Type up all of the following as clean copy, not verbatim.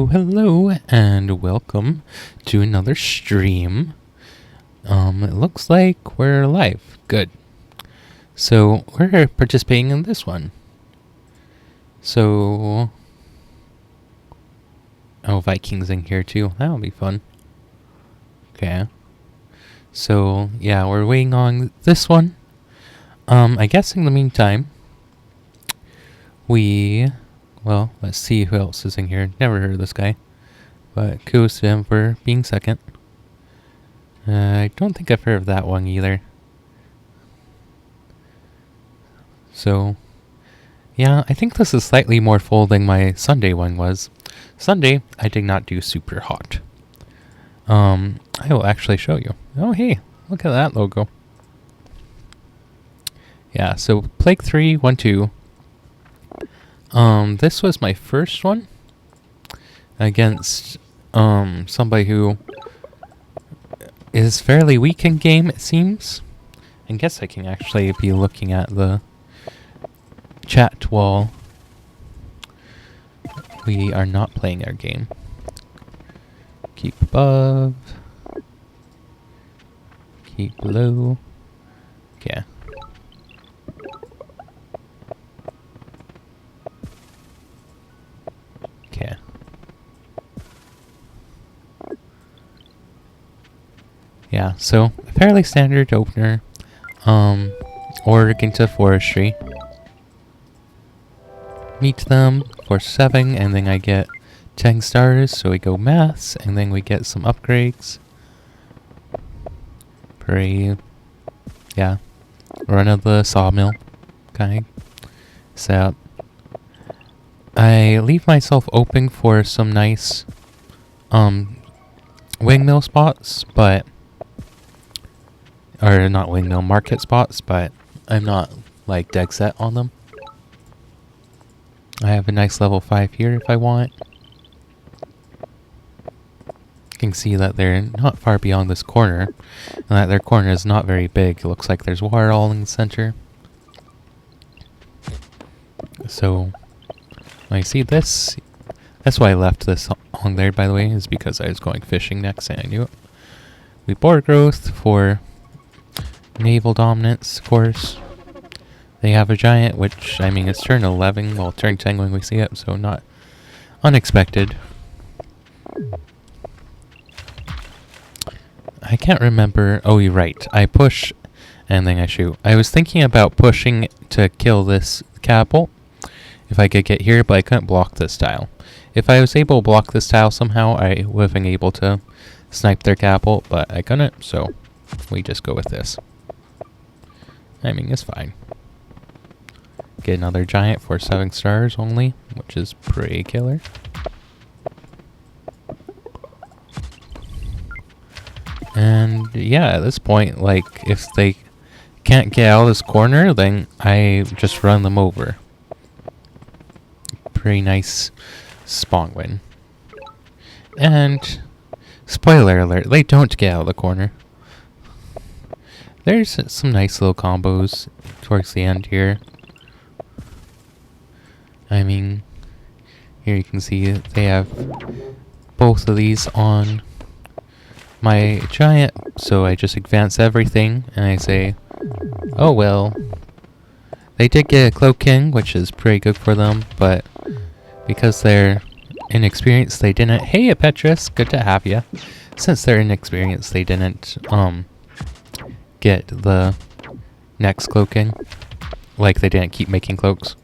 Hello and welcome to another stream. It looks like we're live. Good. So we're participating in this one. So, Vikings in here too. That'll be fun. Okay. So yeah, we're waiting on this one. I guess in the meantime, let's see who else is in here. Never heard of this guy. But kudos to him for being second. I don't think I've heard of that one either. So, yeah, I think this is slightly more full than my Sunday one was. Sunday, I did not do super hot. I will actually show you. Oh, hey, look at that logo. Yeah, so Plague 3, 1, 2. This was my first one against somebody who is fairly weak in game, it seems. I guess I can actually be looking at the chat while we are not playing our game. Keep above. Keep below. Okay. Okay. Yeah, so fairly standard opener. Oregon to forestry. Meet them for 7, and then I get 10 stars, so we go maths, and then we get some upgrades. Parade. Yeah. Run of the sawmill. Kind of setup. I leave myself open for some nice windmill spots, but or not windmill, market spots, but I'm not like dead set on them. I have a nice level 5 here if I want. You can see that they're not far beyond this corner, and that their corner is not very big. It looks like there's water all in the center. So, when I see this, that's why I left this on there, by the way, is because I was going fishing next and I knew it. We board growth for naval dominance, of course. They have a giant, which, I mean, it's turn 11, well, turn 10 when we see it, so not unexpected. I can't remember. Oh, you're right. I push, and then I shoot. I was thinking about pushing to kill this catapult, if I could get here, but I couldn't block this tile. If I was able to block this tile somehow, I would have been able to snipe their catapult, but I couldn't, so we just go with this. I mean, it's fine. Get another giant for 7 stars only, which is pretty killer. And yeah, at this point, like, if they can't get out of this corner, then I just run them over. Pretty nice spawn win. And spoiler alert, they don't get out of the corner. There's some nice little combos towards the end here. I mean, here you can see they have both of these on my giant, so I just advance everything and I say, oh well. They did get a cloak in, which is pretty good for them, but because they're inexperienced, they didn't. Hey, Petrus, good to have you. Since they're inexperienced, they didn't get the next cloak in, like they didn't keep making cloaks.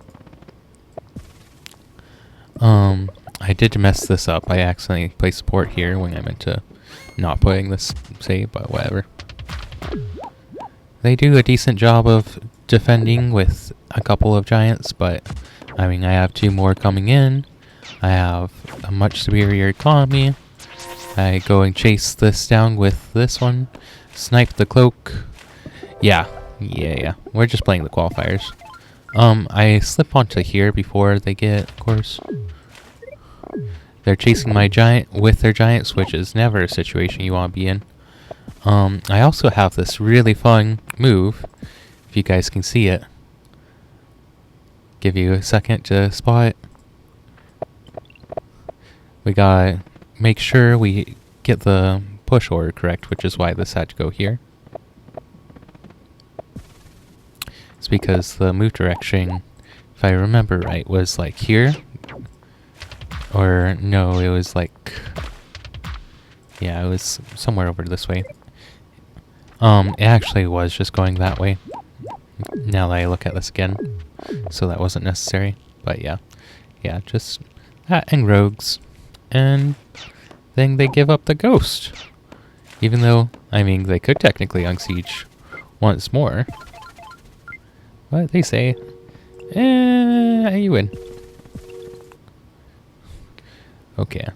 I did mess this up. I accidentally placed support here when I meant to not putting this save, but whatever. They do a decent job of defending with a couple of giants, but I mean, I have 2 more coming in. I have a much superior economy. I go and chase this down with this one. Snipe the cloak. Yeah. We're just playing the qualifiers. I slip onto here before they get, of course. They're chasing my giant with their giants, which is never a situation you want to be in. I also have this really fun move, if you guys can see it. Give you a second to spot it. we gotta make sure we get the push order correct, which is why this had to go here. It's because the move direction, if I remember right, was like here. Or no, it was like, yeah, it was somewhere over this way. It actually was just going that way. Now that I look at this again, so that wasn't necessary. But yeah, just and rogues, and then they give up the ghost. Even though, I mean, they could technically unsiege once more. But they say, you win. Okay.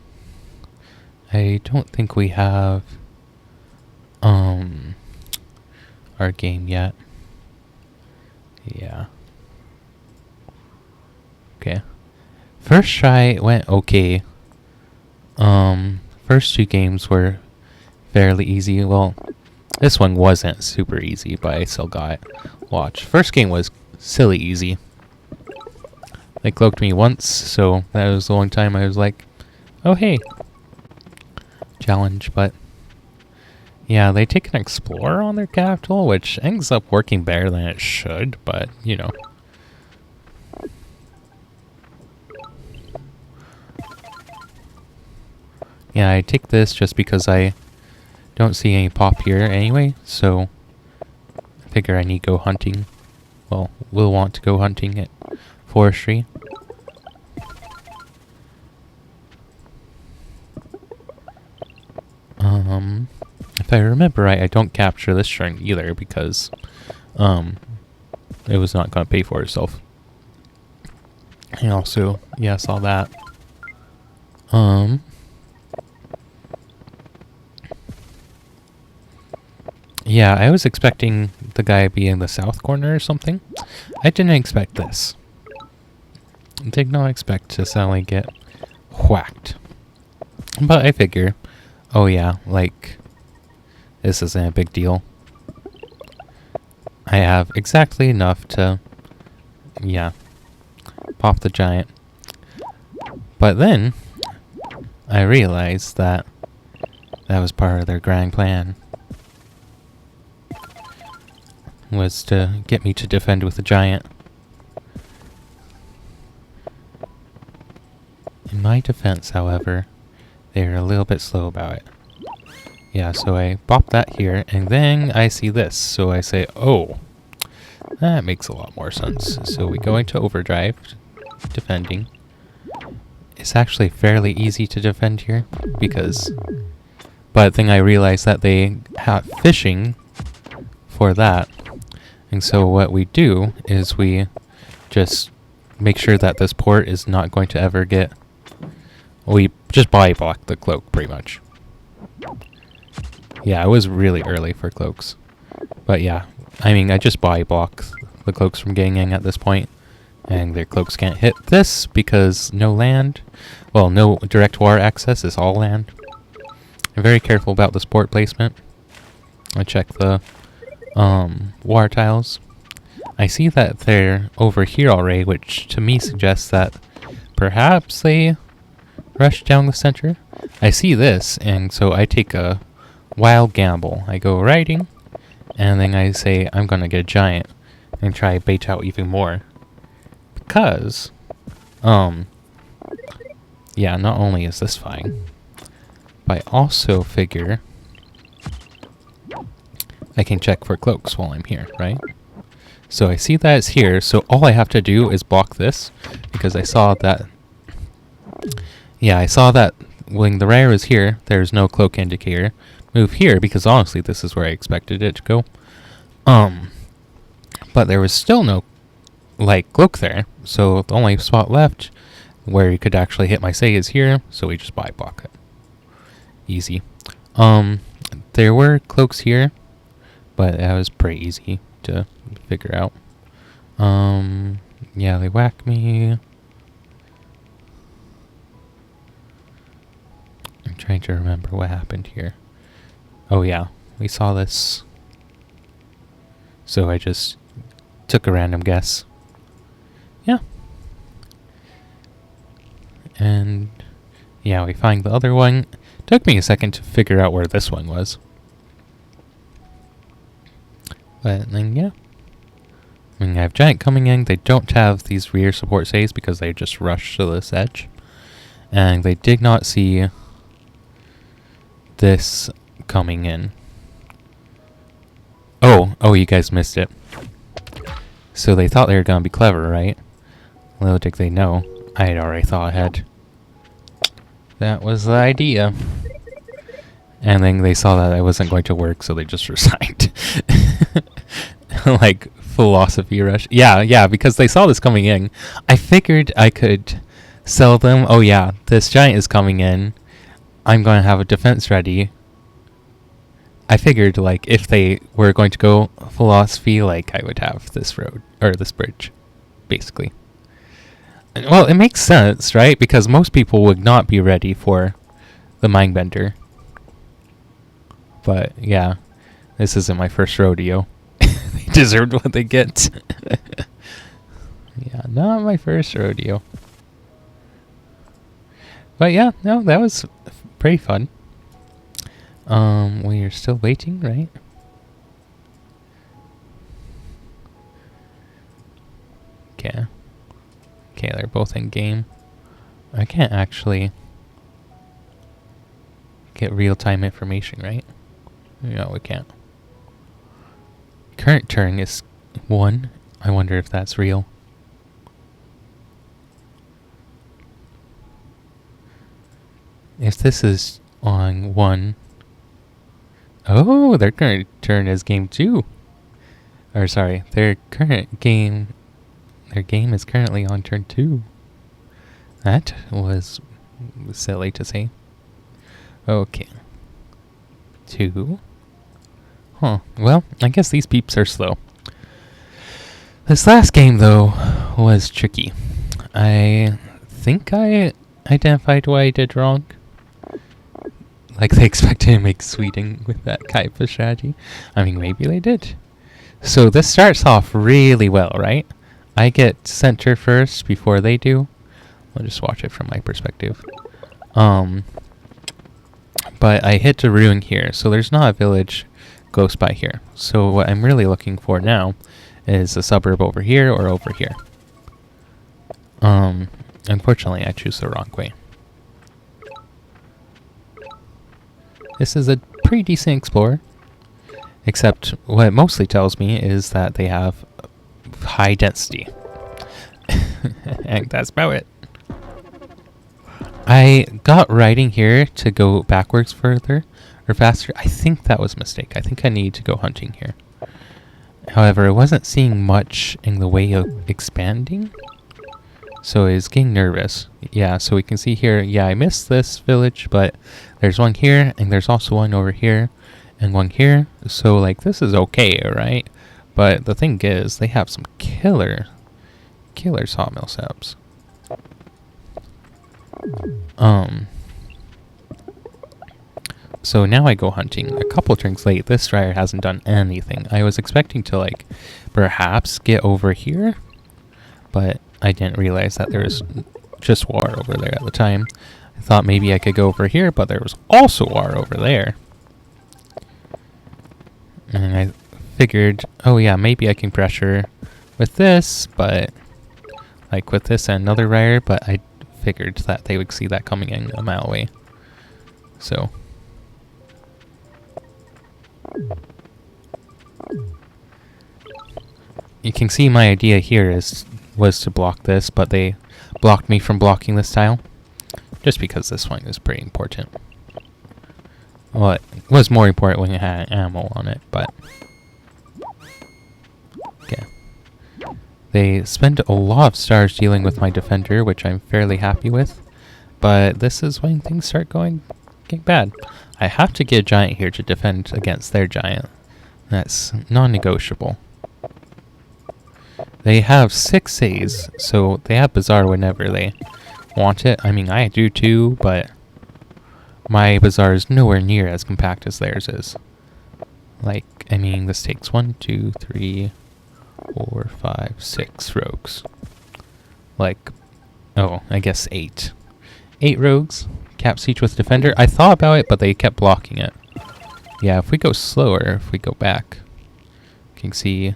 I don't think we have our game yet. Yeah. Okay. First try went okay. First two games were fairly easy. Well, this one wasn't super easy, but I still got it. Watch. First game was silly easy. They cloaked me once, so that was the one time I was like, oh hey, challenge. But yeah, they take an explorer on their capital, which ends up working better than it should, but you know. Yeah, I take this just because I don't see any pop here anyway, so I figure I need to go hunting. Well, we'll want to go hunting at forestry. If I remember right, I don't capture this turn either because it was not going to pay for itself. And also, yeah, I saw that. Yeah, I was expecting the guy to be in the south corner or something. I didn't expect this. Did not expect to suddenly get whacked. But I figure, oh yeah, like, this isn't a big deal. I have exactly enough to, yeah, pop the giant. But then, I realized that that was part of their grand plan. Was to get me to defend with the giant. In my defense, however, they're a little bit slow about it. Yeah, so I bop that here, and then I see this, so I say, oh, that makes a lot more sense. So we go into overdrive, defending. It's actually fairly easy to defend here, because... But then I realized that they have fishing for that. And so what we do is we just make sure that this port is not going to ever get... We just body block the cloak, pretty much. Yeah, I was really early for cloaks. But yeah, I mean, I just body block the cloaks from getting in at this point. And their cloaks can't hit this because no land. Well, no direct water access, is all land. I'm very careful about the port placement. I check the water tiles. I see that they're over here already, which to me suggests that perhaps they rushed down the center. I see this, and so I take a wild gamble. I go riding, and then I say I'm gonna get a giant and try to bait out even more. Because, yeah, not only is this fine, but I also figure I can check for cloaks while I'm here, right? So I see that it's here, so all I have to do is block this, because I saw that... Yeah, I saw that when the rare is here, there's no cloak indicator. Move here, because honestly, this is where I expected it to go. But there was still no, like, cloak there, so the only spot left where you could actually hit my say is here, so we just buy block it. Easy. There were cloaks here, but that was pretty easy to figure out. Yeah, they whack me. I'm trying to remember what happened here. Oh yeah, we saw this. So I just took a random guess. Yeah. And yeah, we find the other one. Took me a second to figure out where this one was. But then, yeah. When I have Giant coming in, they don't have these rear support saves because they just rushed to this edge. And they did not see this coming in. Oh, you guys missed it. So they thought they were going to be clever, right? Little did they know, I had already thought ahead. That was the idea. And then they saw that it wasn't going to work, so they just resigned. Like, philosophy rush. Yeah, because they saw this coming in. I figured I could sell them, oh yeah, this giant is coming in. I'm going to have a defense ready. I figured, like, if they were going to go philosophy, like, I would have this road, or this bridge, basically. Well, it makes sense, right? Because most people would not be ready for the Mindbender. But, yeah, this isn't my first rodeo. They deserved what they get. Yeah, not my first rodeo. But, yeah, no, that was pretty fun. We are still waiting, right? Okay. Okay, they're both in game. I can't actually get real-time information, right? No, we can't. Current turn is 1. I wonder if that's real. If this is on 1... Oh, their current turn is game 2. Or sorry, their game is currently on turn 2. That was silly to say. Okay. 2. Huh. Well, I guess these peeps are slow. This last game, though, was tricky. I think I identified what I did wrong. Like, they expected to make sweeting with that type of strategy. I mean, maybe they did. So this starts off really well, right? I get center first before they do. I'll just watch it from my perspective. But I hit a ruin here, so there's not a village close by here. So what I'm really looking for now is a suburb over here or over here. Unfortunately, I choose the wrong way. This is a pretty decent explorer, except what it mostly tells me is that they have high density. And that's about it. I got riding here to go backwards further, or faster. I think that was a mistake. I think I need to go hunting here. However, I wasn't seeing much in the way of expanding, so I was getting nervous. Yeah, so we can see here, yeah, I missed this village, but there's one here, and there's also one over here, and one here. So, like, this is okay, right? But the thing is, they have some killer sawmill setups. So now I go hunting. A couple turns late. This strider hasn't done anything. I was expecting to, like, perhaps get over here, but I didn't realize that there was just war over there at the time. I thought maybe I could go over here, but there was also war over there. And I figured, oh yeah, maybe I can pressure with this, but like with this and another rider, but I figured that they would see that coming in a mile away. So you can see my idea here was to block this, but they blocked me from blocking this tile. Just because this one is pretty important. Well, it was more important when it had ammo on it, but... Okay. They spend a lot of stars dealing with my defender, which I'm fairly happy with. But this is when things start getting bad. I have to get a giant here to defend against their giant. That's non-negotiable. They have 6 A's, so they have Bazaar whenever they want it. I mean, I do too, but my Bazaar is nowhere near as compact as theirs is. Like, I mean, this takes 1, 2, 3, 4, 5, 6 rogues. Like, oh, I guess 8. 8 rogues Cap Siege with Defender. I thought about it, but they kept blocking it. Yeah, if we go slower, if we go back, you can see...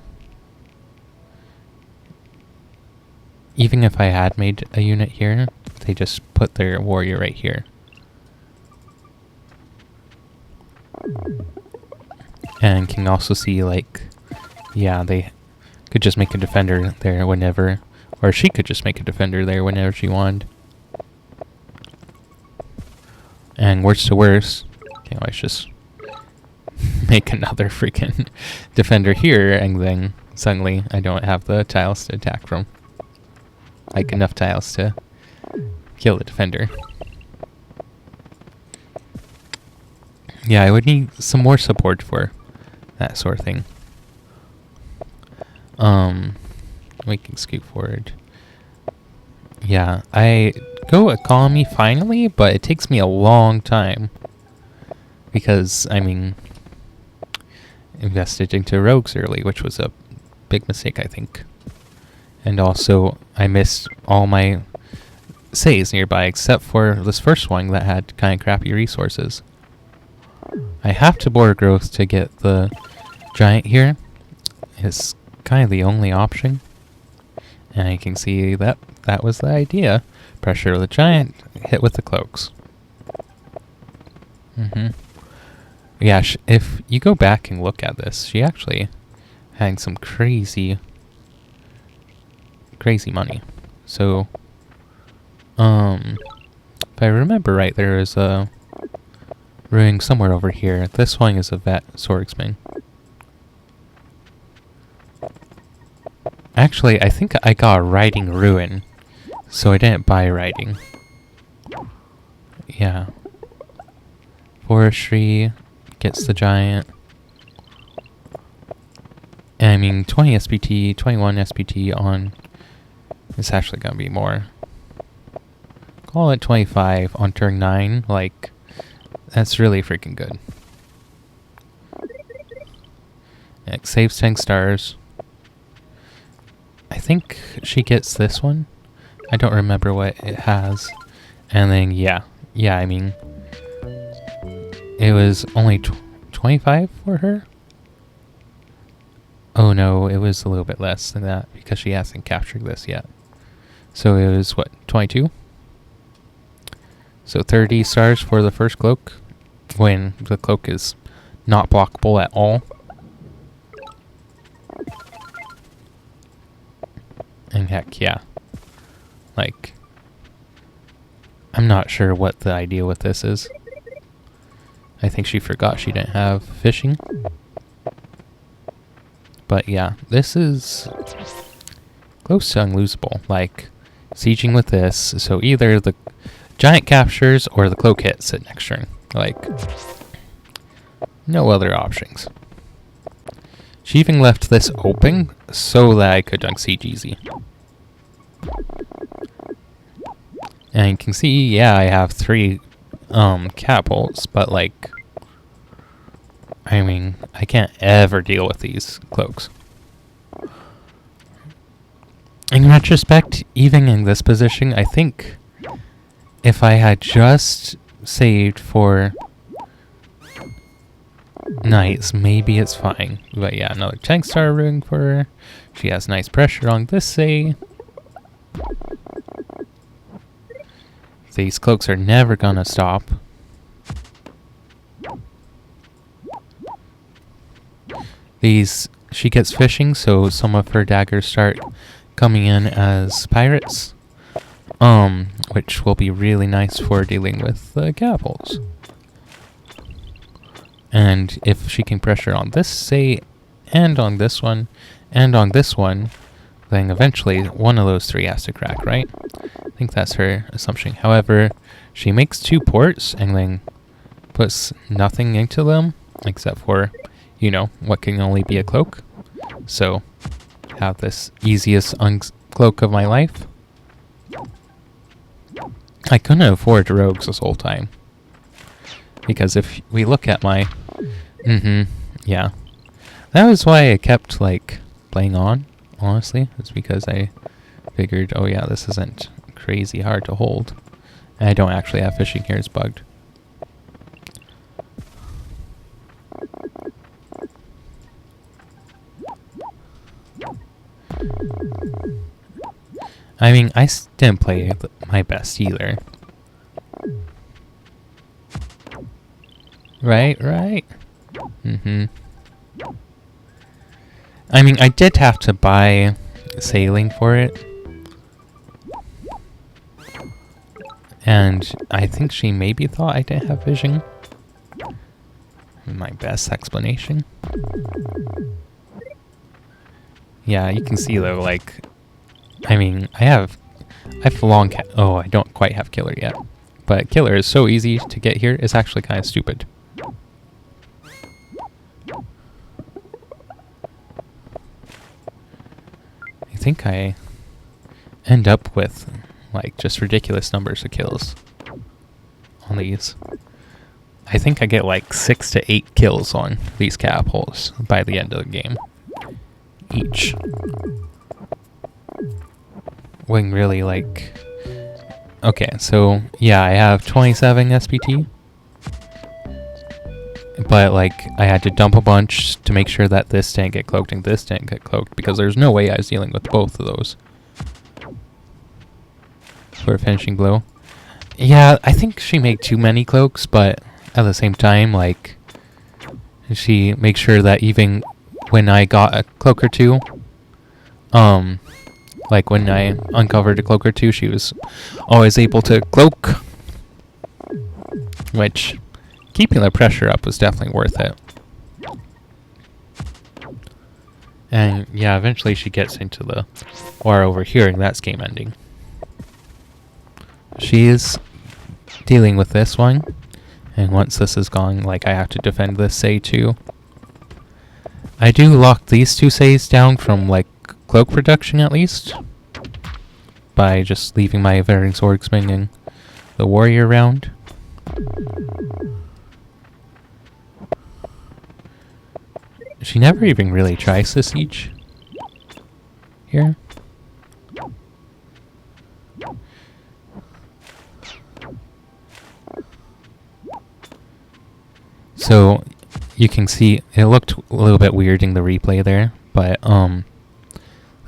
Even if I had made a unit here, they just put their warrior right here. And can also see, like, yeah, they could just make a defender there whenever, or she could just make a defender there whenever she wanted. And worst to worst, okay, let's just make another freaking defender here, and then suddenly I don't have the tiles to attack from. Like, enough tiles to kill the defender. Yeah, I would need some more support for that sort of thing. We can scoot forward. Yeah, I go economy finally, but it takes me a long time. Because, I mean, invested into rogues early, which was a big mistake, I think. And also, I missed all my saves nearby, except for this first one that had kind of crappy resources. I have to border growth to get the giant here. It's kind of the only option. And you can see that that was the idea. Pressure the giant, hit with the cloaks. Yeah, if you go back and look at this, she actually had some crazy money. So, if I remember right, there is a ruin somewhere over here. This one is a vet swordsman. Actually, I think I got a riding ruin, so I didn't buy riding. Yeah. Forestry gets the giant. And I mean, 20 SPT, 21 SPT on... It's actually gonna be more. Call it 25 on turn 9, like... That's really freaking good. It saves 10 stars. I think she gets this one. I don't remember what it has. And then, yeah, I mean... It was only 25 for her? Oh no, it was a little bit less than that, because she hasn't captured this yet. So it was, what, 22? So 30 stars for the first cloak, when the cloak is not blockable at all. And heck, yeah. Like, I'm not sure what the idea with this is. I think she forgot she didn't have fishing. But yeah, this is close to unlosable. Like, sieging with this, so either the giant captures or the cloak hits it next turn. Like, no other options. She even left this open so that I could dunk siege easy. And you can see, yeah, I have 3 catapults, but like, I mean, I can't ever deal with these cloaks. In retrospect, even in this position, I think if I had just saved for knights, maybe it's fine. But yeah, another 10-star rune for her. She has nice pressure on this say. These cloaks are never gonna stop. She gets fishing, so some of her daggers start coming in as pirates. Which will be really nice for dealing with the catapults. And if she can pressure on this, say, and on this one, and on this one, then eventually one of those 3 has to crack, right? I think that's her assumption. However, she makes 2 ports and then puts nothing into them, except for, you know, what can only be a cloak. So, have this easiest cloak of my life. I couldn't afford rogues this whole time. Because if we look at my... yeah. That was why I kept, like, playing on, honestly. It's because I figured, oh yeah, this isn't crazy hard to hold. I don't actually have fishing here, it's bugged. I mean, didn't play my best either. Right? Mm-hmm. I mean, I did have to buy sailing for it. And I think she maybe thought I didn't have vision. My best explanation. Yeah, you can see though, like, I mean, I have long oh, I don't quite have killer yet. But killer is so easy to get here, it's actually kind of stupid. I think I end up with, like, just ridiculous numbers of kills on these. I think I get like 6 to 8 kills on these catapults by the end of the game. Each. When really, like... Okay, so, yeah, I have 27 SPT. But, like, I had to dump a bunch to make sure that this didn't get cloaked and this didn't get cloaked, because there's no way I was dealing with both of those. For a finishing blow. Yeah, I think she made too many cloaks, but at the same time, like, she makes sure that even when I got a cloak or two, like when I uncovered a cloak or two, she was always able to cloak. Which, keeping the pressure up was definitely worth it. And yeah, eventually she gets into the war over here, and that's game ending. She is dealing with this one, and once this is gone, like, I have to defend this say too. I do lock these two says down from, like, cloak production at least, by just leaving my varying swordsman and the warrior around. She never even really tries to siege here. So you can see it looked a little bit weird in the replay there, but the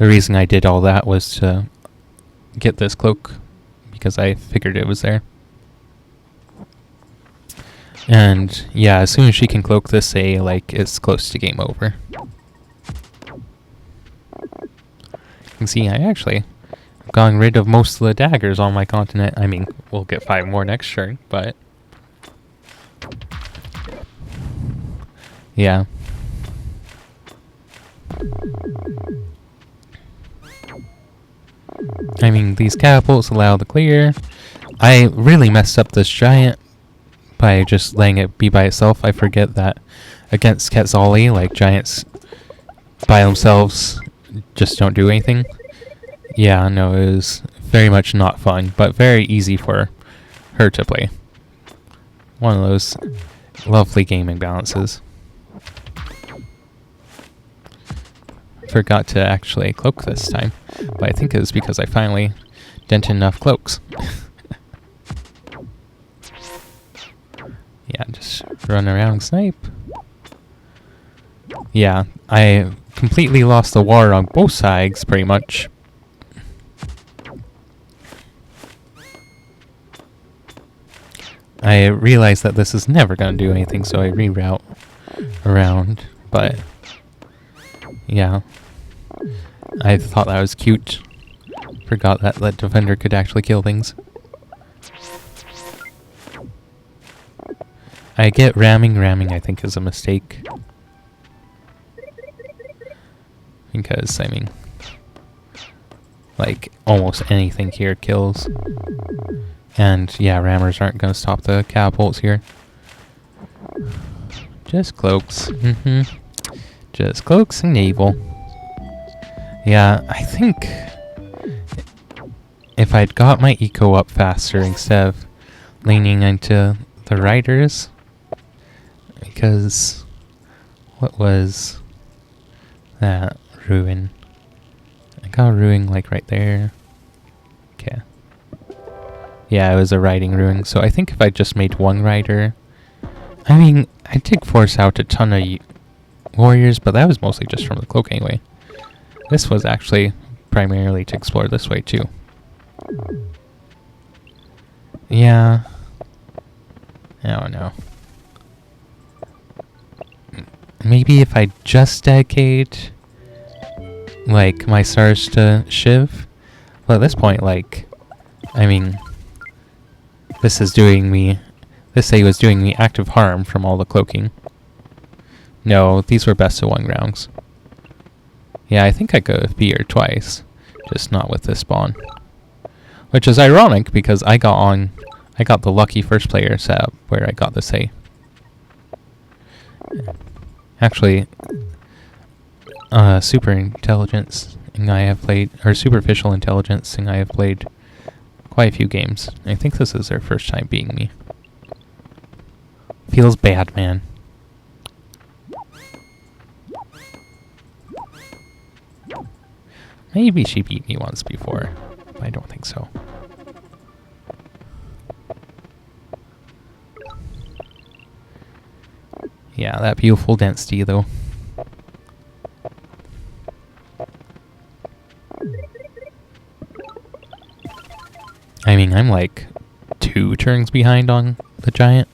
reason I did all that was to get this cloak because I figured it was there. And yeah, as soon as she can cloak this, say, like, it's close to game over. You can see I actually gotten rid of most of the daggers on my continent. I mean, we'll get 5 more next turn, but yeah. I mean, these catapults allow the clear. I really messed up this giant by just letting it be by itself. I forget that against Quetzali, like, giants by themselves just don't do anything. Yeah, no, it was very much not fun, but very easy for her to play. One of those lovely gaming balances. Forgot to actually cloak this time, but I think it was because I finally dented enough cloaks. Yeah, just run around and snipe. Yeah, I completely lost the war on both sides, pretty much. I realized that this is never going to do anything, so I reroute around, but yeah. I thought that was cute. Forgot that the defender could actually kill things. I get ramming. Ramming, I think, is a mistake. Because, I mean, like, almost anything here kills. And, yeah, rammers aren't going to stop the catapults here. Just cloaks. Just cloaks and naval. Yeah, I think if I'd got my eco up faster instead of leaning into the riders, because what was that ruin? I got a ruin like right there. Okay. Yeah, it was a riding ruin. So I think if I just made one rider... I mean, I did force out a ton of warriors, but that was mostly just from the cloak anyway. This was actually primarily to explore this way too. Yeah. I don't know. Maybe if I just dedicate, like, my stars to Shiv. But at this point, like, I mean, this is doing me... This say was doing me active harm from all the cloaking. No, these were best of 1 rounds. Yeah, I think I could have beat her twice, just not with this spawn. Which is ironic because I got the lucky first player setup where I got this A. Actually, super intelligence thing I have played, or superficial intelligence thing I have played quite a few games. I think this is their first time beating me. Feels bad, man. Maybe she beat me once before, but I don't think so. Yeah, that beautiful density, though. I mean, I'm like 2 turns behind on the giant.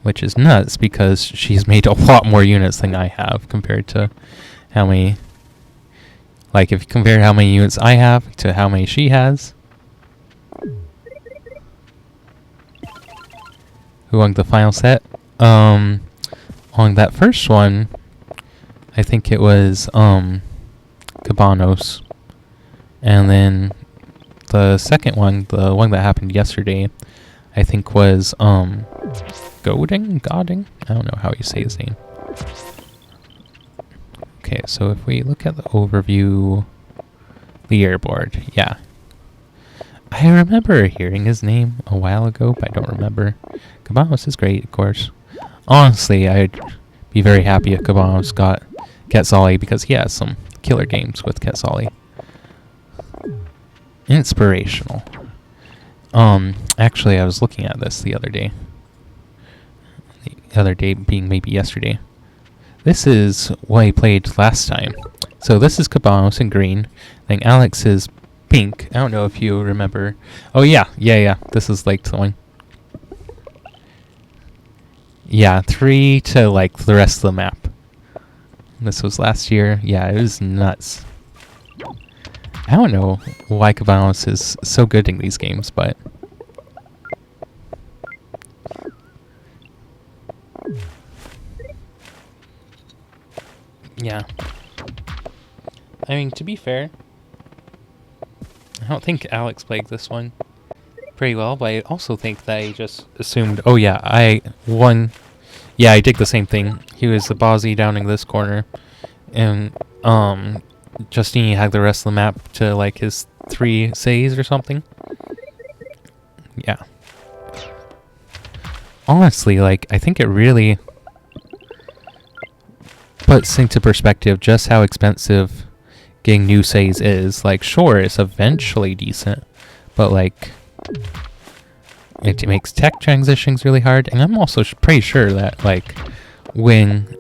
Which is nuts, because she's made a lot more units than I have compared to how many... Like, if you compare how many units I have to how many she has. Who won the final set? On that first one, I think it was, Cabanos. And then the second one, the one that happened yesterday, I think was, Godding? I don't know how you say his name. Okay, so if we look at the overview, the airboard, yeah. I remember hearing his name a while ago, but I don't remember. Cabanos is great, of course. Honestly, I'd be very happy if Cabanos got Quetzali, because he has some killer games with Quetzali. Inspirational. Actually, I was looking at this the other day. The other day being maybe yesterday. This is what I played last time. So this is Cabanos in green. Then Alex is pink. I don't know if you remember. Oh yeah. This is like the one. Yeah, 3 to like the rest of the map. This was last year. Yeah, it was nuts. I don't know why Cabanos is so good in these games, but... Yeah. I mean, to be fair, I don't think Alex played this one pretty well, but I also think that he just assumed, oh yeah, I won. Yeah, I did the same thing. He was the bossy down in this corner, and Justine had the rest of the map to like his 3 says or something. Yeah. Honestly, like, I think it really puts into perspective just how expensive getting new saves is. Like, sure, it's eventually decent, but like, it makes tech transitions really hard. And I'm also pretty sure that like, when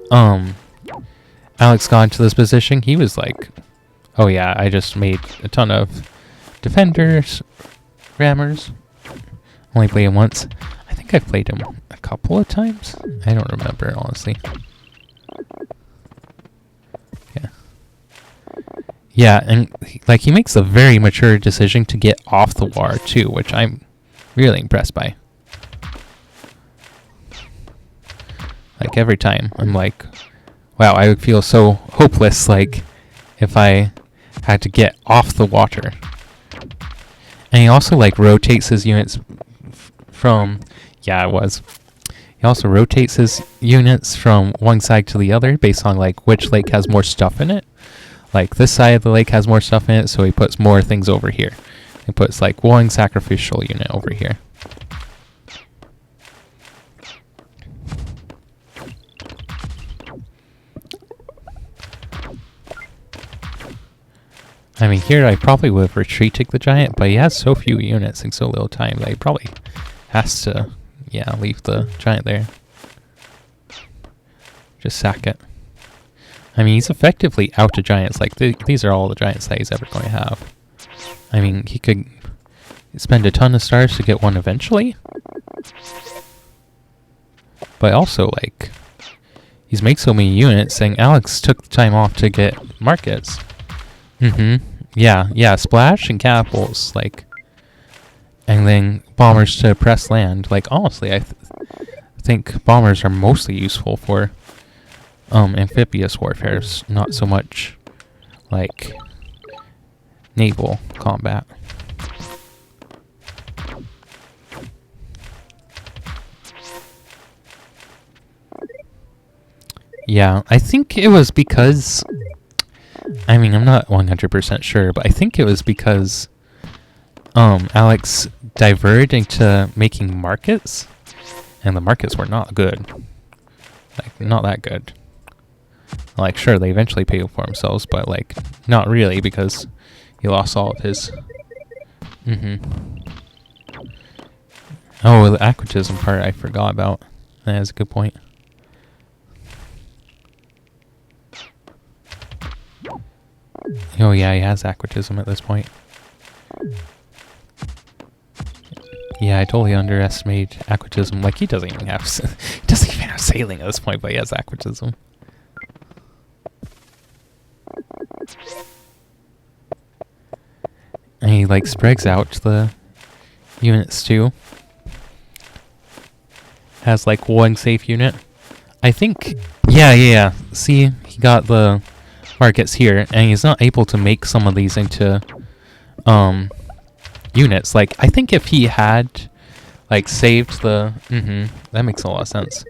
Alex got into this position, he was like, oh yeah, I just made a ton of defenders, rammers. Only played him once. I think I've played him a couple of times. I don't remember, honestly. Yeah, and like, he makes a very mature decision to get off the war too, which I'm really impressed by. Like, every time I'm like, wow, I would feel so hopeless like if I had to get off the water. And he also like rotates his units from, yeah, it was. He also rotates his units from one side to the other based on like which lake has more stuff in it. Like, this side of the lake has more stuff in it, so he puts more things over here. He puts like one sacrificial unit over here. I mean, here I probably would have retreated the giant, but he has so few units and so little time that he probably has to, yeah, leave the giant there. Just sack it. I mean, he's effectively out of giants. Like, these are all the giants that he's ever going to have. I mean, he could spend a ton of stars to get one eventually. But also, like, he's made so many units, saying Alex took the time off to get markets. Yeah, splash and catapults, like, and then bombers to press land. Like, honestly, I think bombers are mostly useful for amphibious warfares, not so much like naval combat. Yeah, I think it was because, I mean, I'm not 100% sure, but I think it was because Alex diverted into making markets, and the markets were not good. Like, not that good. Like, sure, they eventually paid for themselves, but, like, not really, because he lost all of his... Oh, the aquatism part I forgot about. That is a good point. Oh yeah, he has aquatism at this point. Yeah, I totally underestimated aquatism. Like, he doesn't even have sailing at this point, but he has aquatism. And he, like, spreads out the units too. Has, like, one safe unit. I think, yeah. See, he got the markets here, and he's not able to make some of these into units. Like, I think if he had, like, saved the... that makes a lot of sense.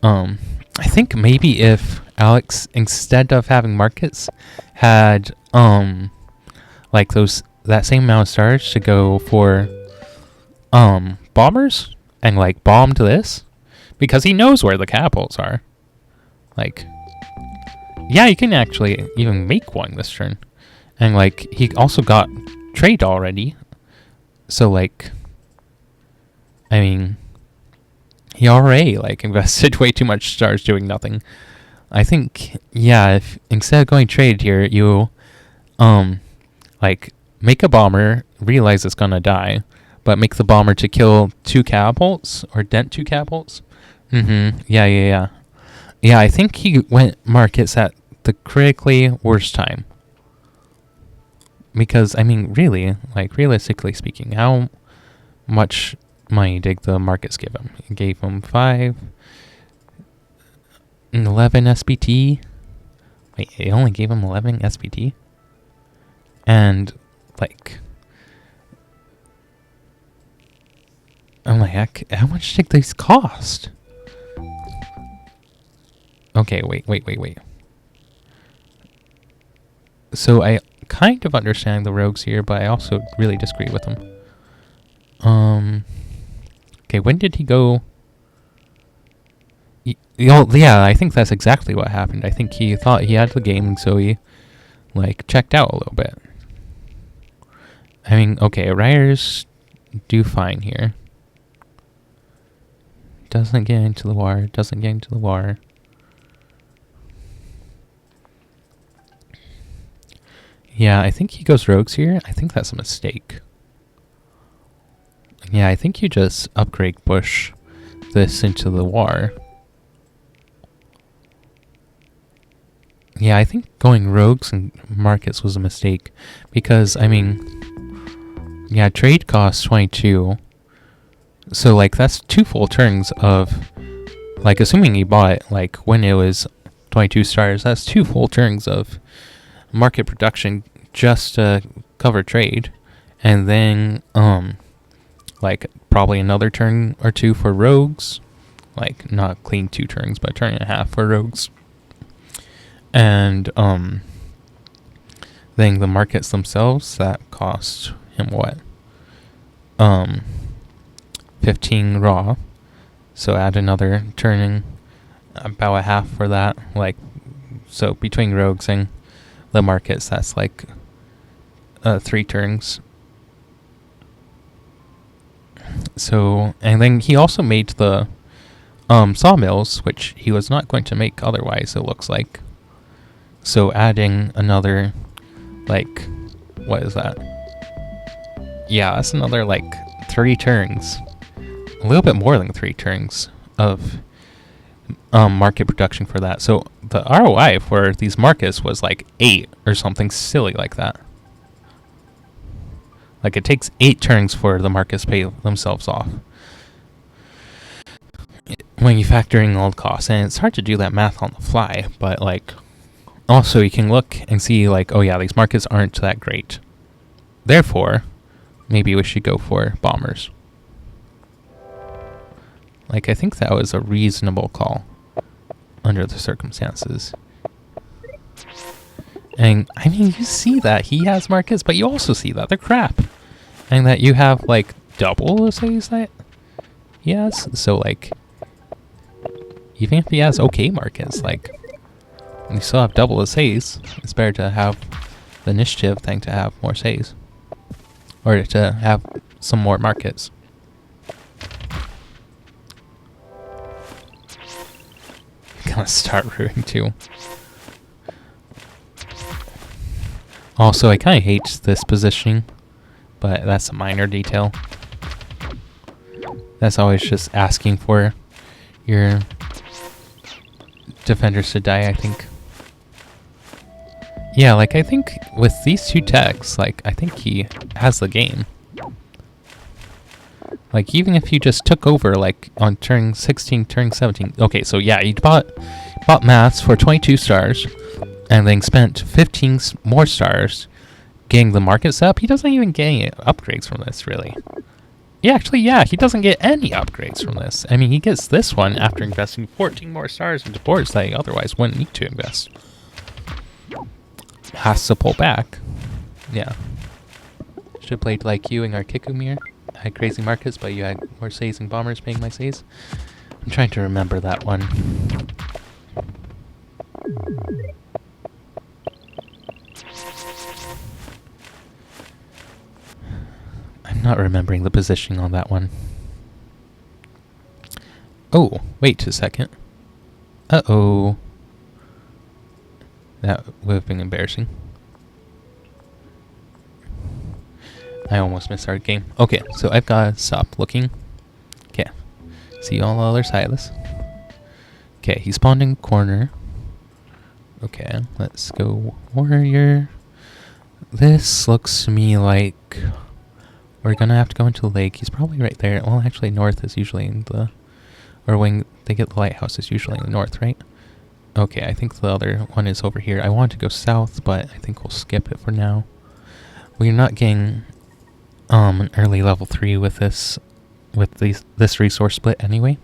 I think maybe if Alex, instead of having markets, had, like, that same amount of stars to go for, bombers, and, like, bombed this, because he knows where the catapults are. Like... Yeah, you can actually even make one this turn. And, like, he also got trade already. So, like, I mean, he already, like, invested way too much stars doing nothing. I think, yeah, if instead of going trade here, you, like, make a bomber, realize it's gonna die, but make the bomber to kill 2 catapults, or dent 2 catapults. Yeah. Yeah, I think he went markets at the critically worst time. Because, I mean, really, like, realistically speaking, how much money did the markets give him? It gave him 5 and 11 SPT. Wait, it only gave him 11 SPT? And, like... I'm like, how much did these cost? Okay, wait. So I kind of understand the rogues here, but I also really disagree with them. Okay, when did he go? Yeah, I think that's exactly what happened. I think he thought he had the game, so he, like, checked out a little bit. I mean, okay, riders do fine here. Doesn't get into the war. Yeah, I think he goes rogues here. I think that's a mistake. Yeah, I think you just upgrade push this into the war. Yeah, I think going rogues and markets was a mistake. Because, I mean, yeah, trade costs 22. So, like, that's 2 full turns of, like, assuming he bought it, like, when it was 22 stars, that's 2 full turns of market production just to cover trade, and then like probably another turn or 2 for rogues, like not clean 2 turns but a turn and a half for rogues, and then the markets themselves that cost him what 15 raw, so add another turning about a half for that, like, so between rogues and the markets, that's like 3 turns. So, and then he also made the sawmills, which he was not going to make otherwise, it looks like. So adding another, like, what is that? Yeah, that's another, like, 3 turns. A little bit more than 3 turns of market production for that. So the ROI for these markets was like 8 or something silly like that. Like, it takes 8 turns for the markets to pay themselves off when you factor in all the costs. And it's hard to do that math on the fly, but like, also you can look and see like, oh yeah, these markets aren't that great. Therefore, maybe we should go for bombers. Like, I think that was a reasonable call under the circumstances. And, I mean, you see that he has markets, but you also see that they're crap. And that you have, like, double the size that he has. So, like, even if he has okay markets, like, you still have double the size. It's better to have the initiative than to have more size. Or to have some more markets. Gonna start rooting too. Also, I kind of hate this positioning, but that's a minor detail. That's always just asking for your defenders to die, I think. Yeah, like, I think with these 2 techs, like, I think he has the game. Like, even if you just took over, like, on turn 16, turn 17... Okay, so yeah, you bought mats for 22 stars, and then spent 15 more stars getting the markets up. He doesn't even get any upgrades from this, really. Yeah, actually, yeah, he doesn't get any upgrades from this. I mean, he gets this one after investing 14 more stars into boards that he otherwise wouldn't need to invest. Has to pull back. Yeah. Should have played like you in our Kikumir. Had crazy markets, but you had more says and bombers paying my says. I'm trying to remember that one. I'm not remembering the positioning on that one. Oh, wait a second. Uh-oh. That would have been embarrassing. I almost missed our game. Okay, so I've got to stop looking. Okay. See you on the other side of this. Okay, he spawned in corner. Okay, let's go warrior. This looks to me like we're gonna have to go into the lake. He's probably right there. Well, actually, north is usually in the... Or when they get the lighthouse is usually in the north, right? Okay, I think the other one is over here. I want to go south, but I think we'll skip it for now. We're not getting an early level 3 with this resource split anyway,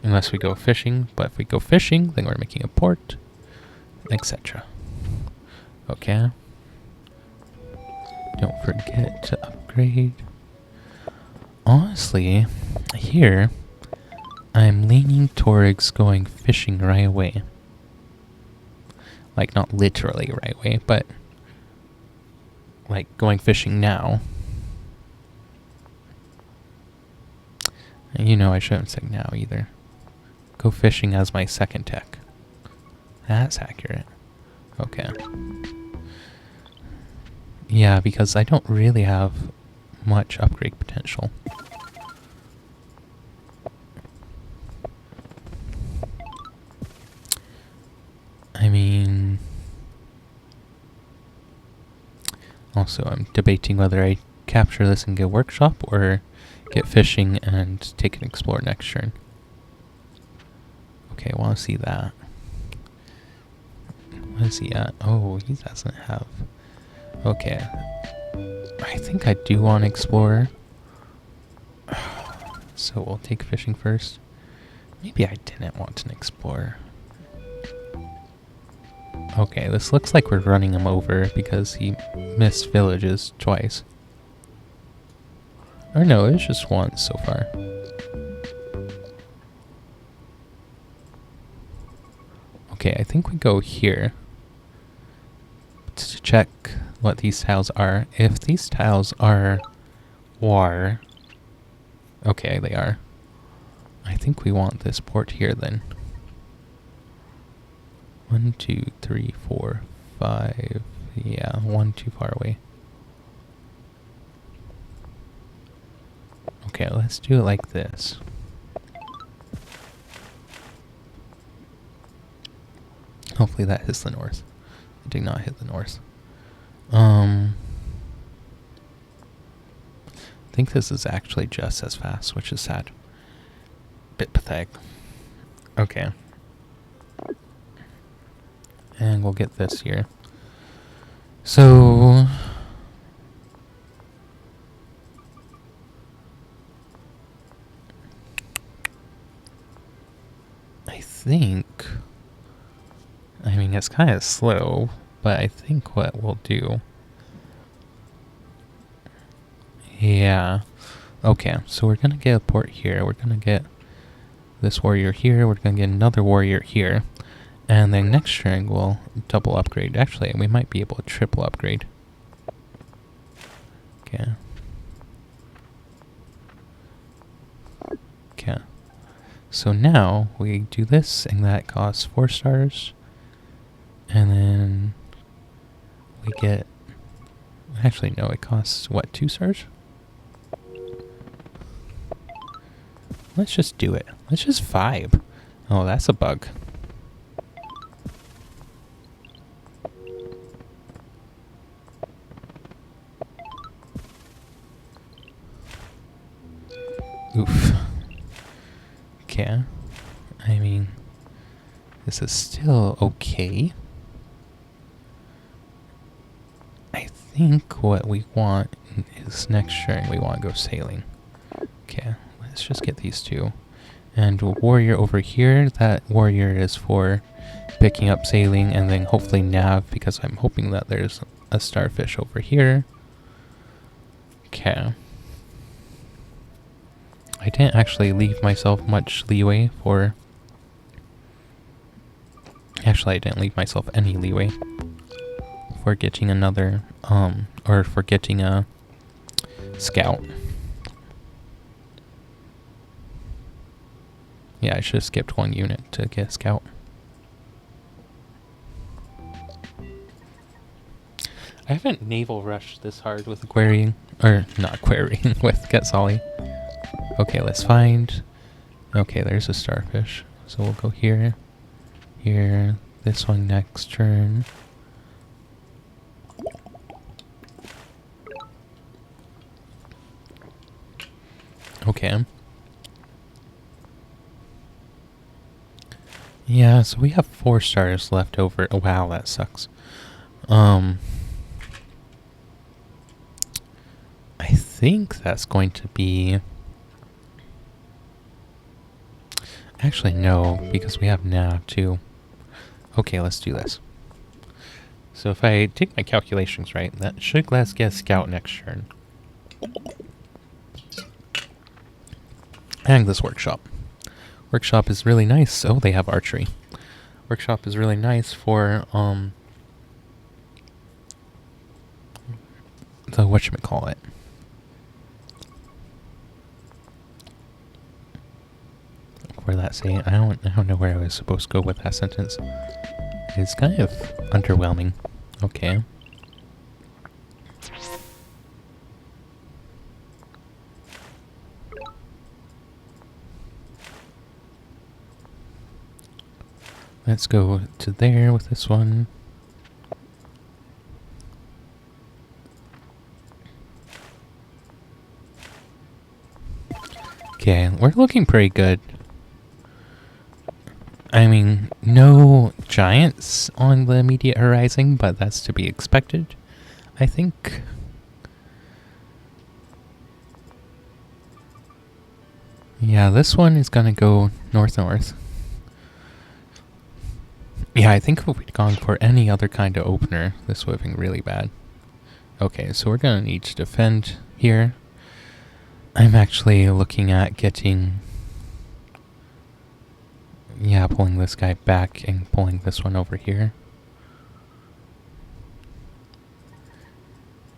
unless we go fishing. But if we go fishing, then we're making a port, etc. Okay. Don't forget to upgrade. Honestly, here I'm leaning towards going fishing right away. Like, not literally right away, but like going fishing now. And you know I shouldn't say now either. Go fishing as my second tech. That's accurate. Okay. Yeah, because I don't really have much upgrade potential. I mean... Also, I'm debating whether I capture this and get workshop or get fishing and take an explore next turn. Okay, I want to see that. What is he at? Oh, he doesn't have... Okay. I think I do want to explore. So we'll take fishing first. Maybe I didn't want an explorer. Okay, this looks like we're running him over because he missed villages twice. Or no, it's just once so far. Okay, I think we go here to check what these tiles are. If these tiles are war, okay, they are. I think we want this port here then. 1, 2, 3, 4, 5. Yeah, 1 too far away. Okay, let's do it like this. Hopefully that hits the north. It did not hit the north. I think this is actually just as fast, which is sad. Bit pathetic. Okay. And we'll get this here. So I think, I mean, it's kind of slow, but I think what we'll do, yeah, okay, so we're gonna get a port here, we're gonna get this warrior here, we're gonna get another warrior here, and then next turn we'll double upgrade. Actually, we might be able to triple upgrade. Okay. Okay. So now we do this, and that costs 4 stars. And then we get... Actually, no, it costs, what, 2 stars? Let's just do it. Let's just vibe. Oh, that's a bug. Oof. Okay. I mean, this is still okay. I think what we want is next turn we want to go sailing. Okay, let's just get these two. And a warrior over here, that warrior is for picking up sailing and then hopefully nav, because I'm hoping that there's a starfish over here. Okay. I didn't actually leave myself much leeway for... Actually, I didn't leave myself any leeway for getting another, or for getting a scout. Yeah, I should have skipped 1 unit to get a scout. I haven't naval rushed this hard with querying, or not querying, with Quetzali. Okay, let's find... Okay, there's a starfish. So we'll go here, here, this one next turn. Okay. Yeah, so we have 4 stars left over. Oh, wow, that sucks. I think that's going to be... Actually, no, because we have nav too. Okay, let's do this. So if I take my calculations right, that should let us get a scout next turn. And this workshop. Workshop is really nice. Oh, they have archery. Workshop is really nice for, the whatchamacallit. Where that say? I don't know where I was supposed to go with that sentence. It's kind of underwhelming. Okay. Let's go to there with this one. Okay, we're looking pretty good. I mean, no giants on the immediate horizon, but that's to be expected, I think. Yeah, this one is gonna go north-north. Yeah, I think if we'd gone for any other kind of opener, this would have been really bad. Okay, so we're gonna need to defend here. I'm actually looking at getting... Yeah, pulling this guy back and pulling this one over here.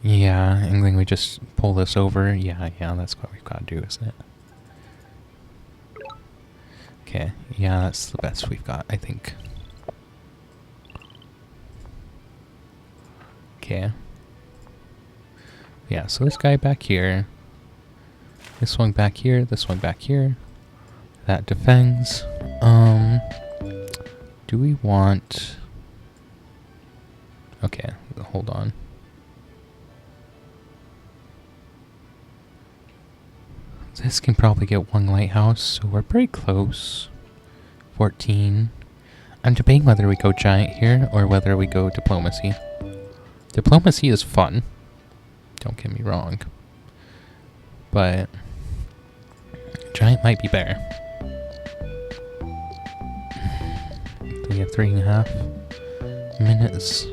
Yeah, and then we just pull this over. Yeah, that's what we've got to do, isn't it? Okay, yeah, that's the best we've got, I think. Okay. Yeah, so this guy back here. This one back here, this one back here. That defends. Do we want... Okay, hold on. This can probably get one lighthouse, so we're pretty close. 14. I'm debating whether we go giant here or whether we go diplomacy. Diplomacy is fun. Don't get me wrong. But giant might be better. We have 3.5 minutes.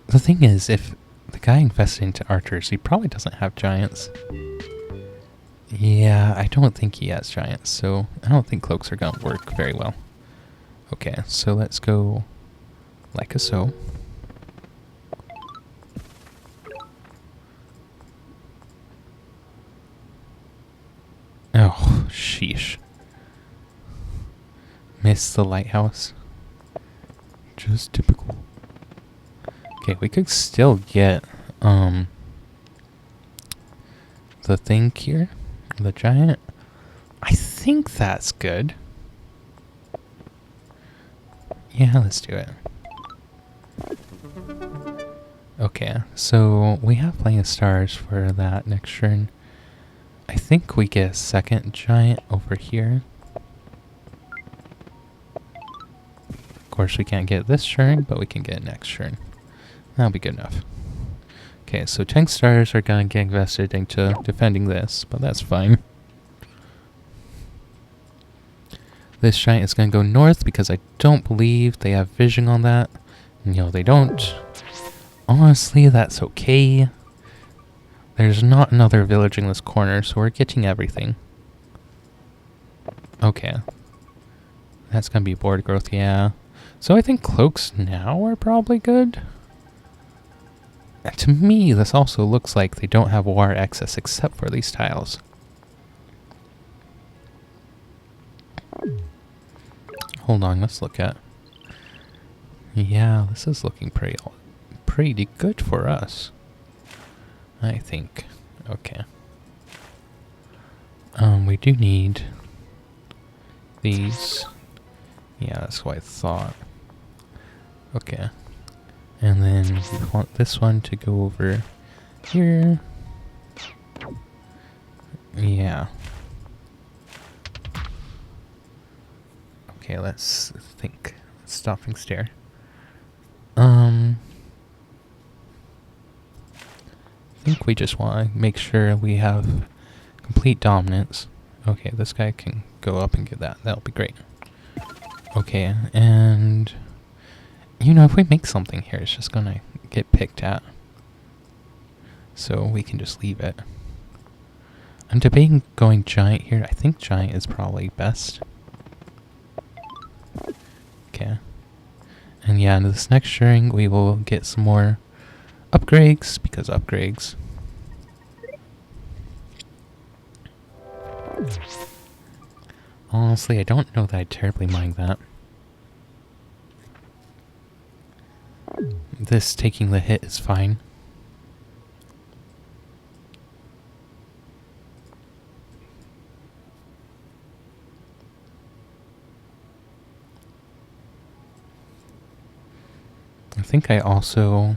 The thing is, if the guy invested into archers, he probably doesn't have giants. Yeah, I don't think he has giants, so I don't think cloaks are gonna work very well. Okay, so let's go like a so. Oh, sheesh. Missed the lighthouse. Just typical. Okay, we could still get the thing here. The giant. I think that's good. Yeah, let's do it. Okay, so we have plenty of stars for that next turn. I think we get a second giant over here. Of course, we can't get this turn, but we can get it next turn. That'll be good enough. Okay, so 10 stars are gonna get invested into defending this, but that's fine. This giant is gonna go north because I don't believe they have vision on that. No, they don't. Honestly, that's okay. There's not another village in this corner, so we're getting everything. Okay. That's gonna be board growth, yeah. So I think cloaks now are probably good. To me, this also looks like they don't have war excess except for these tiles. Hold on, let's look at... Yeah, this is looking pretty good for us, I think. Okay. We do need these. Yeah, that's what I thought. Okay. And then we want this one to go over here. Yeah. Okay, let's think. Stopping stare. I think we just want to make sure we have complete dominance. Okay, this guy can go up and get that. That'll be great. Okay, and... You know, if we make something here, it's just gonna get picked at. So we can just leave it. I'm debating going giant here. I think giant is probably best. Okay. And yeah, in this next sharing, we will get some more upgrades, because upgrades. Honestly, I don't know that I terribly mind that. This taking the hit is fine. I think I also...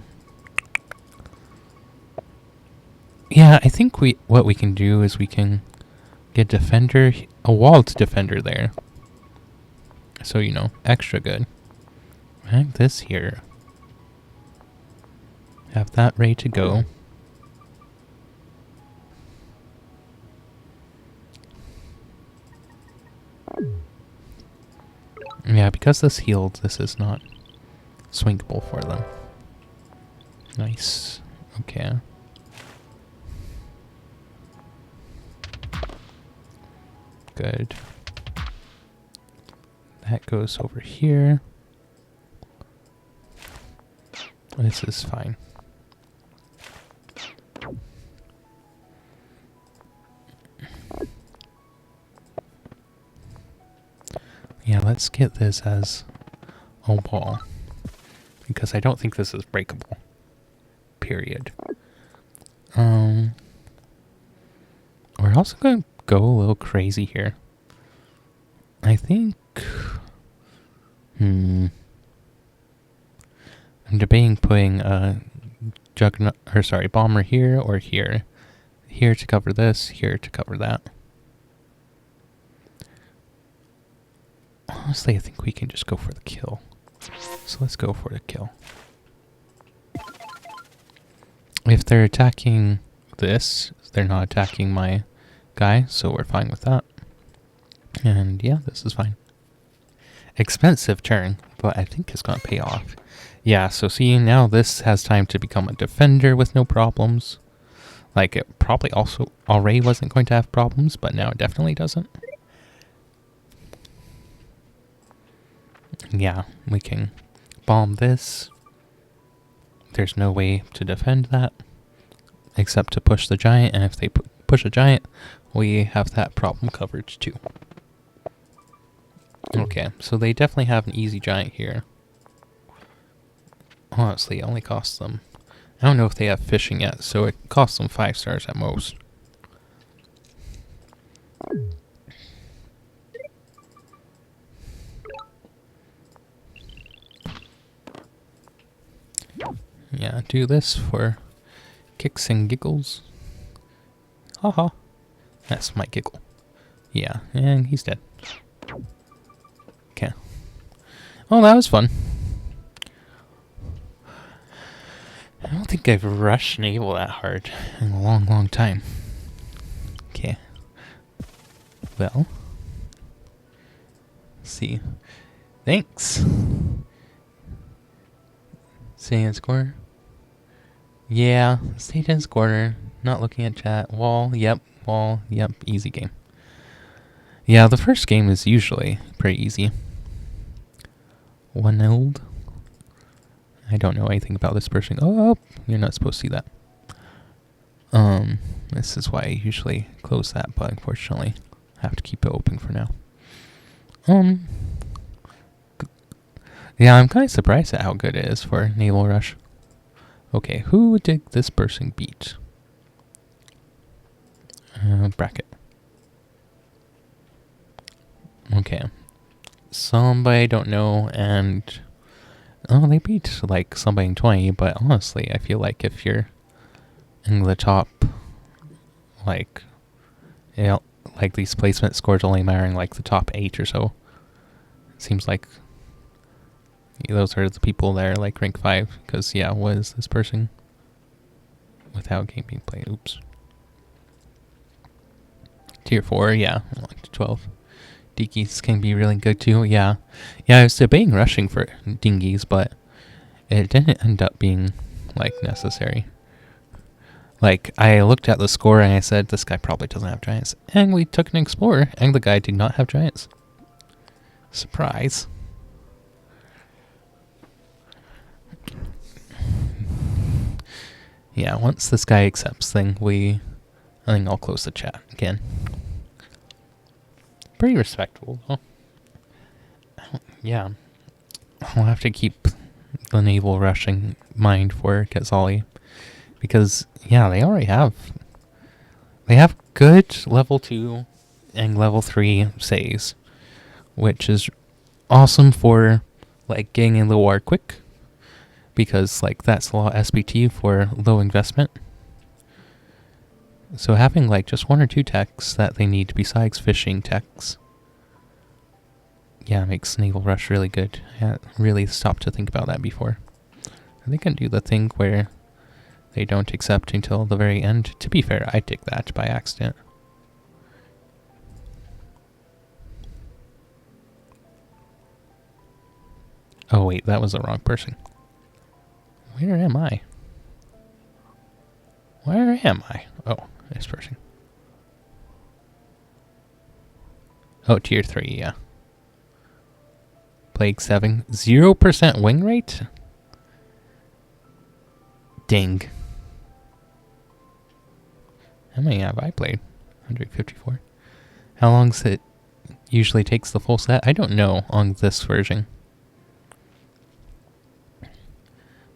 Yeah, I think what we can do is we can get defender, a walled defender there. So, you know, extra good. Have this here. Have that ready to go. Yeah, because this healed, this is not swingable for them. Nice. Okay. Good. That goes over here. This is fine. Yeah, let's get this as a wall. Because I don't think this is breakable. Period. We're also going to go a little crazy here. I think... I'm debating putting a juggernaut, or sorry, bomber here or here. Here to cover this, here to cover that. Honestly, I think we can just go for the kill. So let's go for the kill. If they're attacking this, they're not attacking my guy, so we're fine with that. And yeah, this is fine. Expensive turn, but I think it's gonna pay off. Yeah, so see, now this has time to become a defender with no problems. Like, it probably also already wasn't going to have problems, but now it definitely doesn't. Yeah, we can bomb this. There's no way to defend that except to push the giant, and if they push a giant, we have that problem covered too. Okay, so they definitely have an easy giant here. Honestly, it only costs them... I don't know if they have fishing yet, so it costs them 5 stars at most. Yeah, do this for kicks and giggles. Haha. That's my giggle. Yeah, and he's dead. Okay. Well, that was fun. I don't think I've rushed naval that hard in a long, long time. Okay. Well. Let's see. Thanks. Staying in score. Yeah, stayed in score. Not looking at chat. Wall, yep. Wall, yep. Easy game. Yeah, the first game is usually pretty easy. 1-0. I don't know anything about this person. Oh, you're not supposed to see that. This is why I usually close that, but unfortunately, I have to keep it open for now. Yeah, I'm kind of surprised at how good it is for Naval Rush. Okay, who did this person beat? Bracket. Okay. Somebody I don't know, and... Oh, they beat, like, somebody in 20, but honestly, I feel like if you're in the top, like, you know, like, these placement scores only mattering, like, the top 8 or so. It seems like those are the people that are, like, rank 5, because, yeah, what is this person? Without game being played, oops. Tier 4, yeah, like to 12. Dingies can be really good too, yeah. Yeah, I was debating rushing for Dingies, but it didn't end up being, like, necessary. Like, I looked at the score and I said, this guy probably doesn't have giants. And we took an explorer, and the guy did not have giants. Surprise. Yeah, once this guy accepts thing, I think I'll close the chat again. Pretty respectable, though. Yeah. I'll have to keep the naval rushing mind for Quetzali. Because, yeah, they already have... They have good level 2 and level 3 saves. Which is awesome for, like, getting in the war quick. Because, like, that's a lot of SPT for low investment. So having, like, just 1 or 2 techs that they need besides fishing techs, yeah, makes Naval Rush really good. I hadn't really stopped to think about that before. They can do the thing where they don't accept until the very end. To be fair, I did that by accident. Oh wait, that was the wrong person. Where am I? Where am I? Oh, this person. Oh, tier 3, yeah. Plague 7. 0% win rate? Ding. How many have I played? 154. How long's it usually takes the full set. I don't know on this version,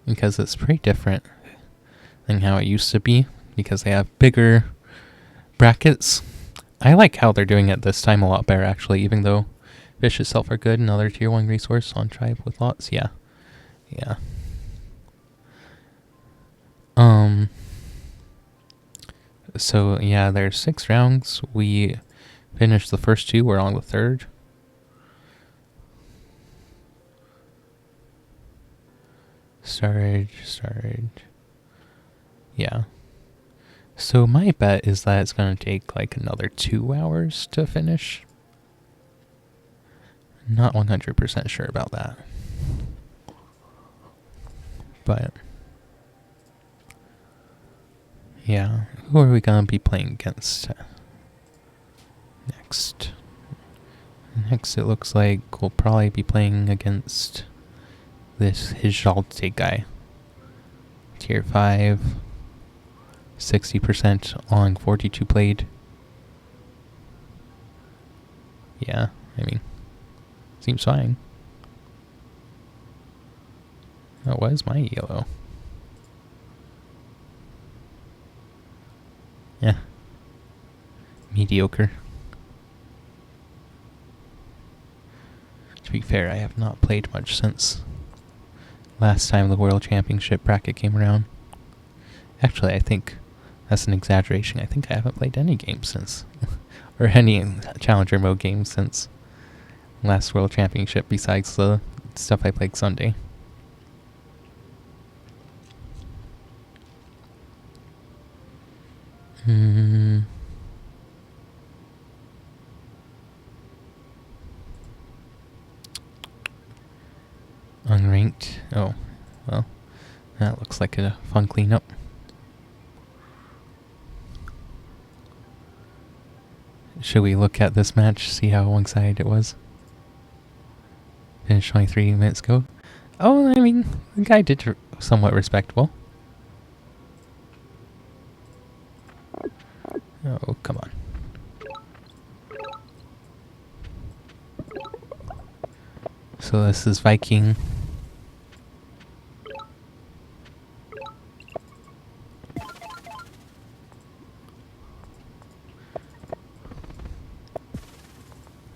because it's pretty different than how it used to be, because they have bigger brackets. I like how they're doing it this time a lot better, actually, even though fish itself are good. Another tier 1 resource on tribe with lots. Yeah. Yeah. So yeah, there's 6 rounds. We finished the first 2. We're on the 3rd. Started. Yeah. So my bet is that it's going to take like another 2 hours to finish. Not 100% sure about that. But yeah, who are we going to be playing against next? Next, it looks like we'll probably be playing against this Hijalte guy. Tier 5, 60% on 42 played. Yeah, I mean, seems fine. Oh, what is my yellow? Yeah. Mediocre. To be fair, I have not played much since last time the World Championship bracket came around. Actually, I think that's an exaggeration. I think I haven't played any games since, or any Challenger mode games since last World Championship, besides the stuff I played Sunday. Unranked. Oh, well, that looks like a fun cleanup. Should we look at this match, see how one-sided it was? Finished 23 minutes ago. Oh, I mean, the guy did somewhat respectable. Oh, come on. So this is Viking.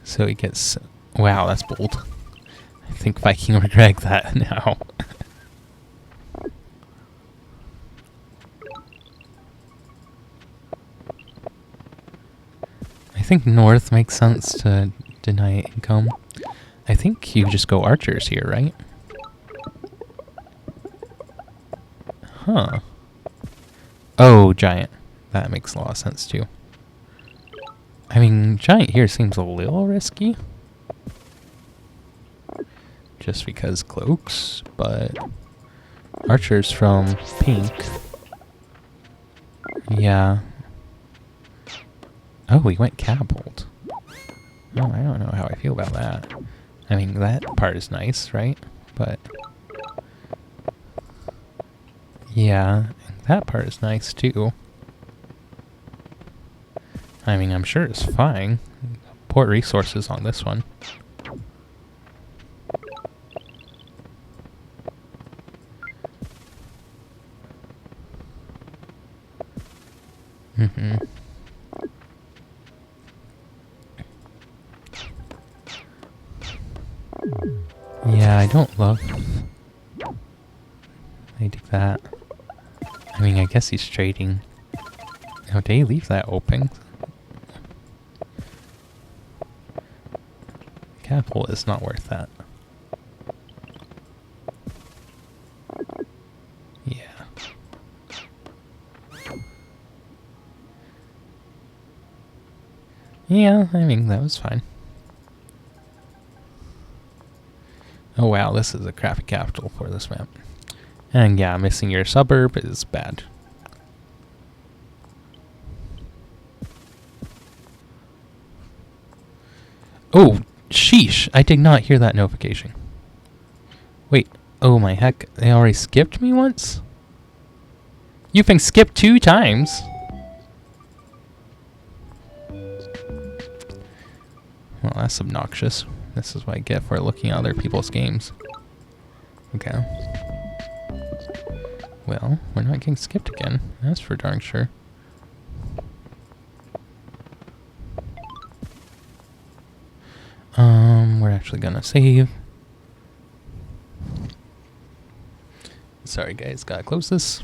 So he gets... Wow, that's bold. I think Viking will regret that now. I think North makes sense to deny income. I think you just go archers here, right? Huh. Oh, giant. That makes a lot of sense too. I mean, giant here seems a little risky. Just because cloaks, but archers from pink. Yeah. Oh, we went catapult. Oh, I don't know how I feel about that. I mean, that part is nice, right? But yeah, that part is nice too. I mean, I'm sure it's fine. Port resources on this one. Yeah, I don't love... I dig that. I mean, I guess he's trading. Now, did he leave that open? Catapult is not worth that. Yeah. Yeah, I mean, that was fine. Oh wow, this is a crappy capital for this map. And yeah, missing your suburb is bad. Oh, sheesh! I did not hear that notification. Wait, oh my heck, they already skipped me once? You've been skipped 2 times! Well, that's obnoxious. This is what I get for looking at other people's games. Okay. Well, we're not getting skipped again. That's for darn sure. We're actually gonna save. Sorry guys, gotta close this.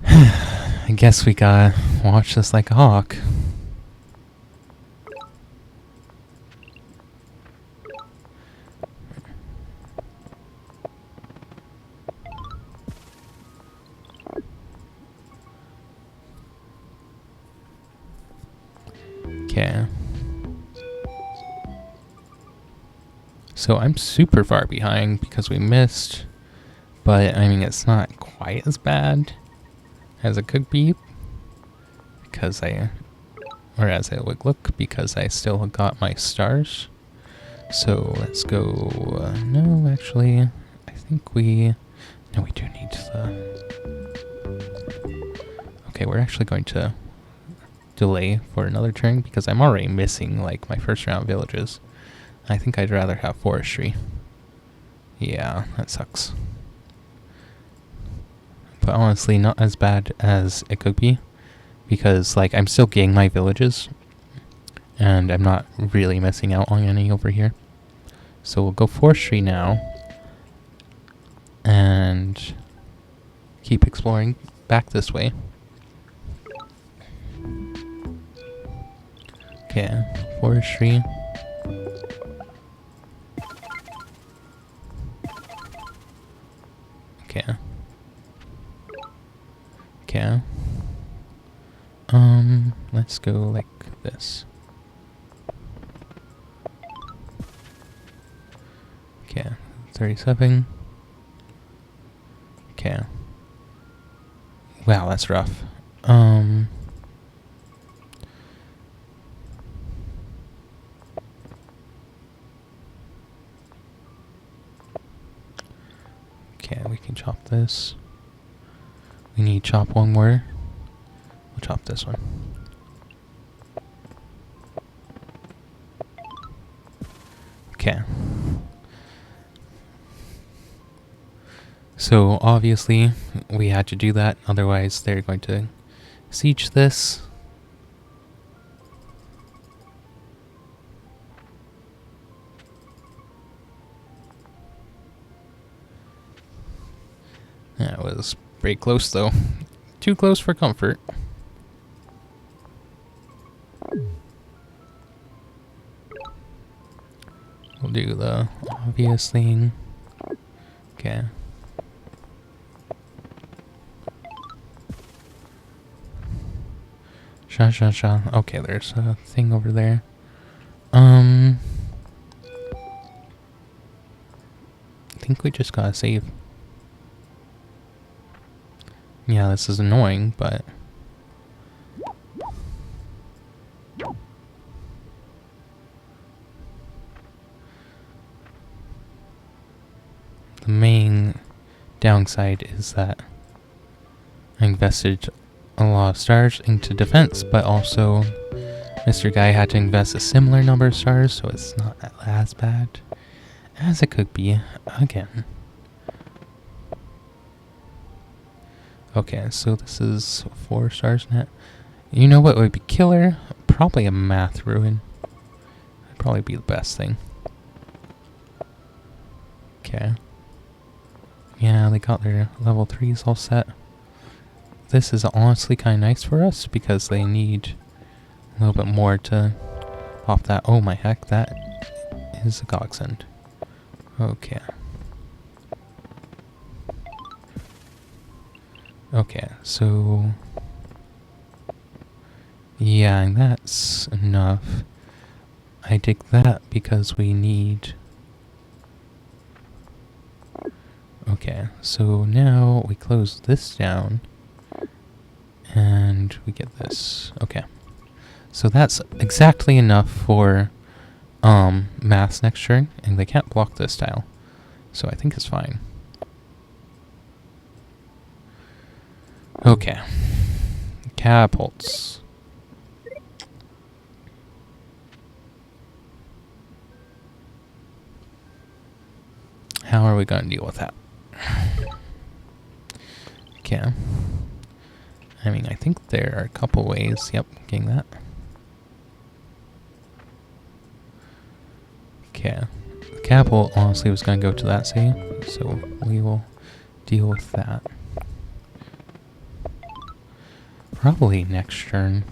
I guess we gotta watch this like a hawk. Okay. So I'm super far behind because we missed, but I mean it's not quite as bad as it could be because as it would look because I still got my stars. So let's go, no actually, I think we do need okay, we're actually going to delay for another turn because I'm already missing like my first round villages. I think I'd rather have forestry. Yeah, that sucks. But honestly, not as bad as it could be because like I'm still getting my villages and I'm not really missing out on any over here. So we'll go forestry now and keep exploring back this way. Okay, forestry. Okay. Okay. Let's go like this. Okay, 37. Okay. Wow, that's rough. Okay, we can chop this. We need to chop one more. We'll chop this one. Okay. So obviously we had to do that, otherwise they're going to siege this. That was pretty close though. Too close for comfort. We'll do the obvious thing. Okay. Sha. Okay, there's a thing over there. I think we just gotta save. Yeah, this is annoying, but the main downside is that I invested a lot of stars into defense, but also Mr. Guy had to invest a similar number of stars, so it's not as bad as it could be again. Okay, so this is 4 stars net. You know what would be killer? Probably a math ruin. That'd probably be the best thing. Okay. Yeah, they got their level 3s all set. This is honestly kind of nice for us because they need a little bit more to pop that. Oh my heck, that is a godsend. Okay. Okay, so yeah, and that's enough. I dig that because we need... Okay, so now we close this down and we get this. Okay, so that's exactly enough for maths next turn, and they can't block this tile, so I think it's fine. Okay. Catapults. How are we going to deal with that? Okay. I mean, I think there are a couple ways. Yep, getting that. Okay. The catapult honestly was going to go to that city, so we will deal with that. Probably next turn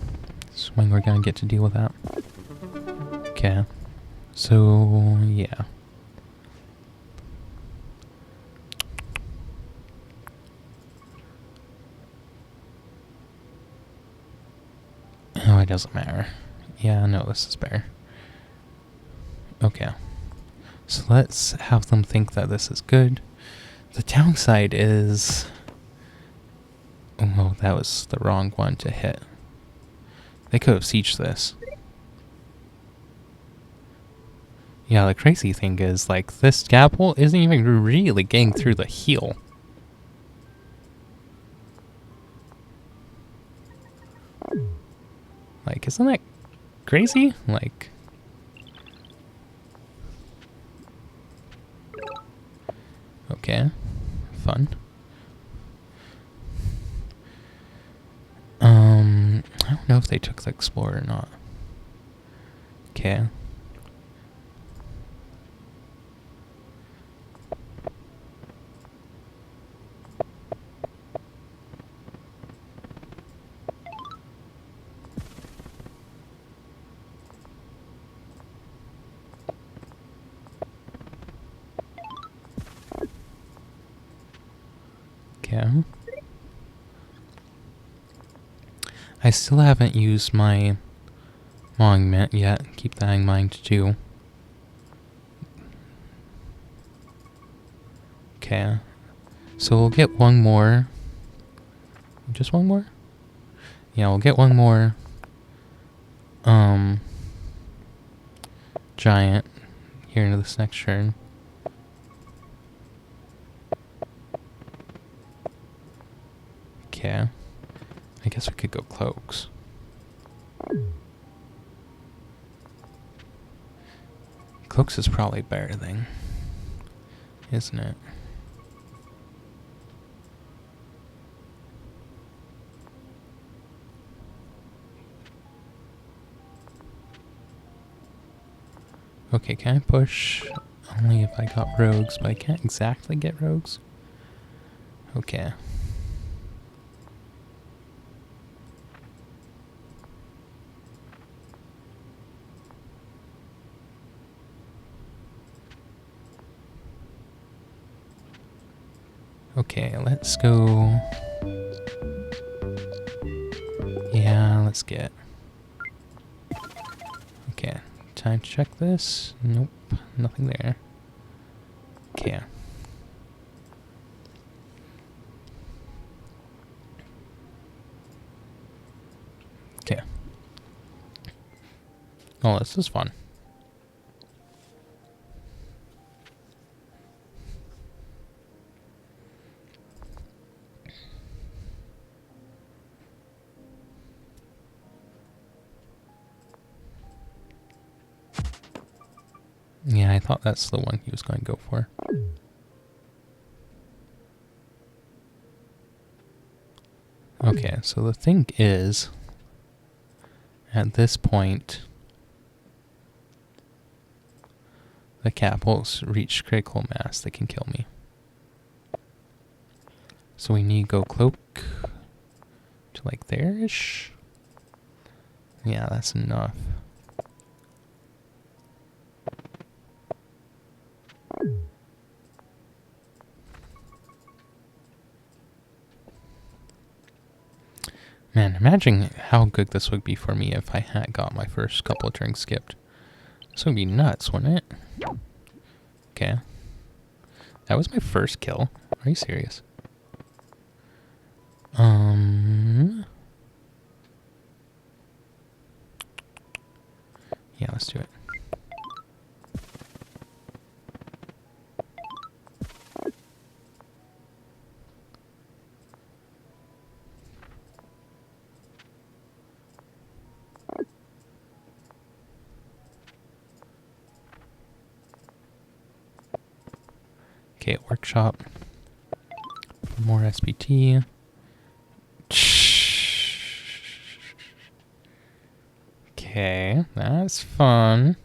is when we're going to get to deal with that. Okay. So, yeah. Oh, it doesn't matter. Yeah, no, this is better. Okay. So let's have them think that this is good. The downside is... Oh, that was the wrong one to hit. They could have sieged this. Yeah, the crazy thing is, like, this catapult isn't even really getting through the heel. Like, isn't that crazy? Like... Okay. Fun. I don't know if they took the Explorer or not. Okay. Okay. I still haven't used my monument yet. Keep that in mind too. Okay. So we'll get one more. Just one more? Yeah, we'll get one more giant here into this next turn. Okay. I guess we could go cloaks. Cloaks is probably a better thing, isn't it? Okay, can I push? Only if I got rogues, but I can't exactly get rogues. Okay. Okay, let's go. Yeah, let's get. Okay, time to check this. Nope, nothing there. Okay. Okay. Oh, this is fun. Yeah, I thought that's the one he was going to go for. Okay, so the thing is, at this point, the catapults reach critical mass. They can kill me. So we need to go cloak to like there-ish. Yeah, that's enough. Man, imagine how good this would be for me if I had got my first couple of turns skipped. This would be nuts, wouldn't it? Okay. That was my first kill. Are you serious? Yeah, let's do it. Okay, workshop. More SPT. Okay, that's fun.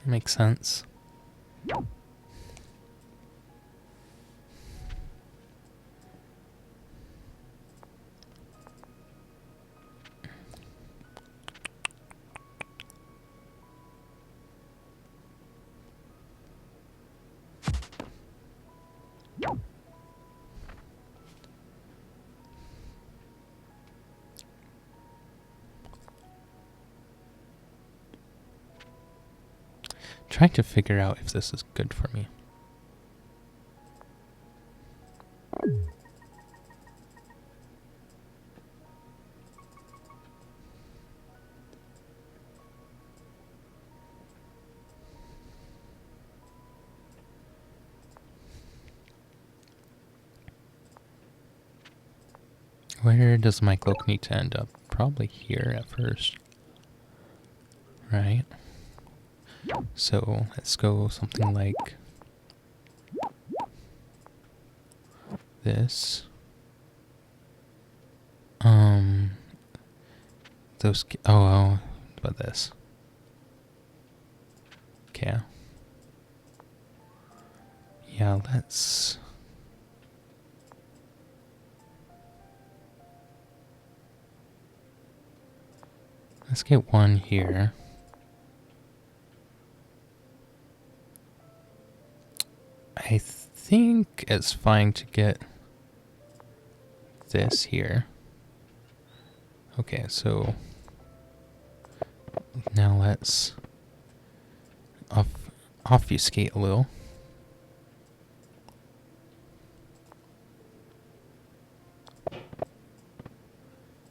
Makes sense. Trying to figure out if this is good for me. Where does my cloak need to end up? Probably here at first. Right? So let's go something like this. Those, oh, but this. Okay. Yeah, let's get one here. I think it's fine to get this here. Okay, so now let's obfuscate a little.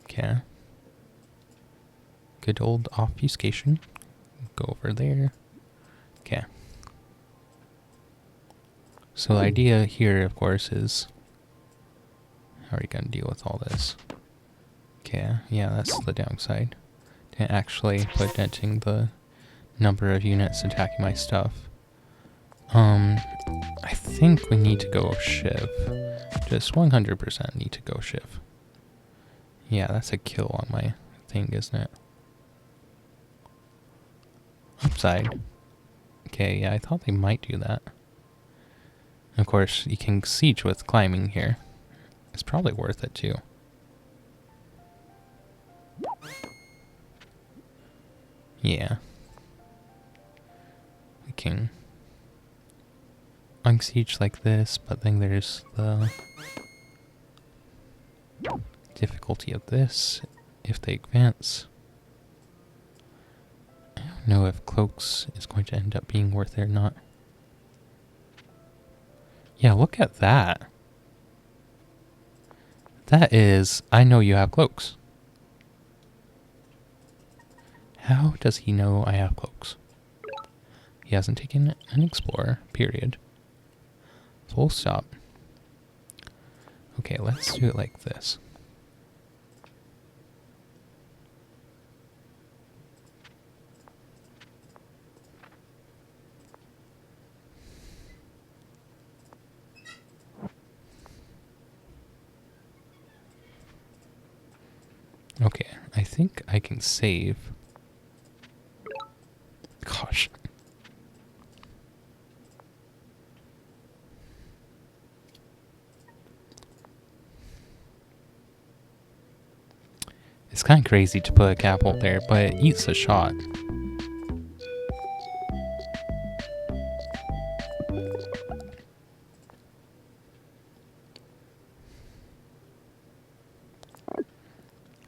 Okay. Good old obfuscation. Go over there. Okay. So the idea here, of course, is how are you going to deal with all this? Okay, yeah, that's the downside. To actually preventing the number of units attacking my stuff. I think we need to go Shiv. Just 100% need to go Shiv. Yeah, that's a kill on my thing, isn't it? Upside. Okay, yeah, I thought they might do that. Of course, you can siege with climbing here. It's probably worth it too. Yeah. We can unsiege like this, but then there's the difficulty of this if they advance. I don't know if cloaks is going to end up being worth it or not. Yeah, look at that. That is, I know you have cloaks. How does he know I have cloaks? He hasn't taken an explorer, period. Full stop. Okay, let's do it like this. Okay, I think I can save. Gosh. It's kind of crazy to put a catapult there, but it eats a shot.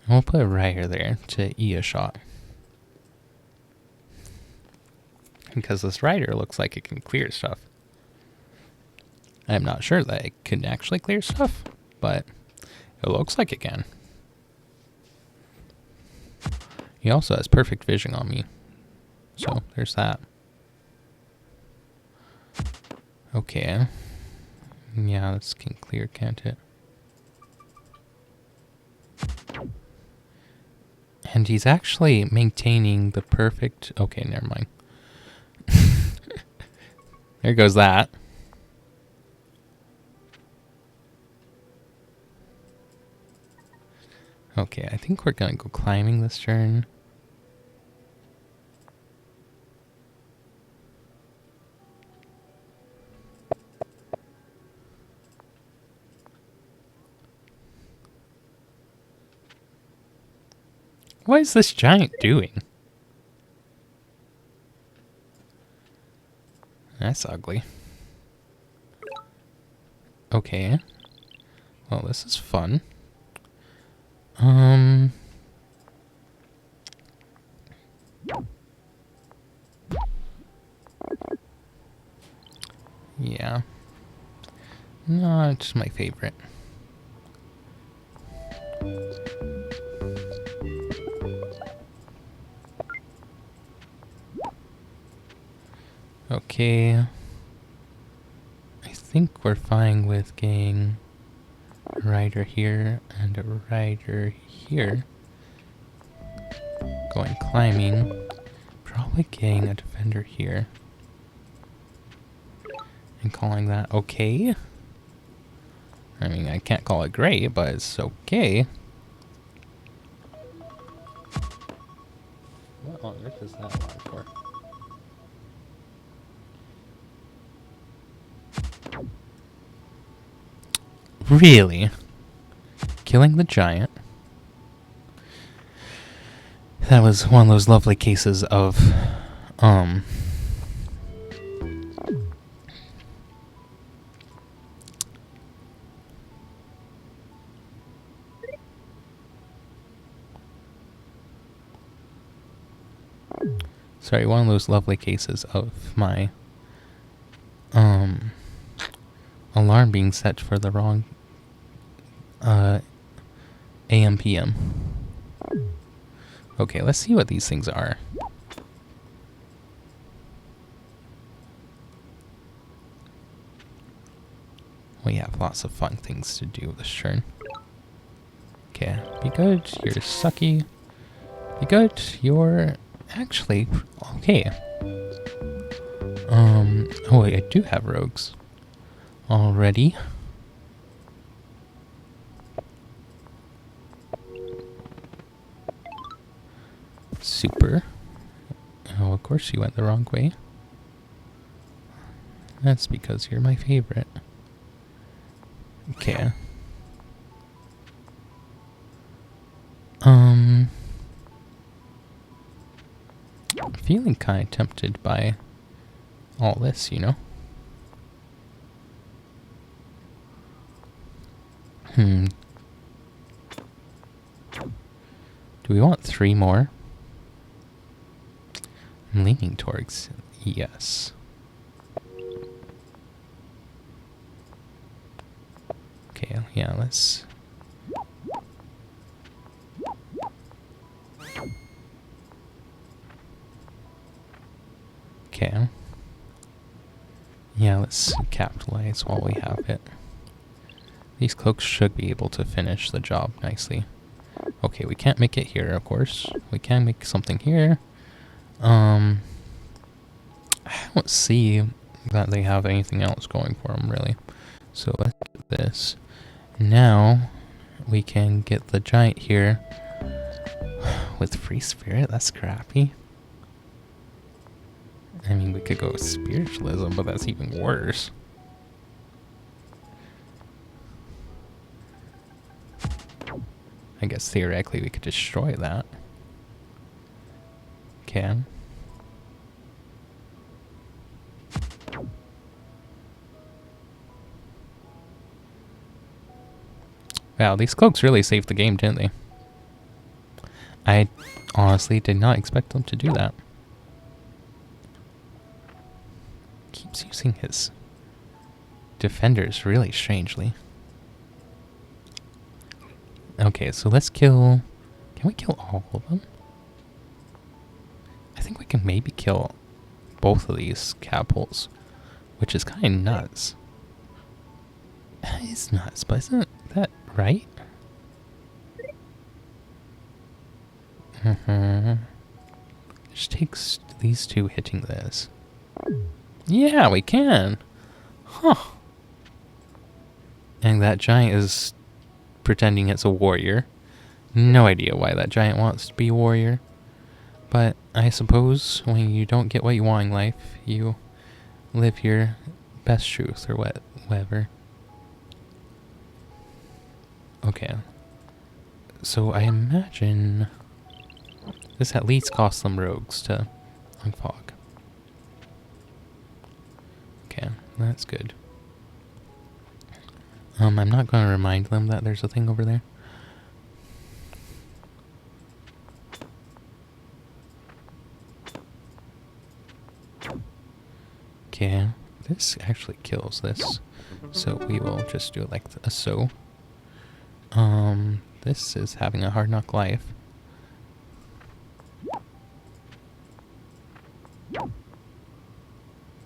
We'll put a rider there to eat a shot. Because this rider looks like it can clear stuff. I'm not sure that it can actually clear stuff, but it looks like it can. He also has perfect vision on me. So there's that. Okay. Yeah, this can clear, can't it? And he's actually maintaining the perfect... Okay, never mind. There goes that. Okay, I think we're gonna go climbing this turn. What is this giant doing? That's ugly. Okay. Well, this is fun. Yeah. Not my favorite. Okay. I think we're fine with getting a rider here and a rider here. Going climbing. Probably getting a defender here. And calling that okay. I mean, I can't call it great, but it's okay. What on earth is that alarm for? Really? Killing the giant? That was one of those lovely cases of, sorry, one of those lovely cases of my, alarm being set for the wrong, AM PM. Okay, let's see what these things are. We have lots of fun things to do this turn. Okay, be good, you're sucky. Be good, you're actually okay. Oh wait, I do have rogues already. Super. Oh, of course you went the wrong way. That's because you're my favorite. Okay. I'm feeling kind of tempted by all this, you know? Do we want 3 more? I'm leaning towards yes. Okay, yeah, let's... Okay. Yeah, let's capitalize while we have it. These cloaks should be able to finish the job nicely. Okay, we can't make it here, of course. We can make something here. I don't see that they have anything else going for them, really. So let's get this. Now, we can get the giant here with free spirit. That's crappy. I mean, we could go with spiritualism, but that's even worse. I guess theoretically we could destroy that. Can. Wow, these cloaks really saved the game, didn't they? I honestly did not expect them to do that. Keeps using his defenders really strangely. Okay, so let's kill... Can we kill all of them? I think we can maybe kill both of these catapults, which is kind of nuts. It's not, but isn't that right? Just takes these two hitting this. Yeah, we can. Huh. And that giant is pretending it's a warrior. No idea why that giant wants to be a warrior. But I suppose when you don't get what you want in life, you live your best truth or whatever. Okay. So I imagine this at least costs them rogues to unfog. Okay, that's good. I'm not going to remind them that there's a thing over there. Okay, this actually kills this, so we will just do it like so. This is having a hard knock life.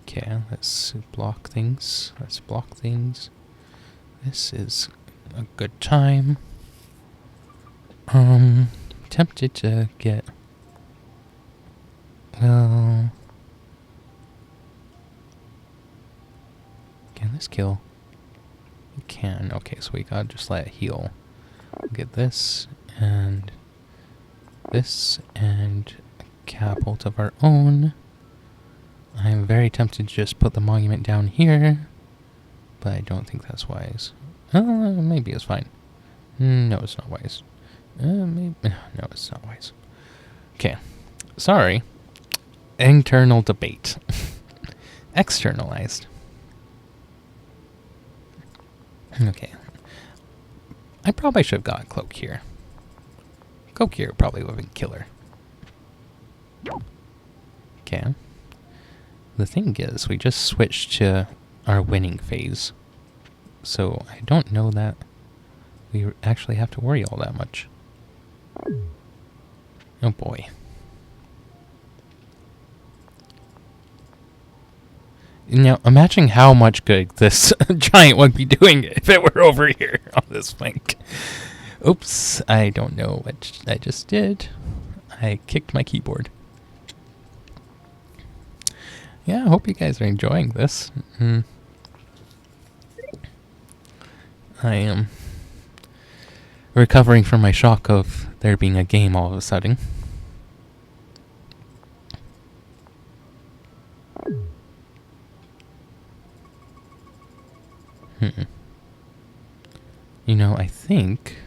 Okay, let's block things. Let's block things. This is a good time. Tempted to get... Well... Can this kill? It can. Okay, so we gotta just let it heal. Get this, and a catapult of our own. I'm very tempted to just put the monument down here, but I don't think that's wise. Maybe it's fine. No, it's not wise. Maybe, no, it's not wise. Okay, sorry. Internal debate. Externalized. Okay. I probably should have got a cloak here. Cloak here probably would have been killer. Okay. The thing is, we just switched to our winning phase. So I don't know that we actually have to worry all that much. Oh boy. Now, imagine how much good this giant would be doing if it were over here on this flank. Oops, I don't know what I just did. I kicked my keyboard. Yeah, I hope you guys are enjoying this. I am recovering from my shock of there being a game all of a sudden. You know, I think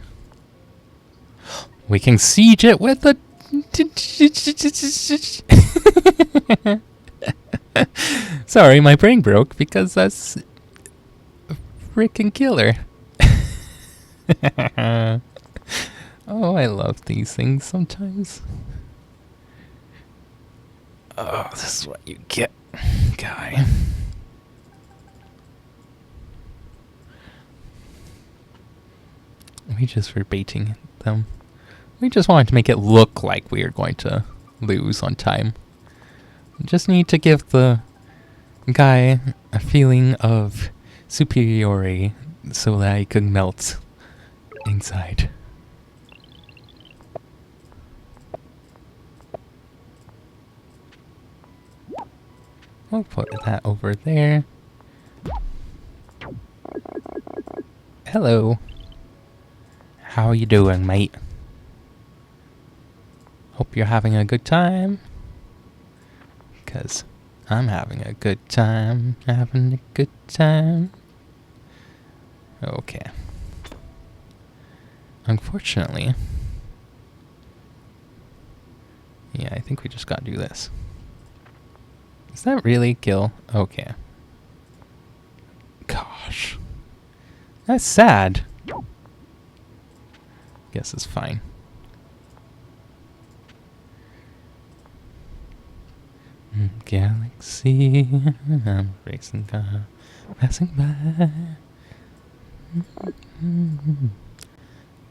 we can siege it with a... Sorry, my brain broke because that's a freaking killer. Oh, I love these things sometimes. Oh, this is what you get, guy. We just were baiting them. We just wanted to make it look like we were going to lose on time. Just need to give the guy a feeling of superiority so that he could melt inside. We'll put that over there. Hello. How you doing, mate? Hope you're having a good time. 'Cause I'm having a good time. Having a good time. Okay. Unfortunately... Yeah, I think we just gotta do this. Does that really kill? Okay. Gosh. That's sad. Guess it's fine. Galaxy, I'm racing car, passing by.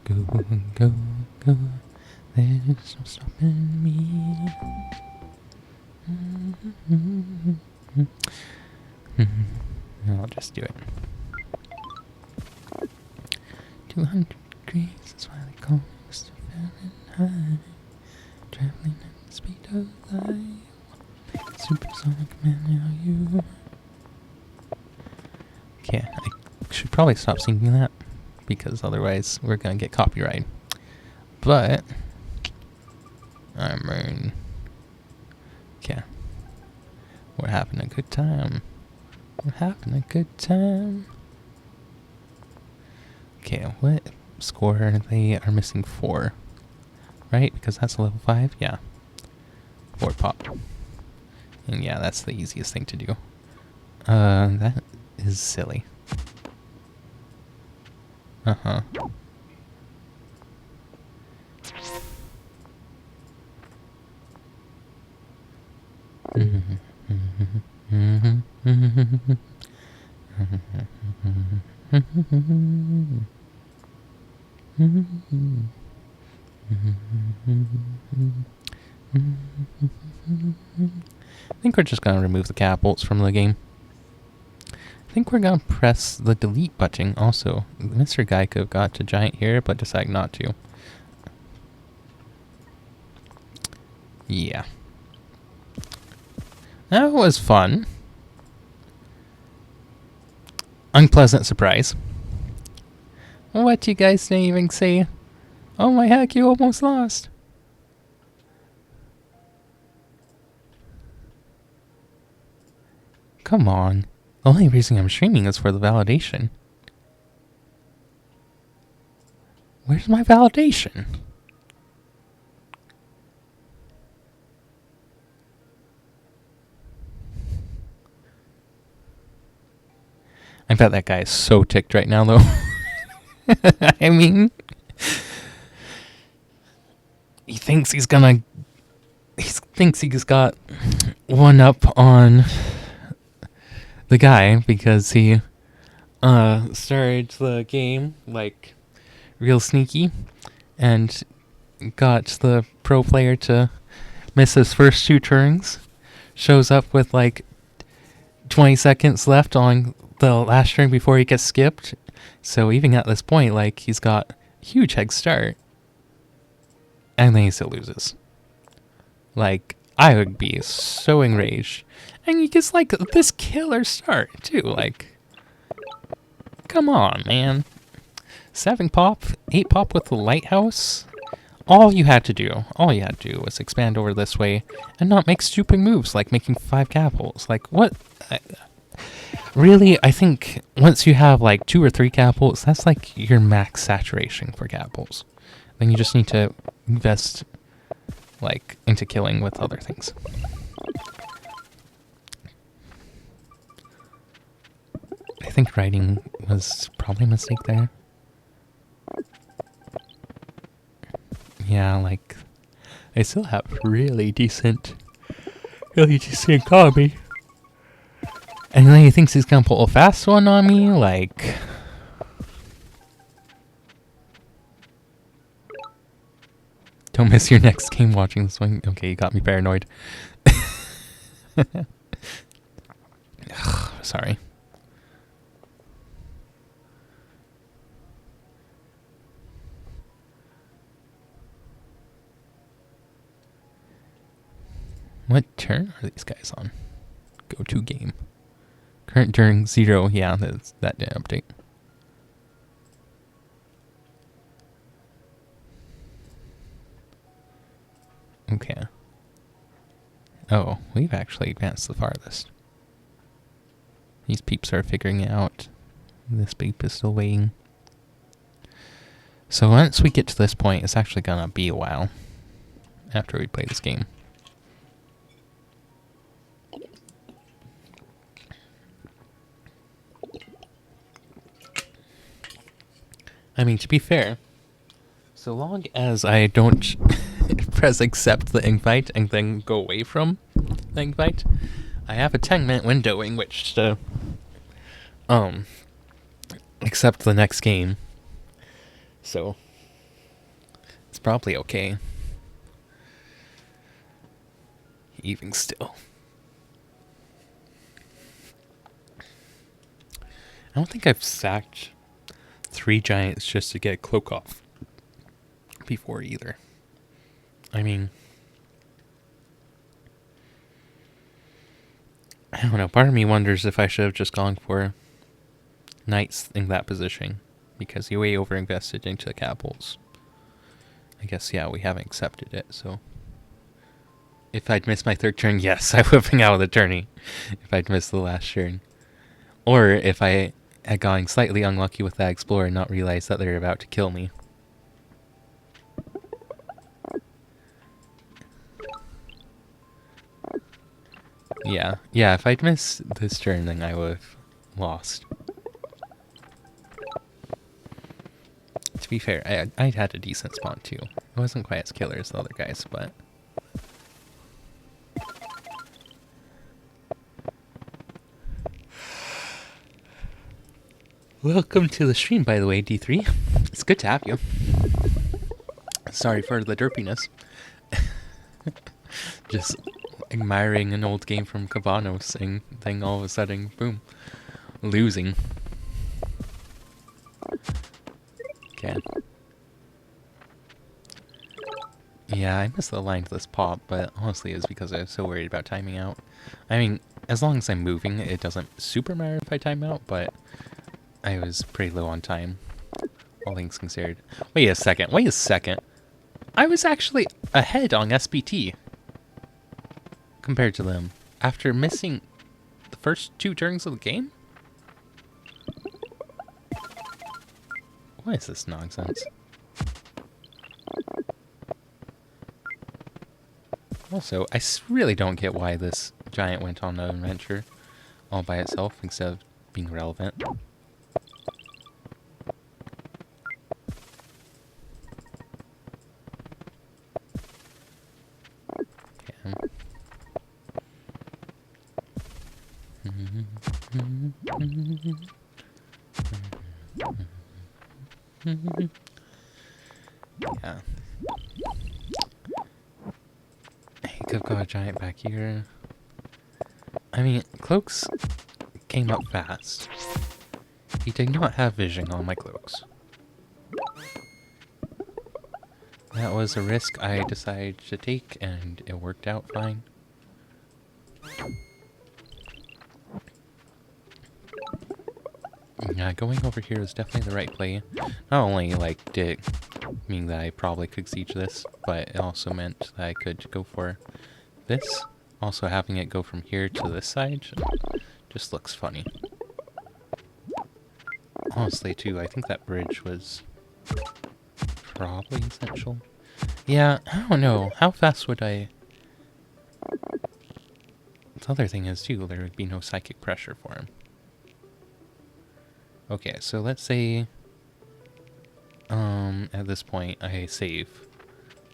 Go, go, go, there's no stopping me. I'll just do it. 200 degrees, that's why they call Mr. Fahrenheit. Traveling at the speed of light. Supersonic man, now you. Okay, I should probably stop singing that, because otherwise we're gonna get copyright. But I mean, okay, we're having a good time. We're having a good time. Okay, what score are they? Are missing 4, right? Because that's a level 5. Yeah, 4 pop. And yeah, that's the easiest thing to do. That is silly. Uh-huh. I think we're just gonna remove the catapults from the game. I think we're gonna press the delete button also. Mr. Guy could have got to giant here, but decided not to. Yeah. That was fun. Unpleasant surprise. What you guys didn't even say? Oh my heck, you almost lost. Come on. The only reason I'm streaming is for the validation. Where's my validation? I bet that guy is so ticked right now, though. I mean, he thinks he's gonna. He thinks he's got one up on the guy because he started the game like real sneaky and got the pro player to miss his first 2 turns. Shows up with like 20 seconds left on the last turn before he gets skipped. So even at this point, like, he's got a huge head start. And then he still loses. Like, I would be so enraged. And he gets like this killer start too. Like, come on, man. 7 pop, 8 pop with the lighthouse. All you had to do was expand over this way and not make stupid moves like making 5 catapults. Like, what? Really, I think once you have like 2 or 3 catapults, that's like your max saturation for catapults. Then you just need to invest like into killing with other things. I think writing was probably a mistake there. Yeah, like, I still have really decent economy. And then he thinks he's gonna pull a fast one on me, like... Don't miss your next game watching this one. Okay, you got me paranoid. Sorry. What turn are these guys on? Go to game. Current turn 0. Yeah, that didn't update. Okay. Oh, we've actually advanced the farthest. These peeps are figuring it out. This peep is still waiting. So once we get to this point, it's actually gonna be a while after we play this game. I mean, to be fair, so long as I don't press accept the invite and then go away from the invite, I have a 10-minute window in which to accept the next game. So it's probably okay. Even still. I don't think I've sacked 3 giants just to get Cloak off before either. I mean, I don't know. Part of me wonders if I should have just gone for knights in that position, because you way over invested into the capitals. I guess, yeah, we haven't accepted it, so. If I'd missed my 3rd turn, yes, I would have been out of the tourney. If I'd missed the last turn. Or if I had gotten slightly unlucky with that explorer and not realized that they're about to kill me. Yeah, if I'd missed this turn, then I would have lost. To be fair, I'd had a decent spawn too. It wasn't quite as killer as the other guys, but... Welcome to the stream, by the way, D3. It's good to have you. Sorry for the derpiness. Just admiring an old game from Cabanos and then all of a sudden, boom, losing. Okay. Yeah, I missed the line to this pop, but honestly it's because I was so worried about timing out. I mean, as long as I'm moving, it doesn't super matter if I time out, but I was pretty low on time, all things considered. Wait a second. I was actually ahead on SPT compared to them after missing the first 2 turns of the game? What is this nonsense? Also, I really don't get why this giant went on an adventure all by itself instead of being relevant. Yeah. He could have got a giant back here. I mean, cloaks came up fast. He did not have vision on my cloaks. That was a risk I decided to take, and it worked out fine. Yeah, going over here is definitely the right play. Not only, like, did it mean that I probably could siege this, but it also meant that I could go for this. Also, having it go from here to this side just looks funny. Honestly, too, I think that bridge was probably essential. Yeah, I don't know. How fast would I... The other thing is, too, there would be no psychic pressure for him. Okay, so let's say... at this point, I save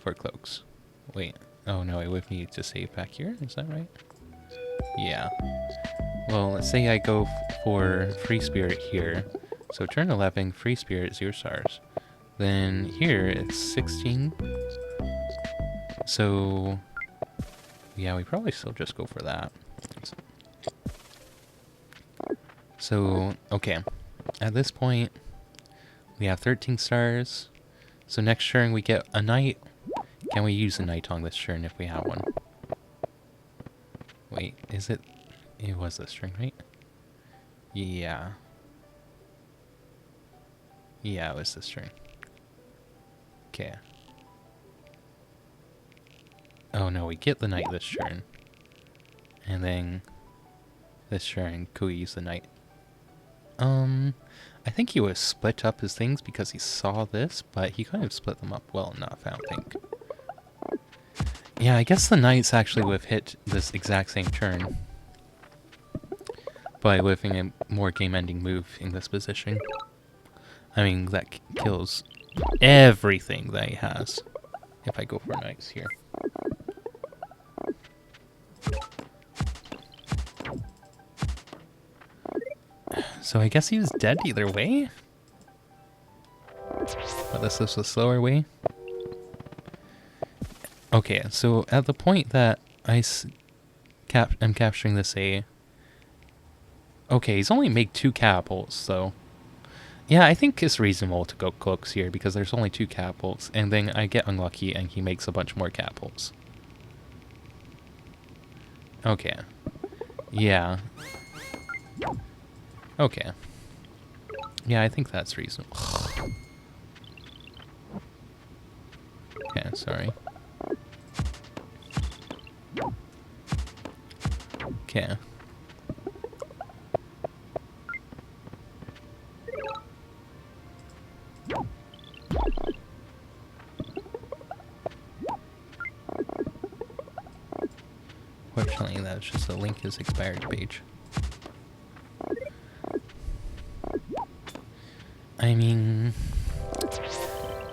for cloaks. Wait. Oh, no, I would need to save back here? Is that right? Yeah. Well, let's say I go for Free Spirit here. So turn 11, Free Spirit, 0 stars. Then here, it's 16. So... yeah, we probably still just go for that. So, okay. At this point, we have 13 stars. So next turn we get a knight. Can we use a knight on this turn if we have one? Wait, is it... It was this turn, right? Yeah. Yeah, it was this turn. Okay. Oh no, we get the knight this turn. And then... this turn, could we use the knight? I think he would split up his things because he saw this, but he couldn't have split them up well enough, I don't think. Yeah, I guess the knights actually would have hit this exact same turn. By whiffing a more game-ending move in this position. I mean, that kills everything that he has. If I go for knights here. So I guess he was dead either way? But this is a slower way. Okay, so at the point that I'm capturing this A... Okay, he's only made 2 catapults, so... Yeah, I think it's reasonable to go cloaks here because there's only 2 capitals, and then I get unlucky and he makes a bunch more capitals. Okay. Yeah. Okay. Yeah, I think that's reasonable. Okay, sorry. Okay. Fortunately, that's just a link is expired page. I mean,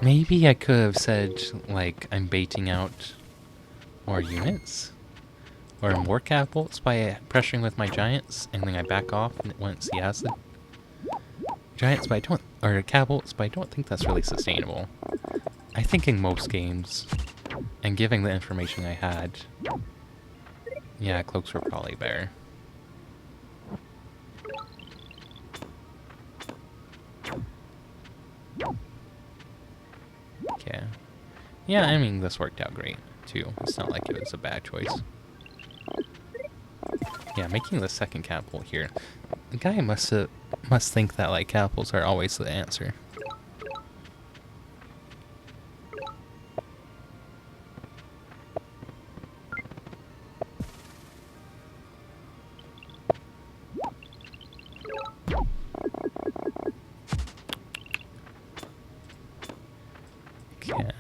maybe I could have said, like, I'm baiting out more units or more capitals by pressuring with my giants, and then I back off once he has the giants, but I don't, or capitals, but I don't think that's really sustainable. I think in most games, and given the information I had, yeah, cloaks were probably better. Okay. Yeah, I mean, this worked out great, too. It's not like it was a bad choice. Yeah, making the second capital here. The guy must think that, like, capitals are always the answer. Okay.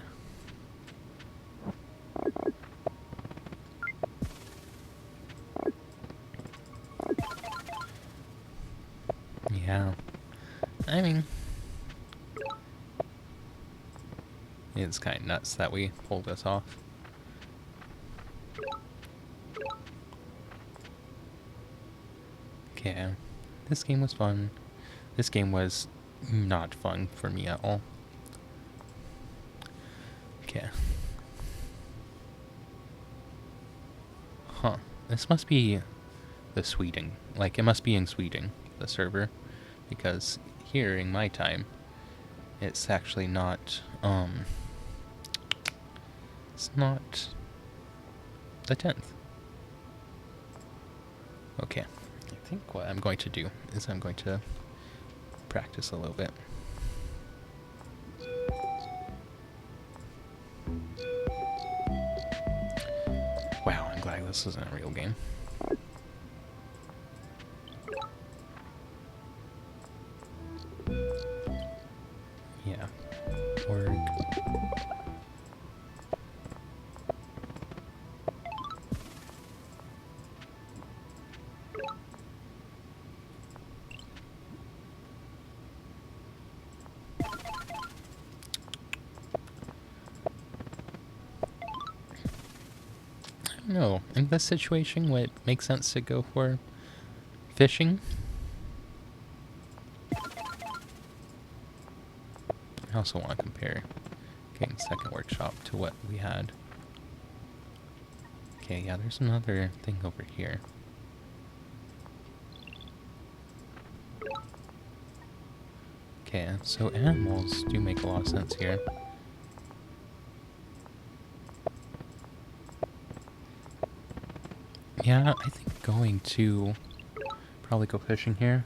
Yeah. I mean, it's kind of nuts that we pulled this off. Okay. This game was fun. This game was not fun for me at all. Okay. Huh. This must be the Sweden. Like, it must be in Sweden, the server. Because here, in my time, it's actually not, it's not the 10th. Okay. I think what I'm going to do is I'm going to practice a little bit. Wow, I'm glad this isn't a real game. Yeah. Org. No, in this situation, would it make sense to go for fishing? I also want to compare getting second workshop to what we had. Okay, yeah, there's another thing over here. Okay, so animals do make a lot of sense here. Yeah, I think going to probably go fishing here.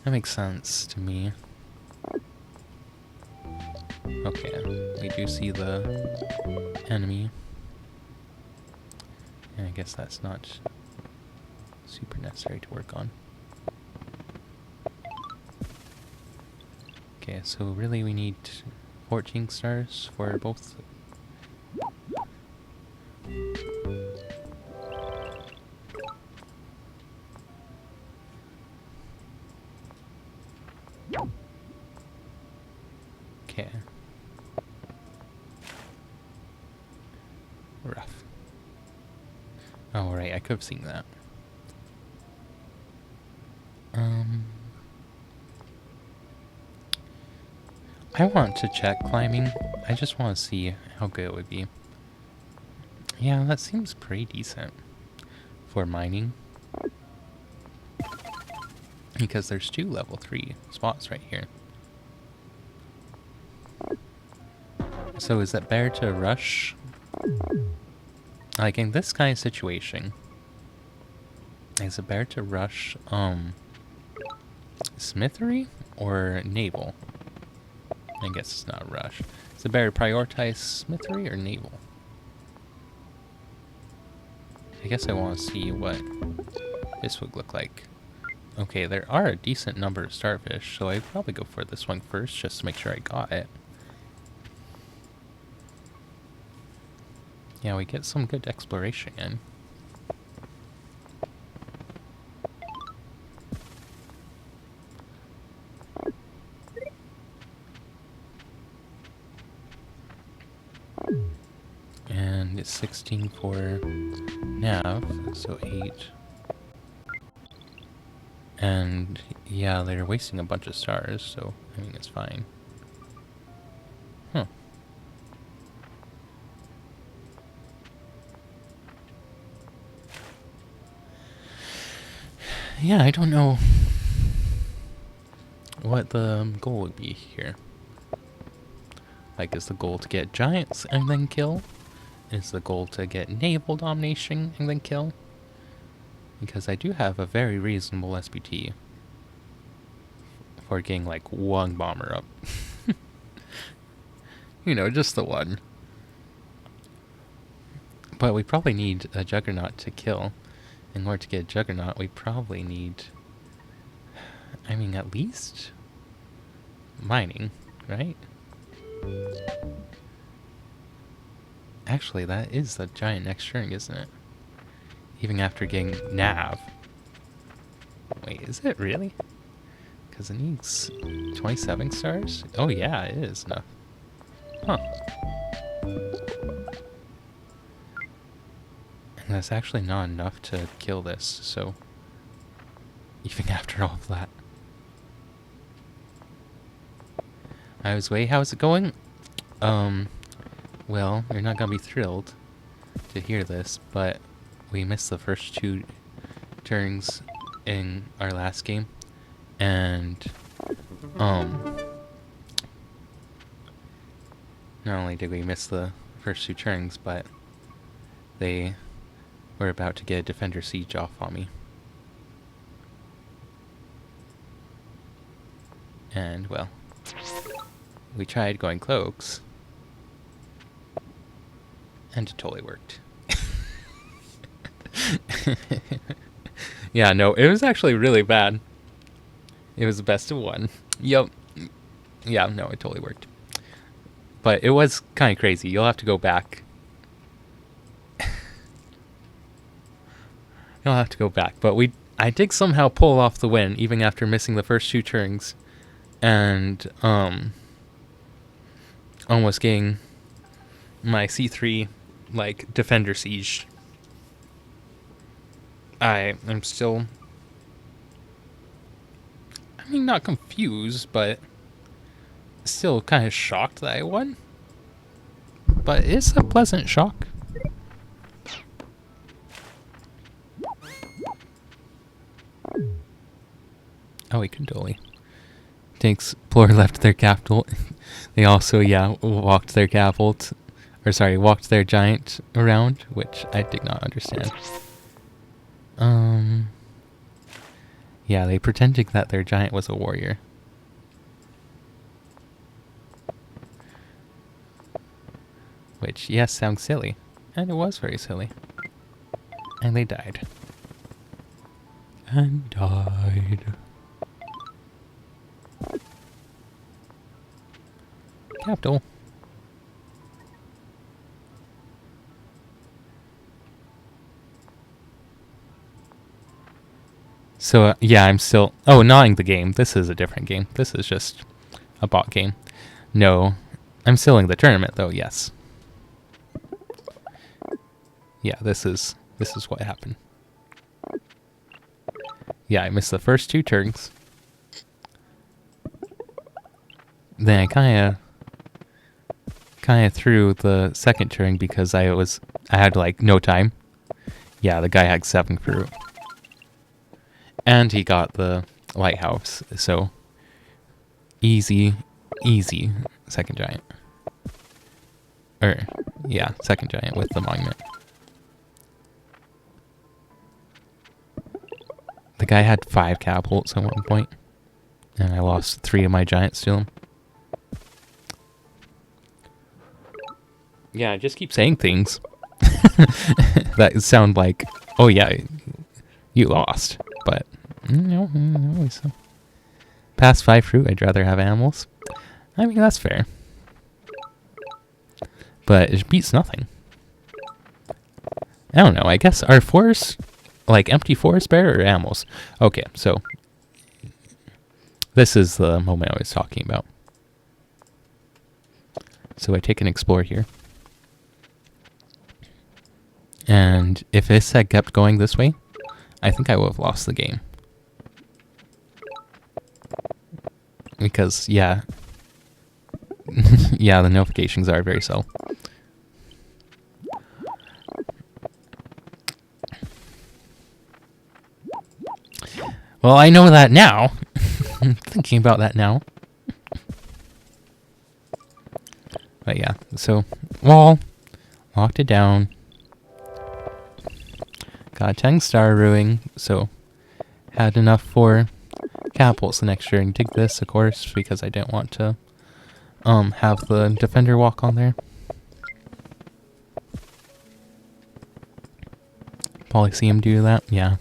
That makes sense to me. Okay, we do see the enemy. And I guess that's not super necessary to work on. Okay, so really we need 14 stars for both. Okay. Rough. Oh, right, I could have seen that. I want to check climbing. I just want to see how good it would be. Yeah, that seems pretty decent for mining. Because there's 2 level 3 spots right here. So is it better to rush? Like in this kind of situation, is it better to rush smithery or naval? I guess it's not a rush. Is it better to prioritize smithery or naval? I guess I want to see what this would look like. Okay, there are a decent number of starfish, so I'd probably go for this one first just to make sure I got it. Yeah, we get some good exploration in. And it's 16 for nav, so 8. And yeah, they're wasting a bunch of stars, so I mean it's fine. Huh. Yeah, I don't know what the goal would be here. Like, is the goal to get giants and then kill? Is the goal to get naval domination and then kill? Because I do have a very reasonable SPT for getting like one bomber up. You know, just the one. But we probably need a juggernaut to kill. In order to get a juggernaut, we probably need, I mean, at least mining, right? Actually, that is the giant next turn, isn't it? Even after getting nav. Wait, is it really? Because it needs 27 stars? Oh yeah, it is enough. Huh. And that's actually not enough to kill this, so even after all of that. I was waiting, how's it going? Well, you're not gonna be thrilled to hear this, but we missed the first 2 turns in our last game, and not only did we miss the first 2 turns, but they were about to get a defender siege off on me. And well, we tried going cloaks, and it totally worked. Yeah, no, it was actually really bad. It was the best of 1. Yup. Yeah, no, it totally worked. But it was kind of crazy. You'll have to go back. You'll have to go back. But I did somehow pull off the win, even after missing the first 2 turns. And, almost getting my C3, like, defender siege. I am still, I mean, not confused, but still kind of shocked that I won. But it's a pleasant shock. Oh, we can totally. Thanks, Plor left their capital. They also, yeah, walked their walked their giant around, which I did not understand. Yeah, they pretended that their giant was a warrior. Which, yes, sounds silly. And it was very silly. And they died. And died. Capital. So, yeah, I'm still... Oh, not in the game. This is a different game. This is just a bot game. No, I'm still in the tournament, though, yes. Yeah, this is what happened. Yeah, I missed the first 2 turns. Then I kind of threw the second turn because I had, like, no time. Yeah, the guy had 7 fruit. And he got the lighthouse, so easy second giant. Or, yeah, second giant with the monument. The guy had 5 catapults at one point, and I lost 3 of my giants to him. Yeah, I just keep saying things that sound like, oh yeah, you lost. But, no, always so. Past 5 fruit, I'd rather have animals. I mean, that's fair. But it beats nothing. I don't know, I guess, are forests, like, empty forests better or animals? Okay, so this is the moment I was talking about. So I take an explore here. And if this had kept going this way, I think I would have lost the game. Because, yeah. Yeah, the notifications are very slow. Well, I know that now. I'm thinking about that now. But yeah, so wall, locked it down. Got a 10-star ruin, so had enough for catapults the next year. And dig this, of course, because I didn't want to have the defender walk on there. Probably see him do that, yeah.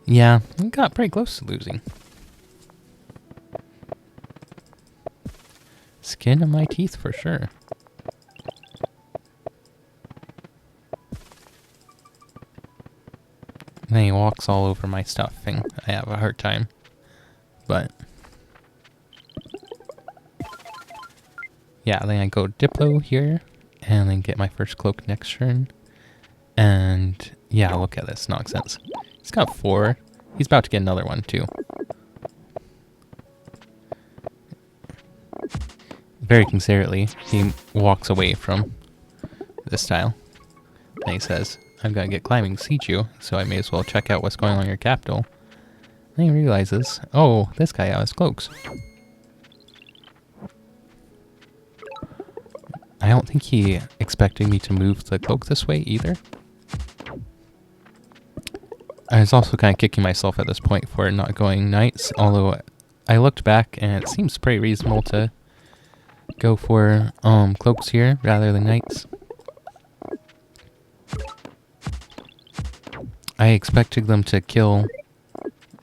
Yeah, we got pretty close to losing. Skin of my teeth for sure. And then he walks all over my stuff and I have a hard time. But yeah, then I go Diplo here and then get my first cloak next turn. And yeah, look at this nonsense. He's got 4. He's about to get another one too. Very considerately, he walks away from this tile. And he says, I'm gonna get climbing to siege you, so I may as well check out what's going on in your capital. Then he realizes, oh, this guy has cloaks. I don't think he expected me to move the cloak this way either. I was also kind of kicking myself at this point for not going knights, although I looked back and it seems pretty reasonable to go for cloaks here rather than knights. I expected them to kill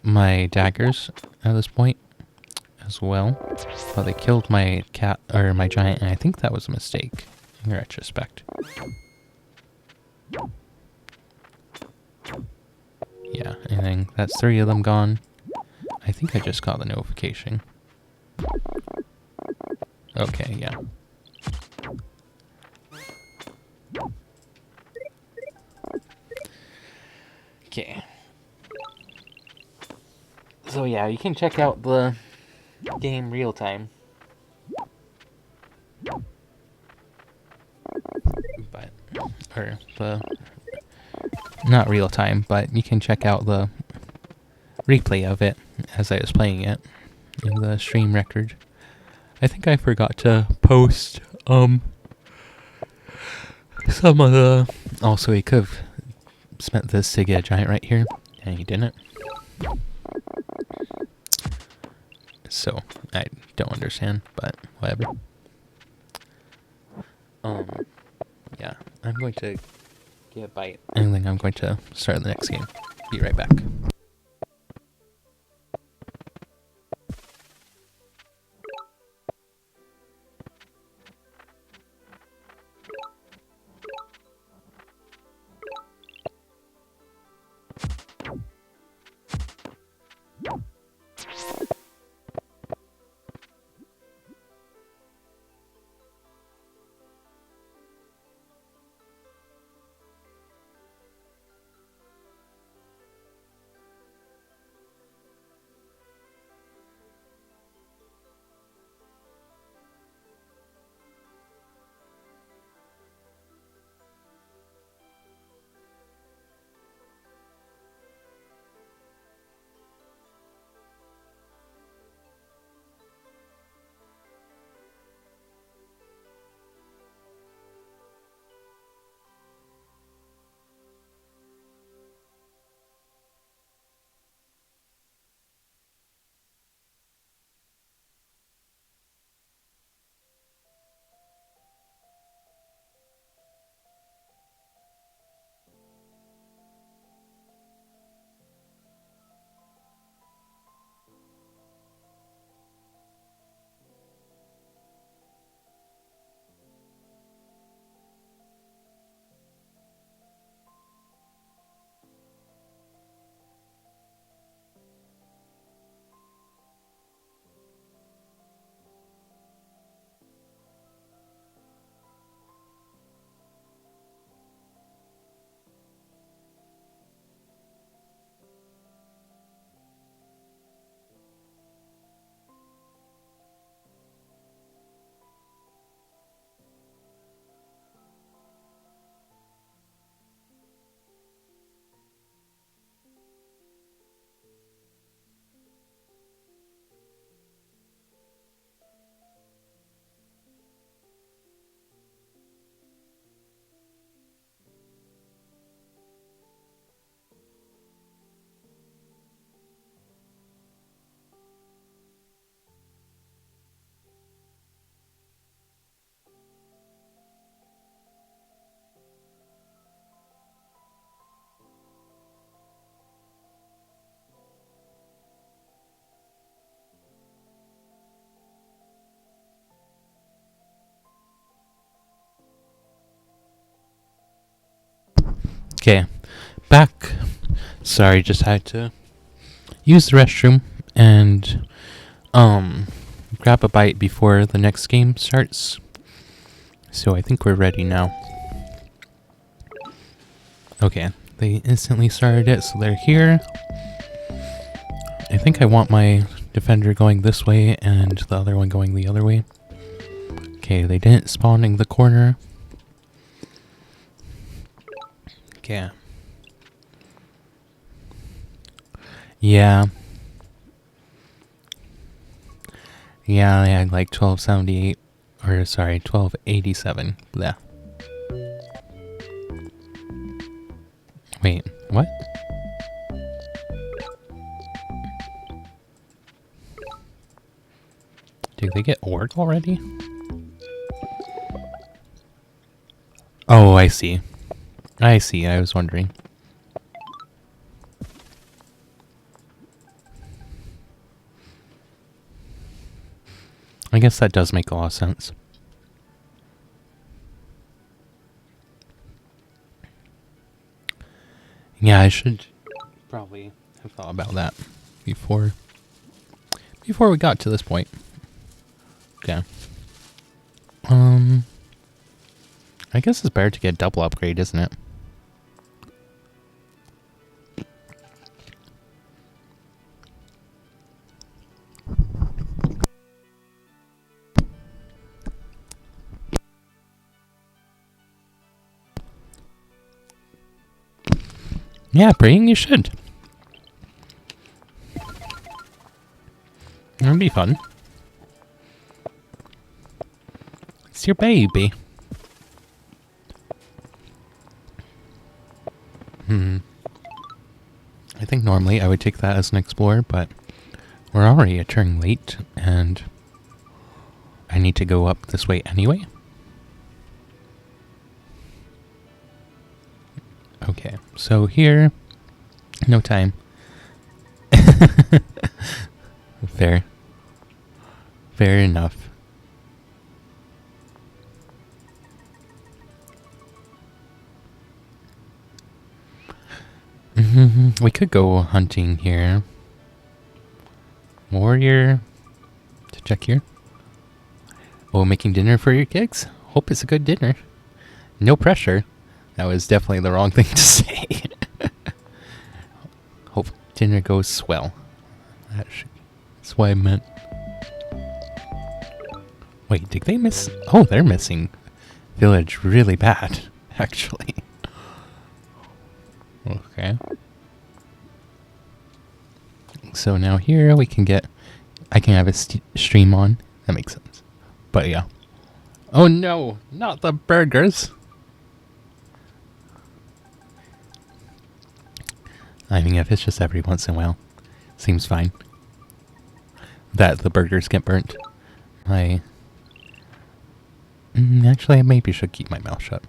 my daggers at this point as well, but they killed my cat or my giant, and I think that was a mistake in retrospect. Yeah, and then that's 3 of them gone. I think I just got the notification. Okay, yeah. Okay. So yeah, you can check out the game real time. But, or the, not real time, but you can check out the replay of it as I was playing it in the stream record. I think I forgot to post some of the... Also, he could have spent this to get a giant right here, and he didn't. So, I don't understand, but whatever. Yeah, I'm going to get a bite, and then I'm going to start the next game. Be right back. Okay, back. Sorry, just had to use the restroom and grab a bite before the next game starts. So I think we're ready now. Okay, they instantly started it, so they're here. I think I want my defender going this way and the other one going the other way. Okay, they didn't spawn in the corner. Okay. Yeah. Yeah, they had like 1278, or sorry, 1287. Yeah. Wait, what? Did they get org already? Oh, I see. I see, I was wondering. I guess that does make a lot of sense. Yeah, I should probably have thought about that before we got to this point. Okay. I guess it's better to get a double upgrade, isn't it? Yeah, praying you should. That'd be fun. It's your baby. I think normally I would take that as an explorer, but we're already a turn late, and I need to go up this way anyway. Okay, so here, no time. Fair. Fair enough. We could go hunting here. Warrior. To check here. Oh, making dinner for your kids? Hope it's a good dinner. No pressure. That was definitely the wrong thing to say. Hope dinner goes swell. That's what I meant. Wait, did they miss? Oh, they're missing village really bad, actually. Okay. So now here we can get... I can have a stream on. That makes sense. But yeah. Oh no, not the burgers. I mean, if it's just every once in a while, seems fine. That the burgers get burnt. Actually, I maybe should keep my mouth shut.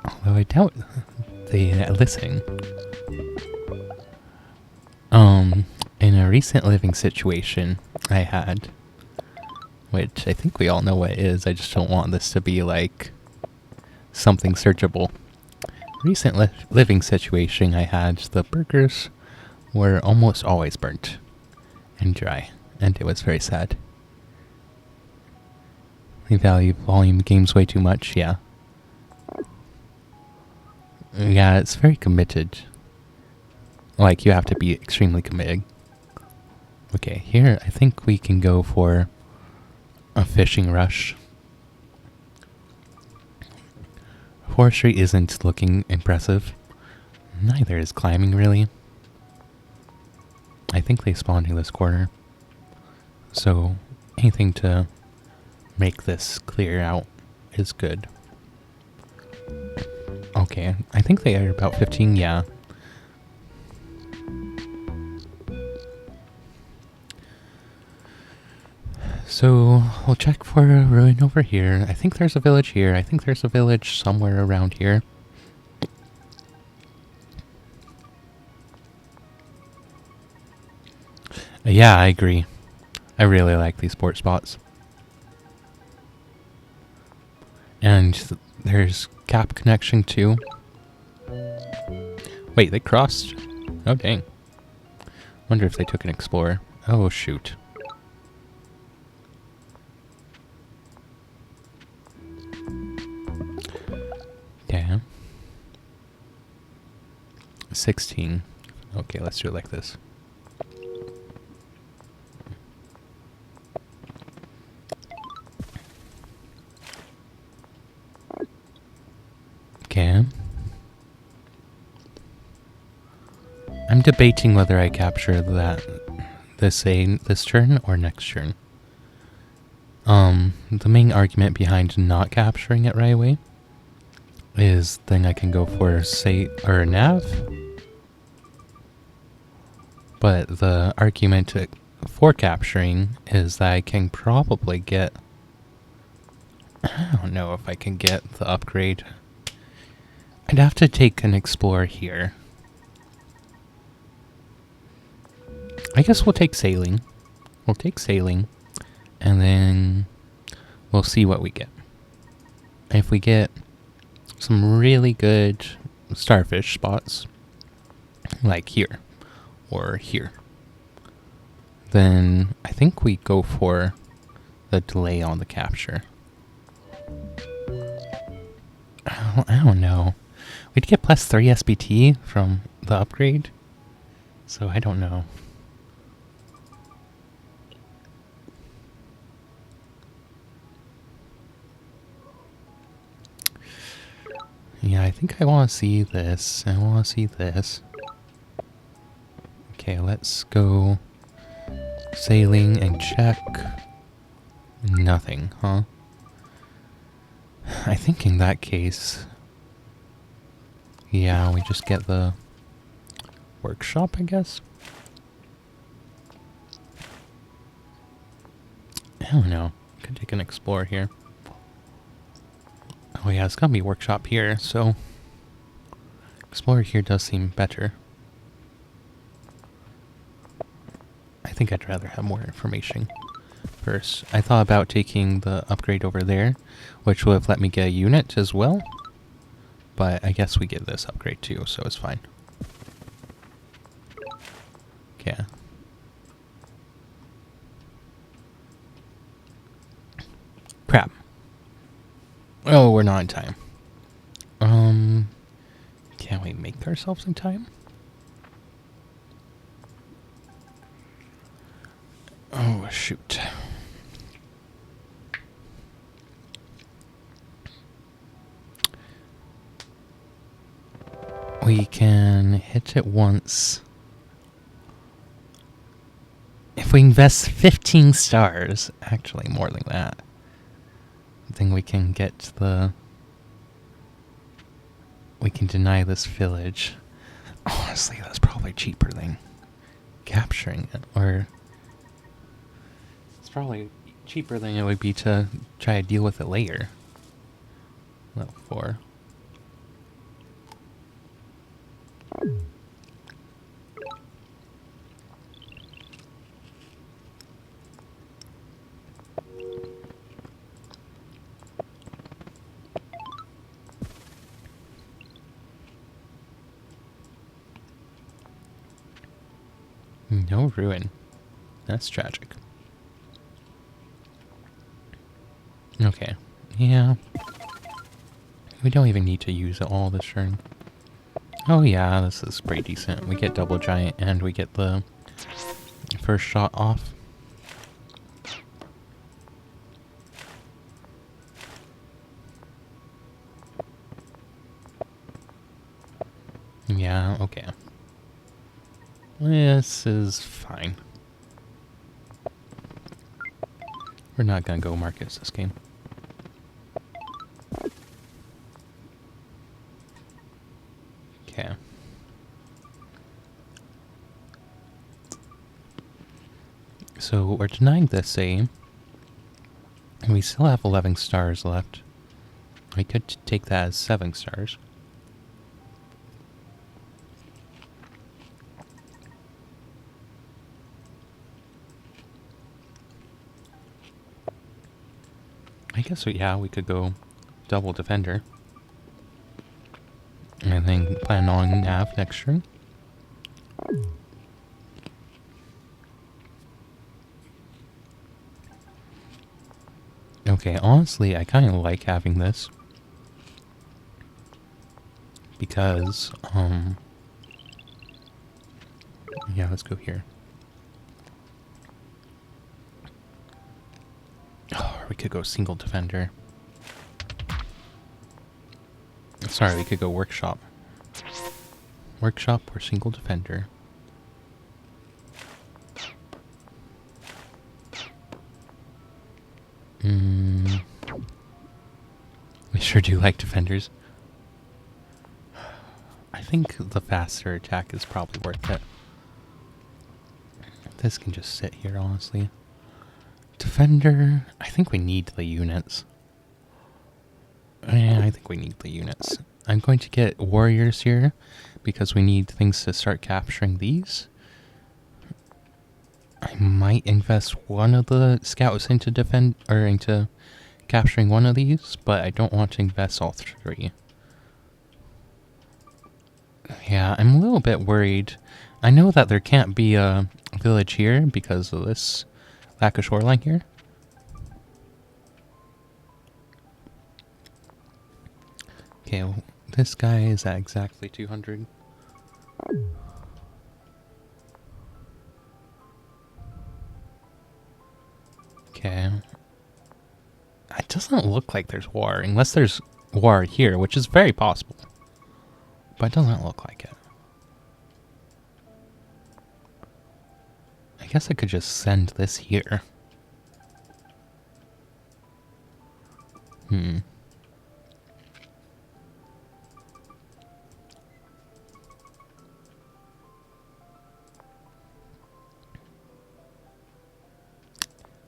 Although I doubt they listening. In a recent living situation I had, which I think we all know what it is, I just don't want this to be like something searchable. Recent living situation I had, the burgers were almost always burnt and dry, and it was very sad. They value volume games way too much, yeah. Yeah, it's very committed. Like, you have to be extremely committed. Okay, here I think we can go for a fishing rush. Forestry isn't looking impressive. Neither is climbing, really. I think they spawned in this corner. So, anything to make this clear out is good. Okay, I think they are about 15, yeah. So, we'll check for a ruin over here. I think there's a village here. I think there's a village somewhere around here. Yeah, I agree. I really like these sport spots. And there's cap connection too. Wait, they crossed? Oh, dang. Wonder if they took an explorer. Oh, shoot. Yeah. 16. Okay, let's do it like this. Okay. I'm debating whether I capture this turn or next turn. The main argument behind not capturing it right away is then I can go for or nav. But the argument for capturing is that I can probably get... I don't know if I can get the upgrade. I'd have to take an explorer here. I guess we'll take sailing. We'll take sailing, and then we'll see what we get. If we get some really good starfish spots, like here, or here, then I think we go for the delay on the capture. I don't know. We'd get +3 SBT from the upgrade, so I don't know. Yeah, I think I want to see this. I want to see this. Okay, let's go sailing and check. Nothing, huh? I think in that case... yeah, we just get the workshop, I guess? I don't know. Could take an explorer here. Oh yeah, it's gotta be workshop here, so... explorer here does seem better. I think I'd rather have more information first. I thought about taking the upgrade over there, which would have let me get a unit as well. But I guess we get this upgrade too, so it's fine. Okay. Crap. Oh, we're not in time. Can we make ourselves in time? Oh, shoot. We can hit it once. If we invest 15 stars, actually more than that, I think we can get the... we can deny this village. Honestly, that's probably cheaper than capturing it, or... it's probably cheaper than it would be to try to deal with it later. Level 4. No ruin. That's tragic. Okay. Yeah. We don't even need to use it all this turn. Oh yeah, this is pretty decent. We get double giant and we get the first shot off. Yeah, okay. This is fine. We're not gonna go markets this game. Okay. So we're denying this aim. And we still have 11 stars left. We could take that as 7 stars. I guess, yeah, we could go double defender. I think plan on nav next turn. Okay, honestly, I kind of like having this. Because, yeah, let's go here. Oh, we could go single defender. Sorry, we could go workshop. Workshop or single defender. We sure do like defenders. I think the faster attack is probably worth it. This can just sit here, honestly. Defender, I think we need the units. Yeah, I think we need the units. I'm going to get warriors here because we need things to start capturing these. I might invest one of the scouts into defend or into capturing one of these, but I don't want to invest all three. Yeah, I'm a little bit worried. I know that there can't be a village here because of this lack of shoreline here. Okay, well, this guy is at exactly 200. Okay. It doesn't look like there's war, unless there's war here, which is very possible. But it doesn't look like it. I guess I could just send this here.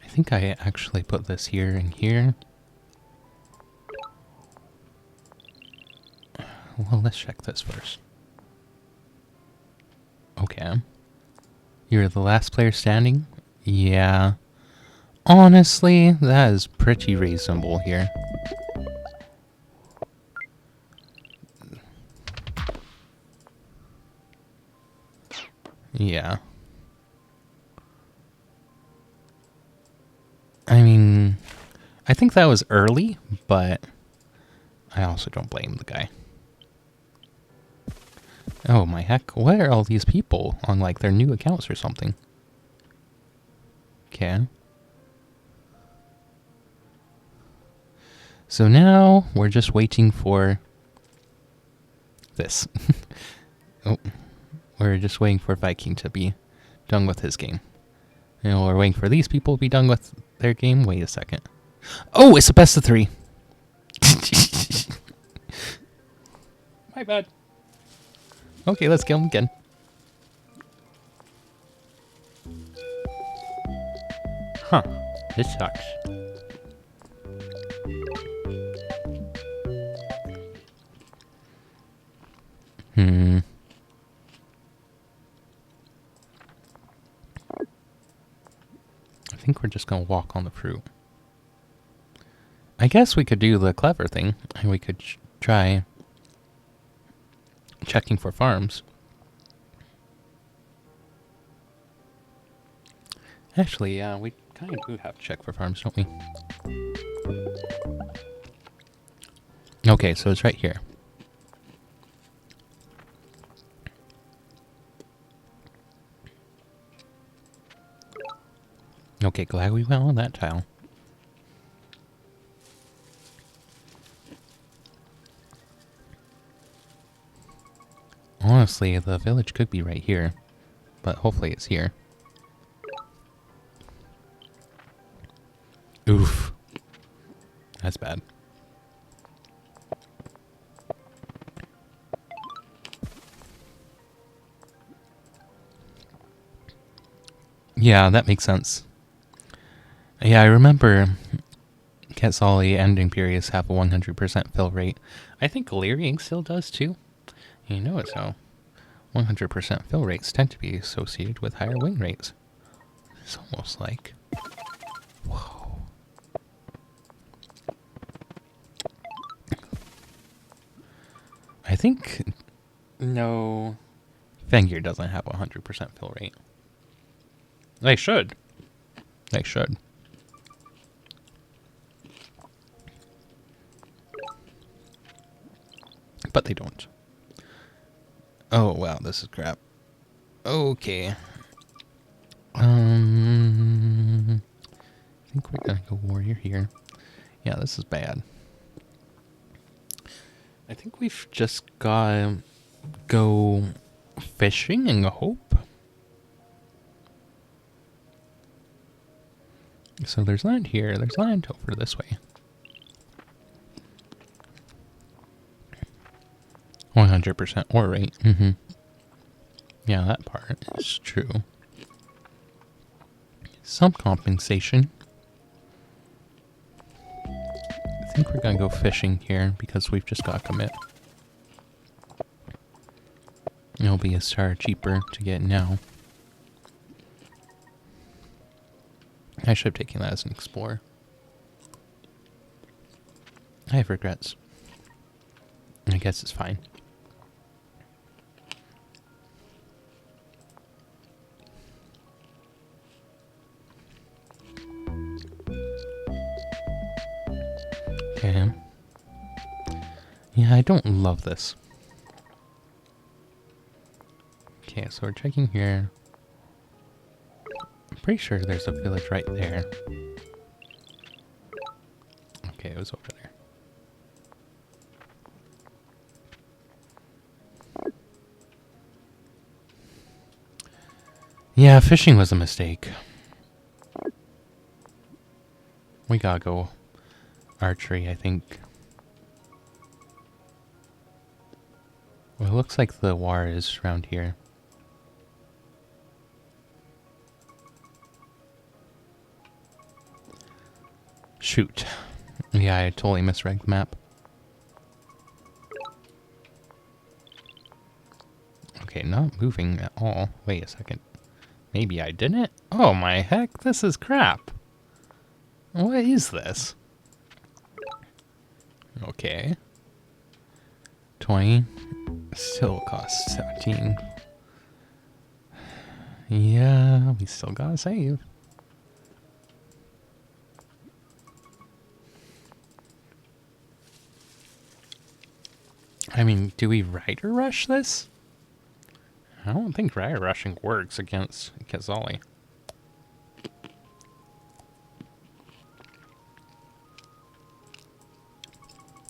I think I actually put this here and here. Well, let's check this first. Okay. You're the last player standing? Yeah. Honestly, that is pretty reasonable here. Yeah. I mean, I think that was early, but I also don't blame the guy. Oh my heck, what are all these people on like their new accounts or something? Okay. So now we're just waiting for this. Oh, we're just waiting for Viking to be done with his game. You know, we're waiting for these people to be done with their game. Wait a second. Oh, it's a best of 3. My bad. Okay, let's kill him again. Huh. This sucks. I think we're just gonna walk on the fruit. I guess we could do the clever thing, and we could try checking for farms. Actually, yeah, we kind of do have to check for farms, don't we? Okay, so it's right here. Okay, glad we went on that tile. Honestly, the village could be right here, but hopefully it's here. Oof. That's bad. Yeah, that makes sense. Yeah, I remember Quetzali ending periods have a 100% fill rate. I think Galerian still does too. You know it's how 100% fill rates tend to be associated with higher win rates. It's almost like... Whoa. think no Fenrir doesn't have 100% fill rate. They should. They should. But they don't. Oh, wow, this is crap. Okay. I think we're gonna go warrior here. Yeah, this is bad. I think we've just gotta go fishing and hope. So there's land here. There's land over this way. 100% ore rate. Yeah, that part is true. Some compensation. I think we're gonna go fishing here because we've just got to commit. It'll be a star cheaper to get now. I should have taken that as an explorer. I have regrets. I guess it's fine. Okay. Yeah, I don't love this. Okay, so we're checking here. I'm pretty sure there's a village right there. Okay, it was over there. Yeah, fishing was a mistake. We gotta go archery, I think. Well, it looks like the war is around here. Shoot. Yeah, I totally misread the map. Okay, not moving at all. Wait a second. Maybe I didn't? Oh my heck, this is crap. What is this? Okay. 20. Still costs 17. Yeah, we still gotta save. I mean, do we rider rush this? I don't think rider rushing works against Quetzali.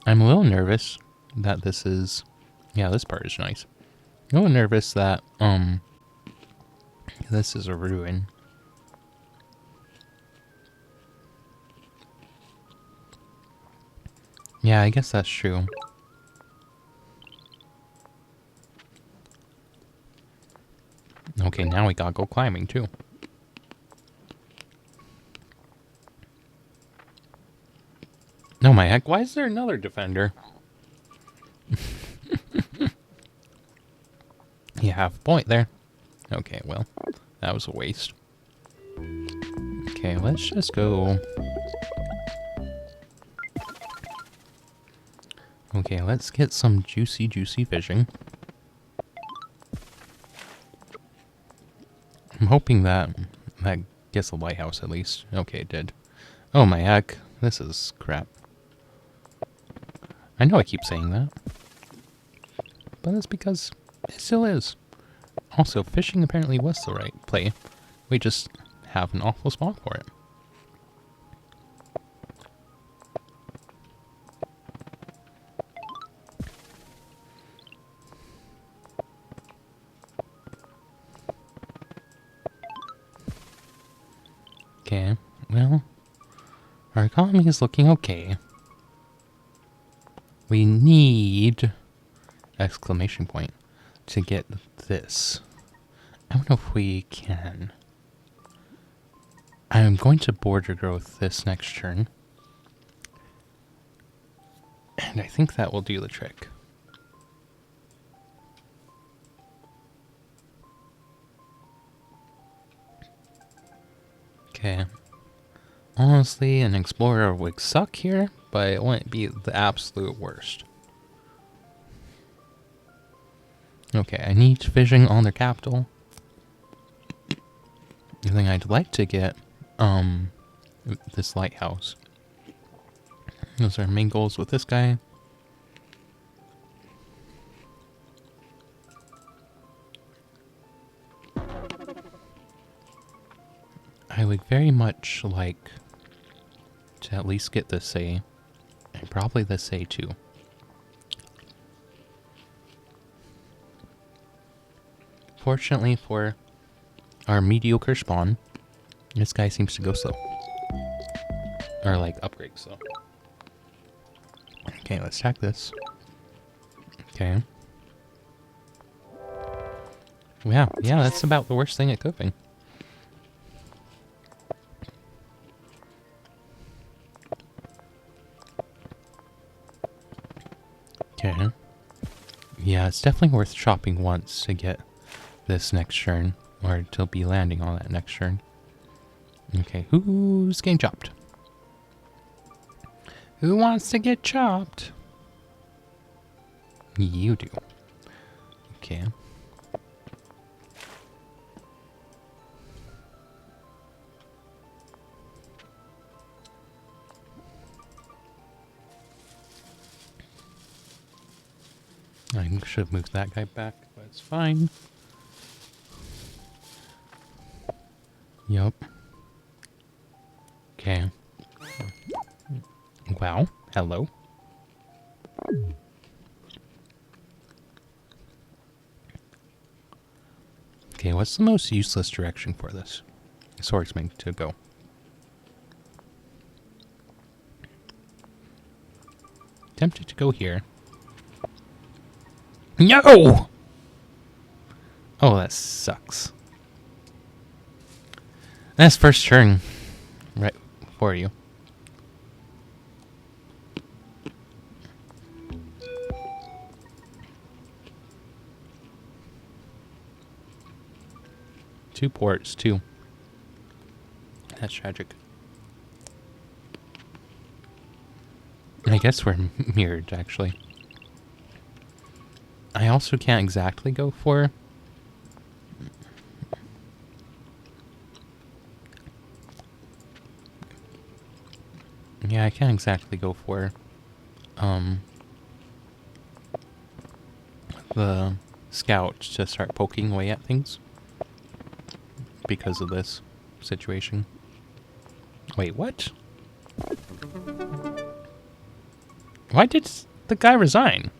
I'm a little nervous that this is... Yeah, this part is nice. I'm a little nervous that, this is a ruin. Yeah, I guess that's true. Okay, now we gotta go climbing, too. Oh my heck, why is there another defender? You have a point there. Okay, well, that was a waste. Okay, let's just go... Okay, let's get some juicy fishing. I'm hoping that gets a lighthouse at least. Okay, it did. Oh my heck, this is crap. I know I keep saying that, but it's because it still is. Also, fishing apparently was the right play. We just have an awful spot for it. Okay, well, our economy is looking okay. We need exclamation point to get this. I don't know if we can. I'm going to border growth this next turn. And I think that will do the trick. Okay. Honestly, an explorer would suck here, but it wouldn't be the absolute worst. Okay, I need fishing on their capital. I think I'd like to get, this lighthouse. Those are our main goals with this guy. I would very much like to at least get this A, and probably this A too. Fortunately for our mediocre spawn, this guy seems to go slow. Or like upgrade slow. Okay, let's check this. Okay. Yeah, that's about the worst thing it could be. Okay. Yeah, it's definitely worth shopping once to get this next turn, or to be landing on that next turn. Okay, who's getting chopped? Who wants to get chopped? You do. Okay. I should have moved that guy back, but it's fine. Yup. Okay. Wow. Hello. Okay, what's the most useless direction for this swordsman to go? Tempted to go here. No! Oh, that sucks. That's first turn. Right for you. Two ports, too. That's tragic. I guess we're mirrored, actually. I also can't exactly go for... Yeah, I can't exactly go for... the scout to start poking away at things. Because of this situation. Wait, what? Why did the guy resign?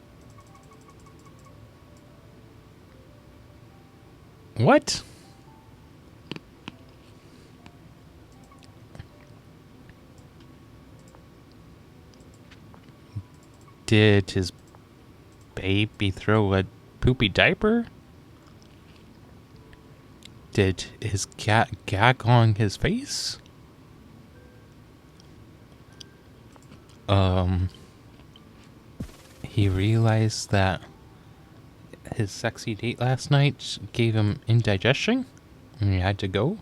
What? Did his baby throw a poopy diaper? Did his cat gag on his face? He realized that his sexy date last night gave him indigestion and he had to go?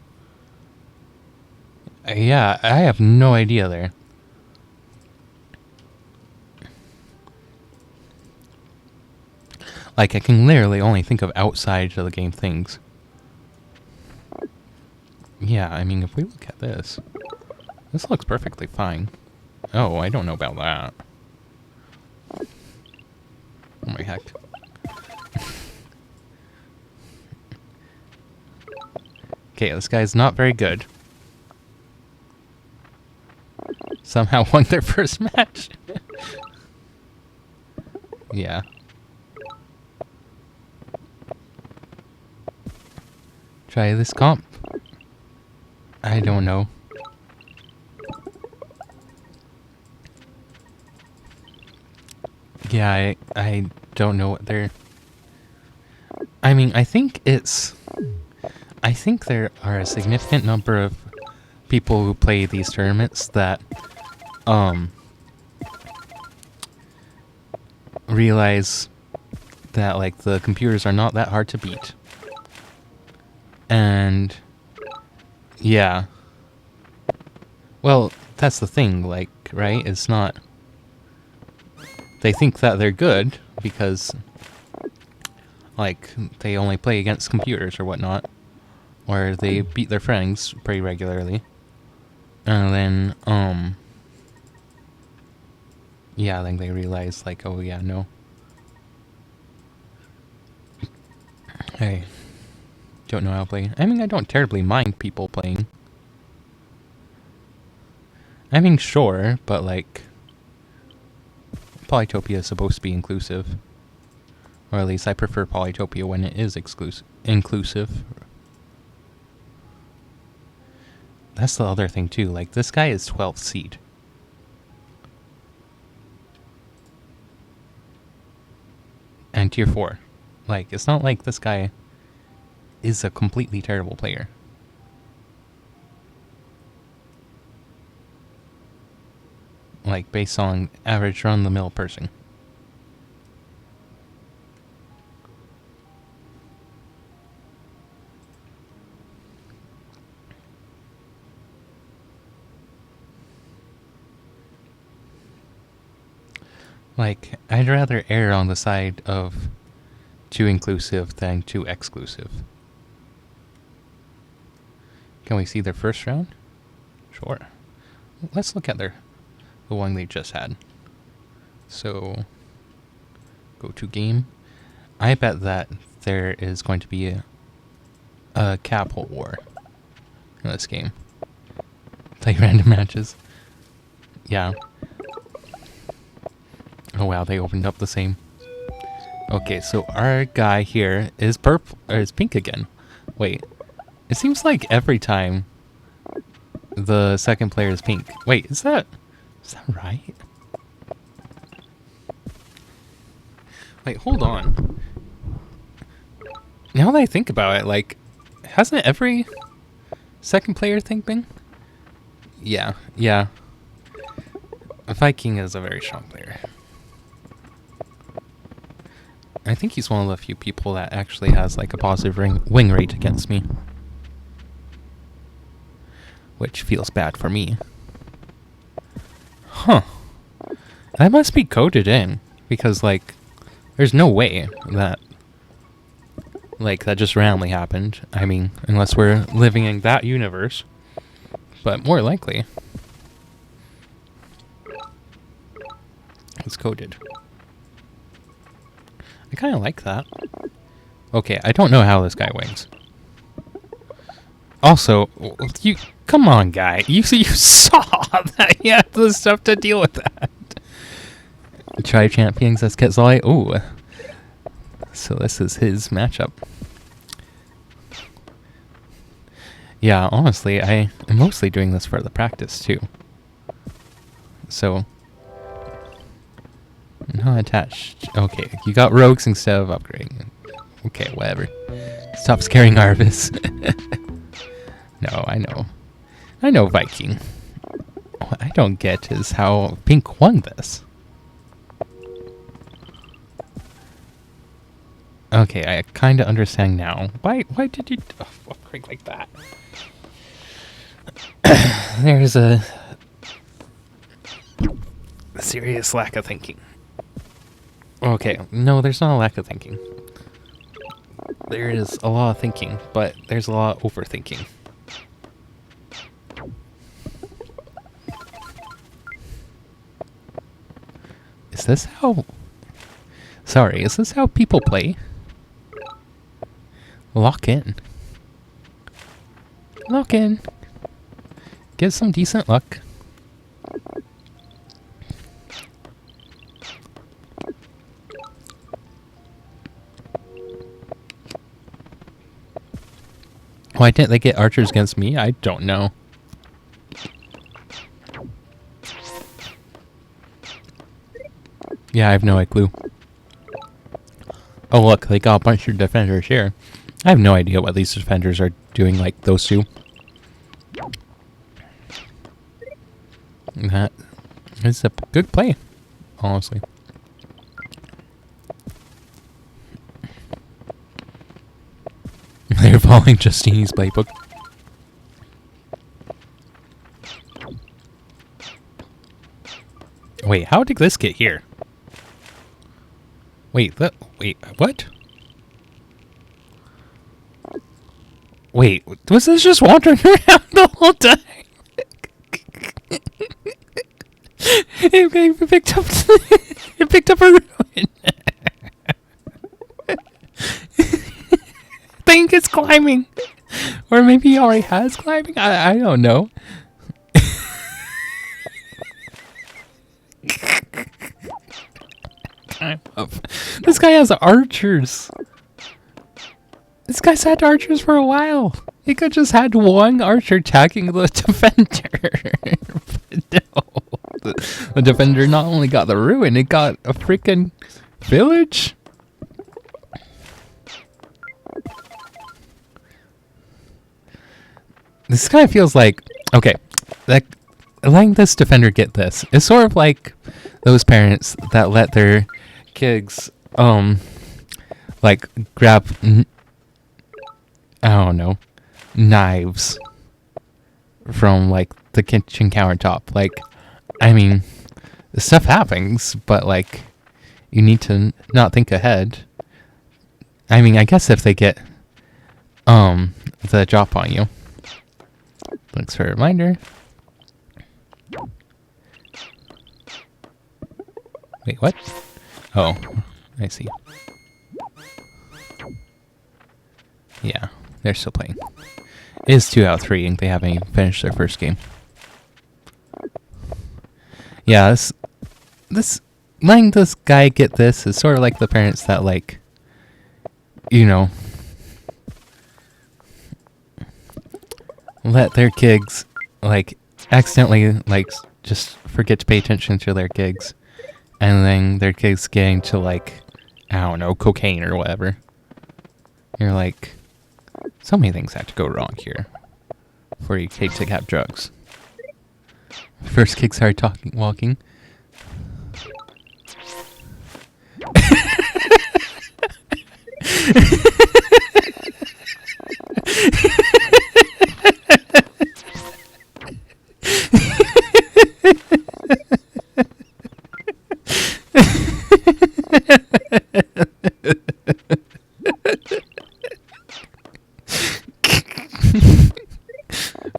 Yeah, I have no idea there. Like, I can literally only think of outside of the game things. Yeah, I mean, if we look at this, this looks perfectly fine. Oh, I don't know about that. Oh my heck. Okay, this guy's not very good. Somehow won their first match. Yeah. Try this comp. I don't know. Yeah, I don't know what they're... I mean, I think there are a significant number of people who play these tournaments that, realize that, like, the computers are not that hard to beat. And... yeah. Well, that's the thing, like, right? It's not... They think that they're good because Like, they only play against computers or whatnot. Or they beat their friends pretty regularly. And then, yeah, then they realize, like, oh yeah, no. Hey, don't know how to play. I mean, I don't terribly mind people playing. I mean, sure, but like, Polytopia is supposed to be inclusive. Or at least I prefer Polytopia when it is inclusive. That's the other thing too, like, this guy is 12th seed. And tier 4. Like, it's not like this guy is a completely terrible player. Like, based on average run-the-mill person. Like, I'd rather err on the side of too inclusive than too exclusive. Can we see their first round? Sure. Let's look at the one they just had. So, go to game. I bet that there is going to be a capital war in this game. Play random matches. Yeah. Oh wow, they opened up the same. Okay, so our guy here is purple, or is pink again. Wait, it seems like every time the second player is pink. Wait, is that right? Wait, hold on. Now that I think about it, like, hasn't every second player thing been? Yeah. Viking is a very strong player. I think he's one of the few people that actually has like a positive win rate against me. Which feels bad for me. Huh. That must be coded in. Because like, there's no way that like that just randomly happened. I mean, unless we're living in that universe. But more likely, it's coded. I kind of like that. Okay, I don't know how this guy wins. Also, you come on, guy. You saw that he had the stuff to deal with that. Try champions as Quetzali. Ooh. So this is his matchup. Yeah, honestly, I am mostly doing this for the practice too. So, not attached. Okay, you got rogues instead of upgrading. Okay, whatever. Stop scaring Arvis. No, I know. I know Viking. What I don't get is how Pink won this. Okay, I kind of understand now. Why did you upgrade like that? There's a serious lack of thinking. Okay, no, there's not a lack of thinking. There is a lot of thinking, but there's a lot of overthinking. Is this how... Sorry, is this how people play? Lock in. Lock in. Get some decent luck. Why didn't they get archers against me? I don't know. Yeah, I have no clue. Oh look, they got a bunch of defenders here. I have no idea what these defenders are doing, like those two. That is a good play, honestly. They're following Justine's playbook. Wait, how did this get here? Wait, what? Wait, was this just wandering around the whole time? It picked up. It picked up a ruin. I think it's climbing, or maybe he already has climbing. I don't know. This guy has archers. This guy's had archers for a while. He could just had one archer attacking the defender. But no. The defender not only got the ruin, it got a freaking village. This guy feels like, okay, like letting this defender get this. It's sort of like those parents that let their kids, like grab, I don't know, knives from like the kitchen countertop. Like, I mean, stuff happens, but like, you need to not think ahead. I mean, I guess if they get, the drop on you. Thanks for a reminder. Wait, what? Oh, I see. Yeah, they're still playing. It is 2 out of 3, and they haven't even finished their first game. Yeah, this letting this guy get this is sort of like the parents that, like, you know, let their kids, like, accidentally, like, just forget to pay attention to their kids, and then their kids getting to, like, I don't know, cocaine or whatever. You're like, so many things have to go wrong here for your kid to have drugs. First kid started walking.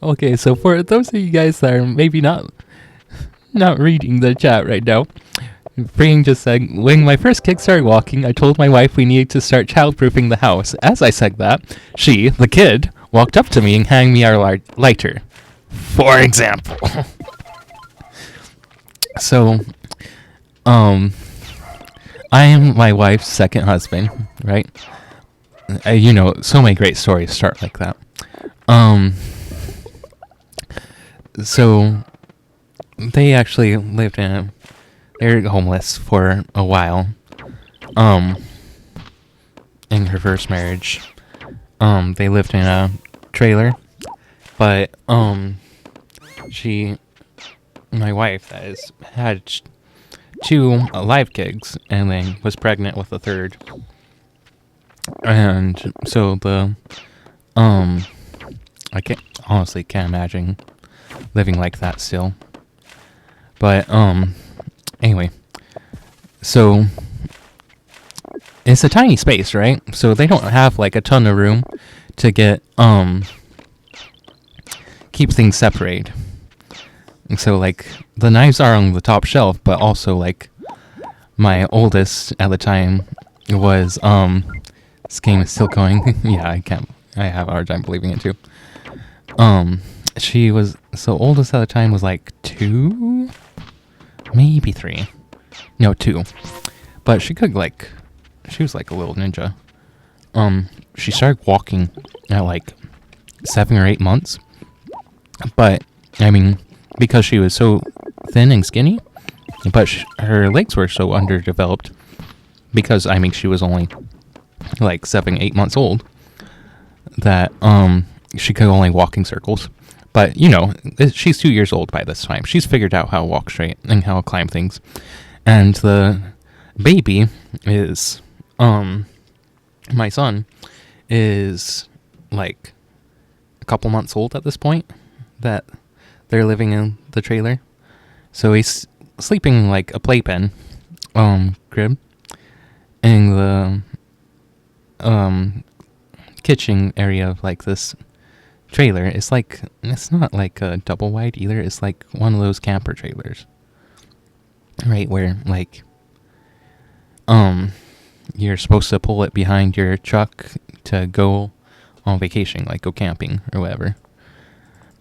Okay, so for those of you guys that are maybe not reading the chat right now, Freeing just said, when my first kid started walking, I told my wife we needed to start childproofing the house. As I said that, she, the kid, walked up to me and handed me our lighter. For example. So, I am my wife's second husband, right? You know, so many great stories start like that. So, they actually lived they're homeless for a while, in her first marriage. They lived in a trailer, but, my wife, that is, had 2 live kids, and then was pregnant with a third. And so I can't imagine living like that still. But, anyway. So, it's a tiny space, right? So they don't have, like, a ton of room to get, keep things separated. And so, like, the knives are on the top shelf, but also, like, my oldest at the time was, this game is still going. Yeah, I have a hard time believing it, too. She was, so oldest at the time was, like, 2? Maybe 3. No, 2. But she could, like, she was, like, a little ninja. She started walking at, like, 7 or 8 months. But, I mean, because she was so thin and skinny, but her legs were so underdeveloped, because, I mean, she was only, like, 7, 8 months old, that, she could only walk in circles. But, you know, she's 2 years old by this time. She's figured out how to walk straight and how to climb things. And the baby is, my son is, like, a couple months old at this point that they're living in the trailer. So he's sleeping in, like, a playpen, crib, in the, kitchen area of, like, this trailer. It's like, it's not like a double wide either. It's like one of those camper trailers, right? Where like, you're supposed to pull it behind your truck to go on vacation, like go camping or whatever.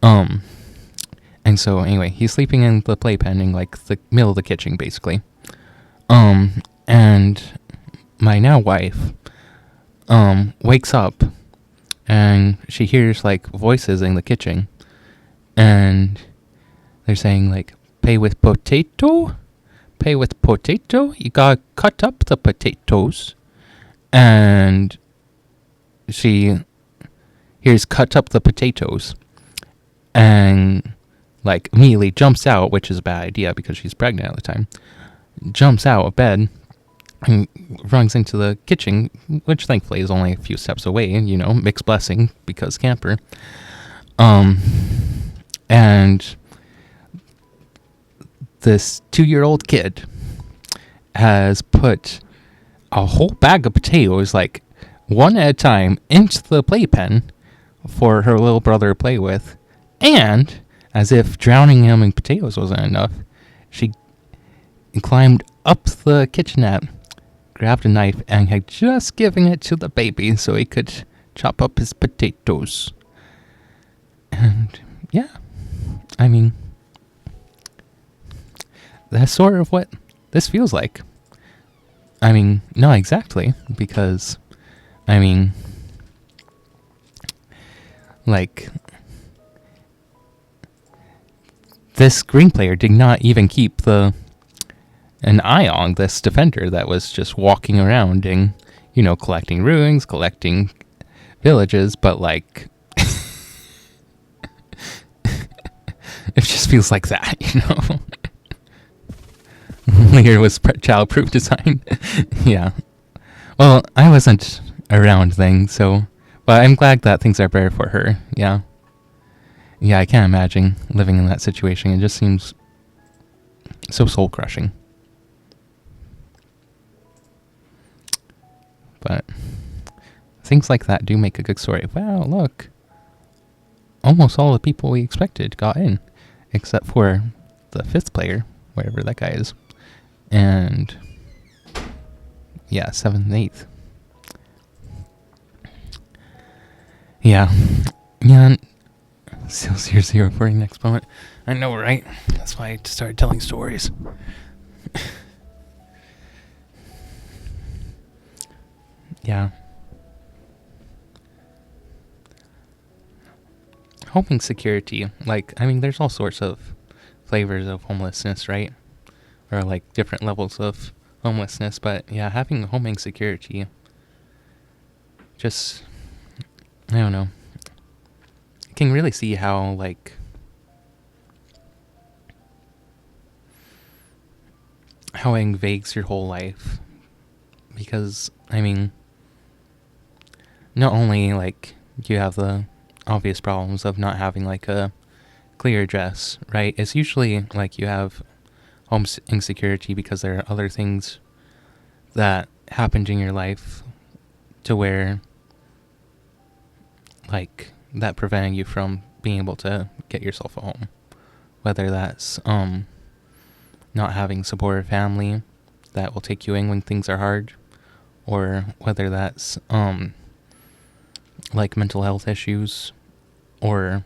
And so anyway, he's sleeping in the playpen in like the middle of the kitchen, basically. And my now wife, wakes up and she hears like voices in the kitchen, and they're saying like, pay with potato, pay with potato, you gotta cut up the potatoes. And she hears cut up the potatoes and like immediately jumps out, which is a bad idea because she's pregnant at the time, jumps out of bed and runs into the kitchen, which thankfully is only a few steps away, you know, mixed blessing because camper. And this 2-year-old kid has put a whole bag of potatoes, like one at a time, into the playpen for her little brother to play with. And as if drowning him in potatoes wasn't enough, she climbed up the kitchenette, grabbed a knife, and had just given it to the baby so he could chop up his potatoes. And yeah, I mean, that's sort of what this feels like. I mean, not exactly, because, I mean, like, this green player did not even keep an eye on this defender that was just walking around and, you know, collecting ruins, collecting villages, but like, it just feels like that, you know? Lear was child-proof design. Yeah. Well, I wasn't around then, so, but I'm glad that things are better for her. Yeah. Yeah, I can't imagine living in that situation. It just seems so soul-crushing. But things like that do make a good story. Wow, look. Almost all the people we expected got in, except for the 5th player, wherever that guy is. And yeah, 7th and 8th. Yeah. Yeah. Still 0-0 for the next moment. I know, right? That's why I started telling stories. Yeah. Home security. Like, I mean, there's all sorts of flavors of homelessness, right? Or like different levels of homelessness. But yeah, having home insecurity, just, I don't know. You can really see how, like, how it invades your whole life. Because, I mean, not only, like, you have the obvious problems of not having, like, a clear address, right? It's usually, like, you have home insecurity because there are other things that happened in your life to where, like, that preventing you from being able to get yourself a home. Whether that's, not having supportive family that will take you in when things are hard, or whether that's, like, mental health issues, or,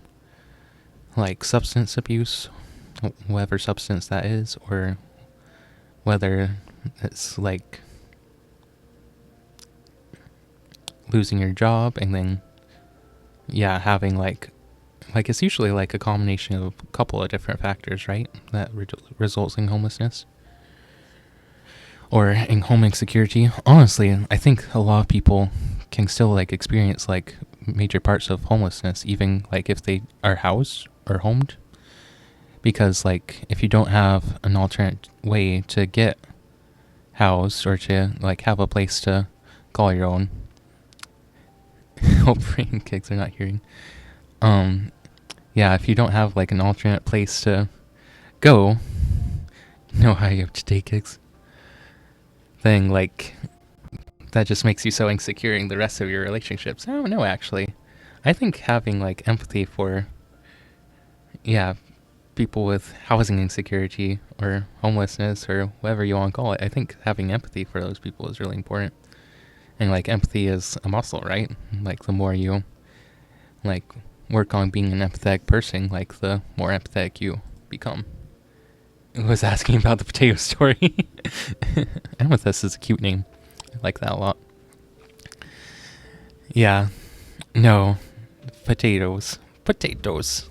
like, substance abuse, whatever substance that is, or whether it's, like, losing your job and then, yeah, having, like, it's usually, like, a combination of a couple of different factors, right, that results in homelessness. Or in home insecurity. Honestly, I think a lot of people can still, like, experience, like, major parts of homelessness, even, like, if they are housed or homed. Because, like, if you don't have an alternate way to get housed or to, like, have a place to call your own. Hope brain kicks are not hearing. Yeah, if you don't have, like, an alternate place to go, no, I have to take kicks. Thing, like, that just makes you so insecure in the rest of your relationships. I don't know, actually. I think having like empathy for, yeah, people with housing insecurity or homelessness or whatever you want to call it, I think having empathy for those people is really important. And like empathy is a muscle, right? Like the more you like work on being an empathetic person, like the more empathetic you become. I was asking about the potato story. Amethyst is a cute name. I like that a lot. Yeah. No. Potatoes. Potatoes.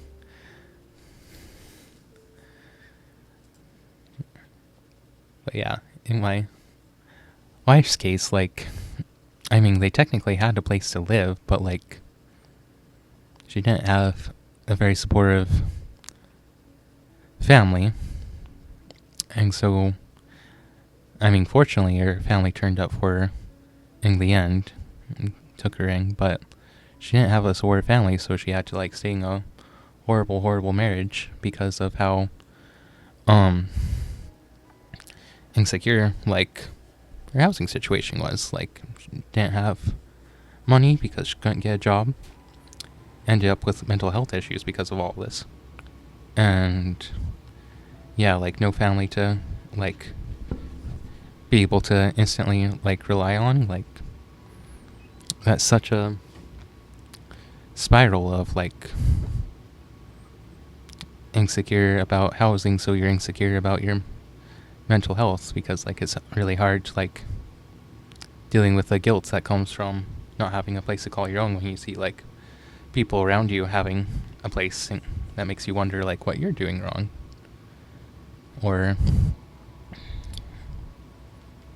But yeah, in my wife's case, like, I mean, they technically had a place to live, but like, she didn't have a very supportive family. And so, I mean, fortunately, her family turned up for her in the end, and took her in, but she didn't have a supportive family, so she had to like stay in a horrible, horrible marriage because of how insecure like her housing situation was. Like, she didn't have money because she couldn't get a job. Ended up with mental health issues because of all this. And yeah, like no family to like be able to instantly like rely on. Like, that's such a spiral of like insecure about housing, so you're insecure about your mental health, because like it's really hard to like dealing with the guilt that comes from not having a place to call your own when you see like people around you having a place, and that makes you wonder like what you're doing wrong, or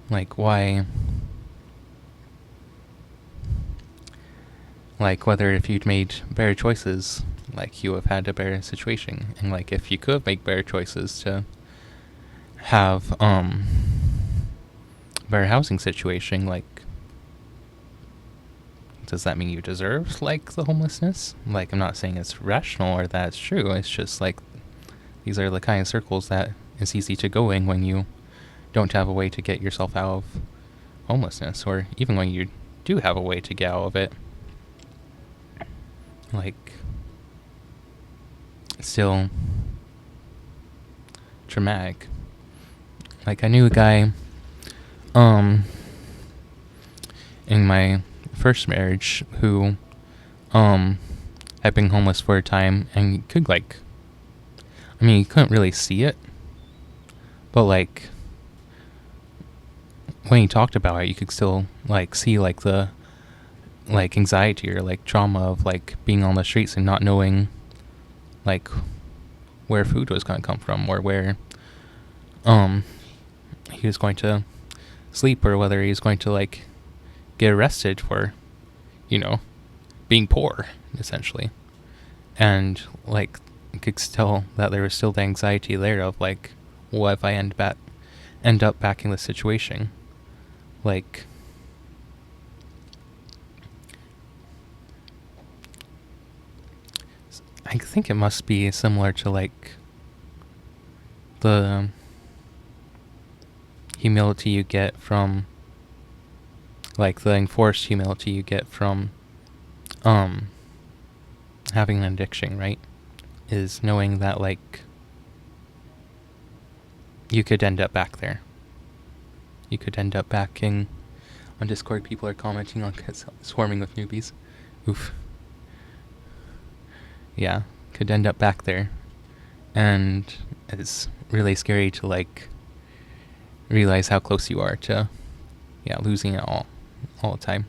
like why, like whether if you'd made better choices, like you have had a better situation, and like if you could make better choices to have better housing situation, like does that mean you deserve like the homelessness? Like, I'm not saying it's rational or that it's true. It's just like these are the kind of circles that it's easy to go in when you don't have a way to get yourself out of homelessness, or even when you do have a way to get out of it. Like, it's still traumatic. Like, I knew a guy in my first marriage who had been homeless for a time, and could like, I mean, you couldn't really see it, but like when he talked about it, you could still like see like the like anxiety or like trauma of like being on the streets and not knowing like where food was going to come from, or where he was going to sleep, or whether he was going to like get arrested for, you know, being poor, essentially. And like you could tell that there was still the anxiety there of like, what if I end up back in the situation? Like, I think it must be similar to like the humility you get from like the enforced humility you get from having an addiction, right? Is knowing that like you could end up back there. You could end up back in on Discord. People are commenting on swarming with newbies. Oof. Yeah, could end up back there. And it's really scary to like realize how close you are to losing it all the time.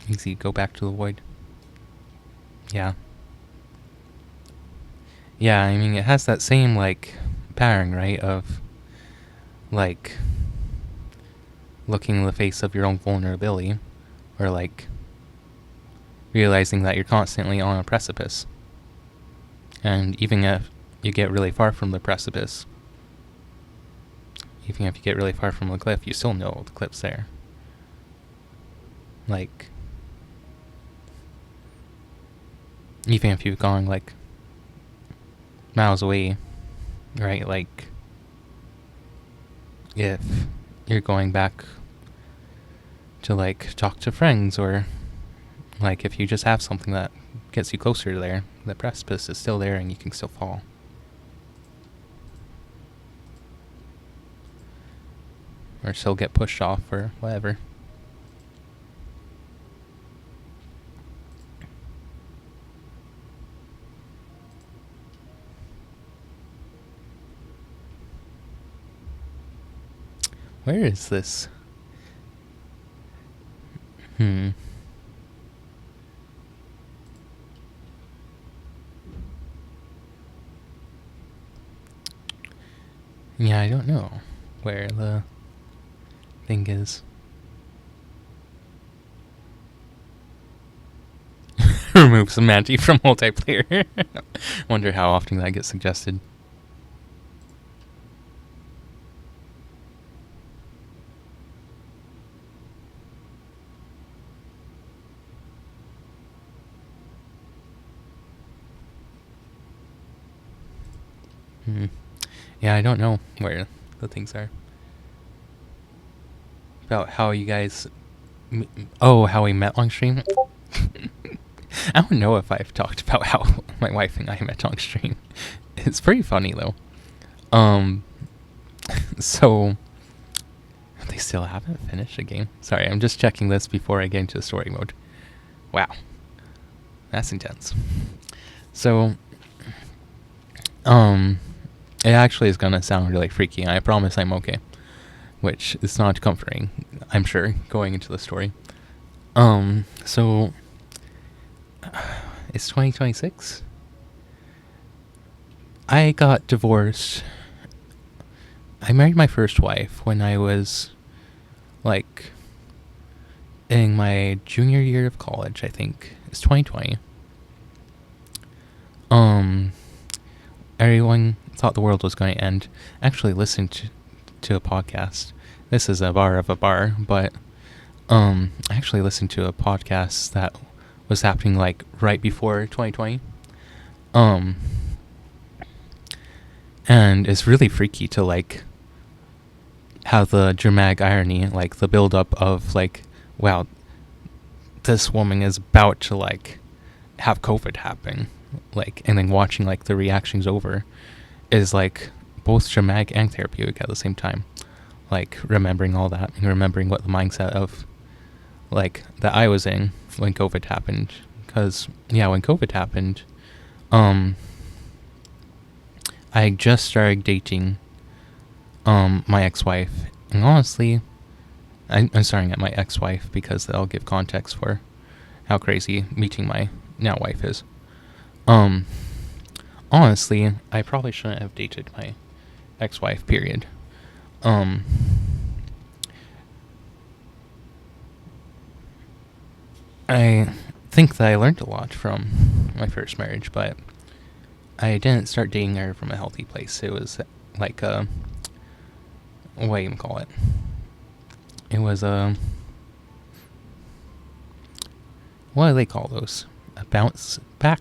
Easy to go back to the void. Yeah. Yeah, I mean, it has that same like pattern, right, of like looking in the face of your own vulnerability, or like realizing that you're constantly on a precipice. And even if you get really far from the precipice, even if you get really far from the cliff, you still know the cliff's there. Like, even if you've gone like miles away, right? Like, if you're going back to like talk to friends, or Like, if you just have something that gets you closer to there, the precipice is still there and you can still fall. Or still get pushed off or whatever. Where is this? Yeah, I don't know where the thing is. Remove some Manti from multiplayer. Wonder how often that gets suggested. Yeah, I don't know where the things are. About how you guys... how we met on stream? I don't know if I've talked about how my wife and I met on stream. It's pretty funny, though. So... They still haven't finished a game. Sorry, I'm just checking this before I get into story mode. Wow. That's intense. So... It actually is gonna sound really freaky, and I promise I'm okay. Which is not comforting, I'm sure, going into the story. So... It's 2026? I got divorced. I married my first wife when I was, like, in my junior year of college, I think. It's 2020. Everyone thought the world was going to end. Actually listened to a podcast. This is a bar of a bar, but I actually listened to a podcast that was happening like right before 2020. And it's really freaky to like have the dramatic irony, like the build up of like, wow, this woman is about to like have COVID happen. Like, and then watching like the reactions over is like both dramatic and therapeutic at the same time. Like remembering all that and remembering what the mindset of like that I was in when COVID happened. Because yeah, when COVID happened, I just started dating my ex-wife, and honestly, I'm starting at my ex-wife because I'll give context for how crazy meeting my now wife is. Honestly, I probably shouldn't have dated my ex-wife, period. I think that I learned a lot from my first marriage, but I didn't start dating her from a healthy place. It was like a... what do you call it? It was a... what do they call those? A bounce back?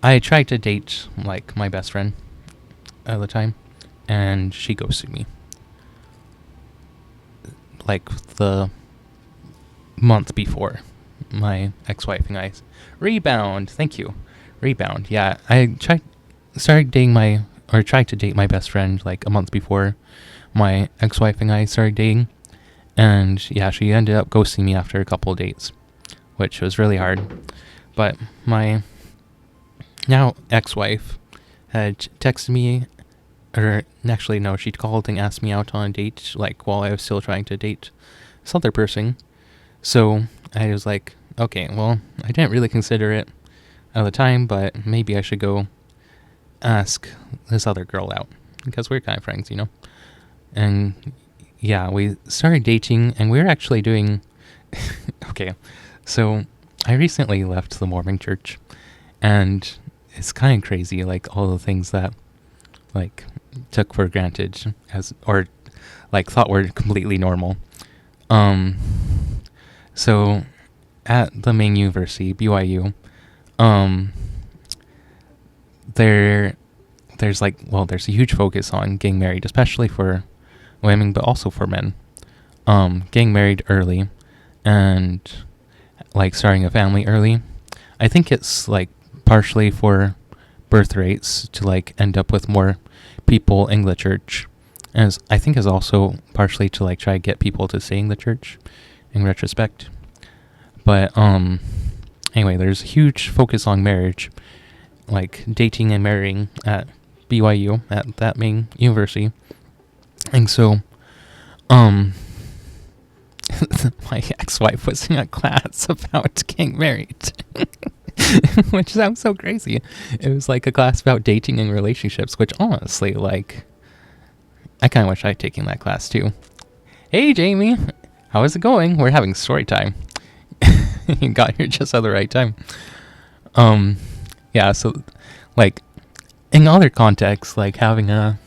I tried to date, like, my best friend at the time, and she ghosted me. Like, the month before my ex-wife and I... Rebound! Thank you. Rebound. Yeah, I tried to date my best friend, like, a month before my ex-wife and I started dating. And, yeah, she ended up ghosting me after a couple of dates, which was really hard. But my now ex-wife had texted me, or actually no, she called and asked me out on a date, like, while I was still trying to date this other person. So I was like, okay, well, I didn't really consider it at the time, but maybe I should go ask this other girl out, because we're kind of friends, you know? And yeah, we started dating, and we were actually doing... okay, so I recently left the Mormon church, and it's kind of crazy, like, all the things that, like, took for granted, or, like, thought were completely normal. So, at the main university, BYU, there's a huge focus on getting married, especially for women, but also for men. Getting married early, and like starting a family early. I think it's like partially for birth rates to like end up with more people in the church, and I think is also partially to like try to get people to stay in the church in retrospect. But anyway, there's a huge focus on marriage, like dating and marrying at BYU, at that main university. And so my ex-wife was in a class about getting married. Which sounds so crazy. It was like a class about dating and relationships, which honestly, like, I kind of wish I'd taken that class too. Hey Jamie, how is it going? We're having story time. You got here just at the right time. Yeah, so like in other contexts, like having a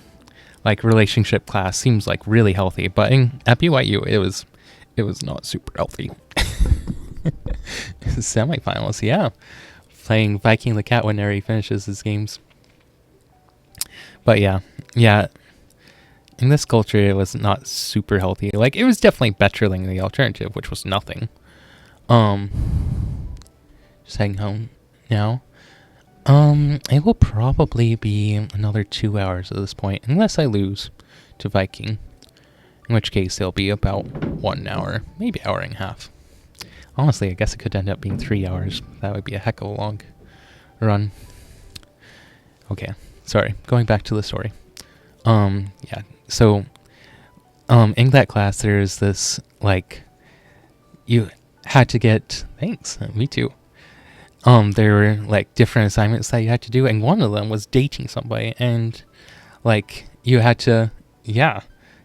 like relationship class seems like really healthy, but at BYU it was not super healthy. Semifinals, yeah. Playing Viking the Cat whenever he finishes his games. But yeah. In this culture, it was not super healthy. Like, it was definitely better than the alternative, which was nothing. Just heading home now. It will probably be another 2 hours at this point, unless I lose to Viking. In which case, it'll be about 1 hour, maybe hour and a half. Honestly, I guess it could end up being 3 hours. That would be a heck of a long run. Okay, sorry. Going back to the story. Yeah. So, in that class, there's this, like, you had to get... Thanks, me too. There were, like, different assignments that you had to do, and one of them was dating somebody, and, like, you had to... Yeah,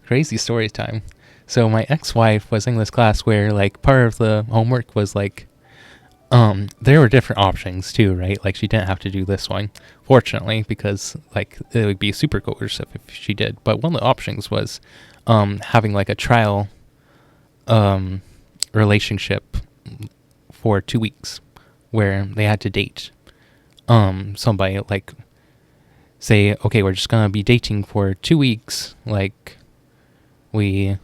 crazy story time. So my ex-wife was in this class where, like, part of the homework was, like, there were different options, too, right? Like, she didn't have to do this one, fortunately, because, like, it would be super coercive if she did. But one of the options was having, like, a trial relationship for 2 weeks where they had to date somebody, like, say, okay, we're just going to be dating for 2 weeks, like, we...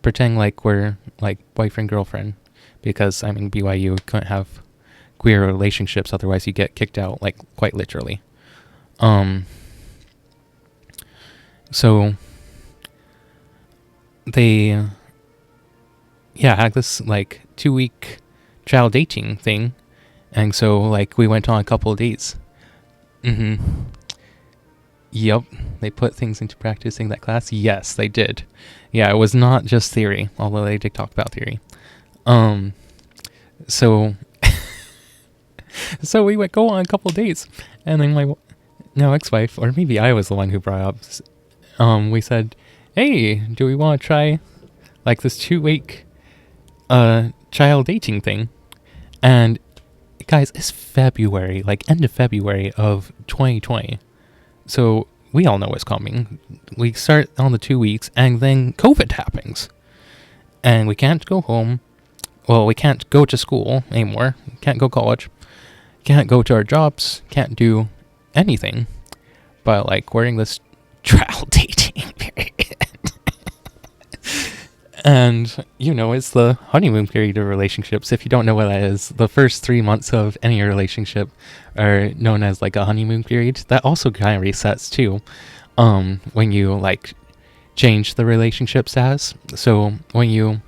pretend like we're like boyfriend girlfriend, because I mean BYU couldn't have queer relationships, otherwise you get kicked out, like quite literally. So they had this like 2-week trial dating thing, and so like we went on a couple of dates. Yep, they put things into practice in that class. Yes, they did. Yeah, it was not just theory, although they did talk about theory. So we would go on a couple of dates, and then my now ex-wife, or maybe I was the one who brought up, we said, hey, do we want to try like this 2-week child dating thing? And guys, it's February, like end of February of 2020. So we all know what's coming. We start on the 2 weeks, and then COVID happens. And we can't go home. Well, we can't go to school anymore. Can't go to college. Can't go to our jobs. Can't do anything. But, like, we're in this trial dating period. And, you know, it's the honeymoon period of relationships. If you don't know what that is, the first 3 months of any relationship are known as, like, a honeymoon period. That also kind of resets, too, when you, like, change the relationship status. So, when you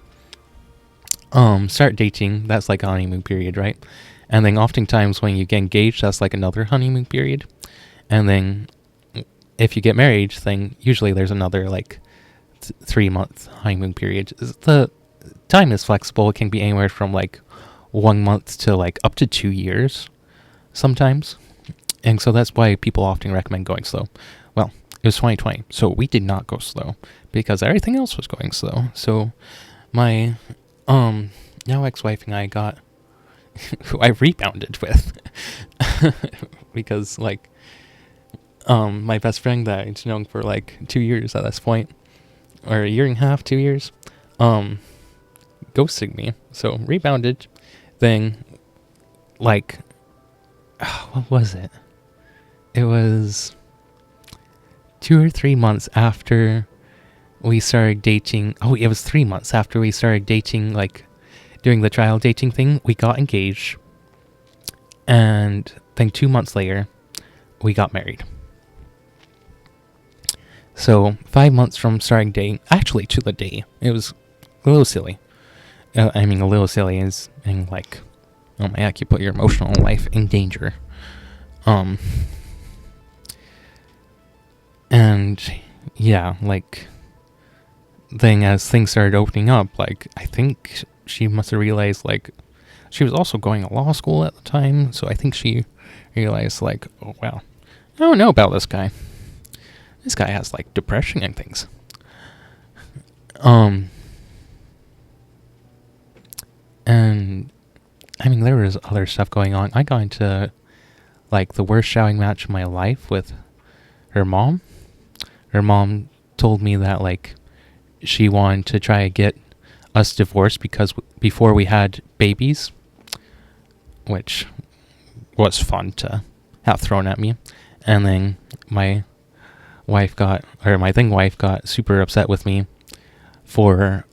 start dating, that's, like, a honeymoon period, right? And then oftentimes when you get engaged, that's, like, another honeymoon period. And then if you get married, then usually there's another, like, 3-month honeymoon period. The time is flexible. It can be anywhere from like 1 month to like up to 2 years sometimes. And so that's why people often recommend going slow. Well, it was 2020, so we did not go slow because everything else was going slow. So my now ex-wife and I got who I rebounded with because like my best friend that I'd known for like 2 years at this point, or a year and a half, 2 years, ghosted me. So rebounded, then, like, what was it? It was 2 or 3 months after we started dating. Oh, it was 3 months after we started dating, like, doing the trial dating thing, we got engaged. And then 2 months later, we got married. So 5 months from starting dating, actually to the day, it was a little silly. A little silly is being like, oh my heck, you put your emotional life in danger. And yeah, like, then as things started opening up, like, I think she must have realized, like, she was also going to law school at the time, so I think she realized, like, oh, wow, I don't know about this guy. This guy has, like, depression and things. And, there was other stuff going on. I got into, like, the worst shouting match of my life with her mom. Her mom told me that, like, she wanted to try to get us divorced because before we had babies, which was fun to have thrown at me. And then my wife got super upset with me for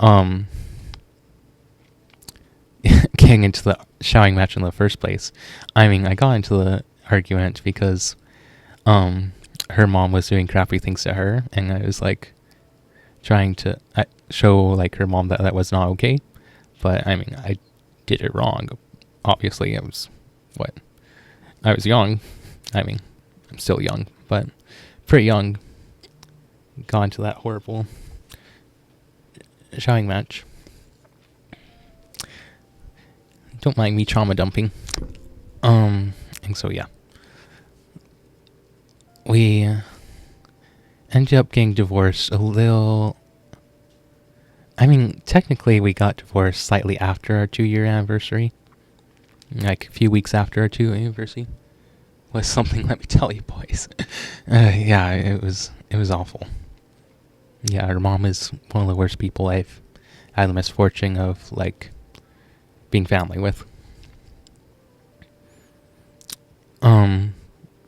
getting into the shouting match in the first place. I got into the argument because her mom was doing crappy things to her, and I was like trying to show like her mom that was not okay. But I did it wrong. Obviously, I was young. I'm still young, but pretty young. Got into that horrible shouting match. Don't mind me trauma dumping. And so yeah. We ended up getting divorced a little... technically we got divorced slightly after our 2-year anniversary. Like a few weeks after our 2-year anniversary. Was something, let me tell you, boys. Yeah, it was awful. Yeah, her mom is one of the worst people I've had the misfortune of, like, being family with.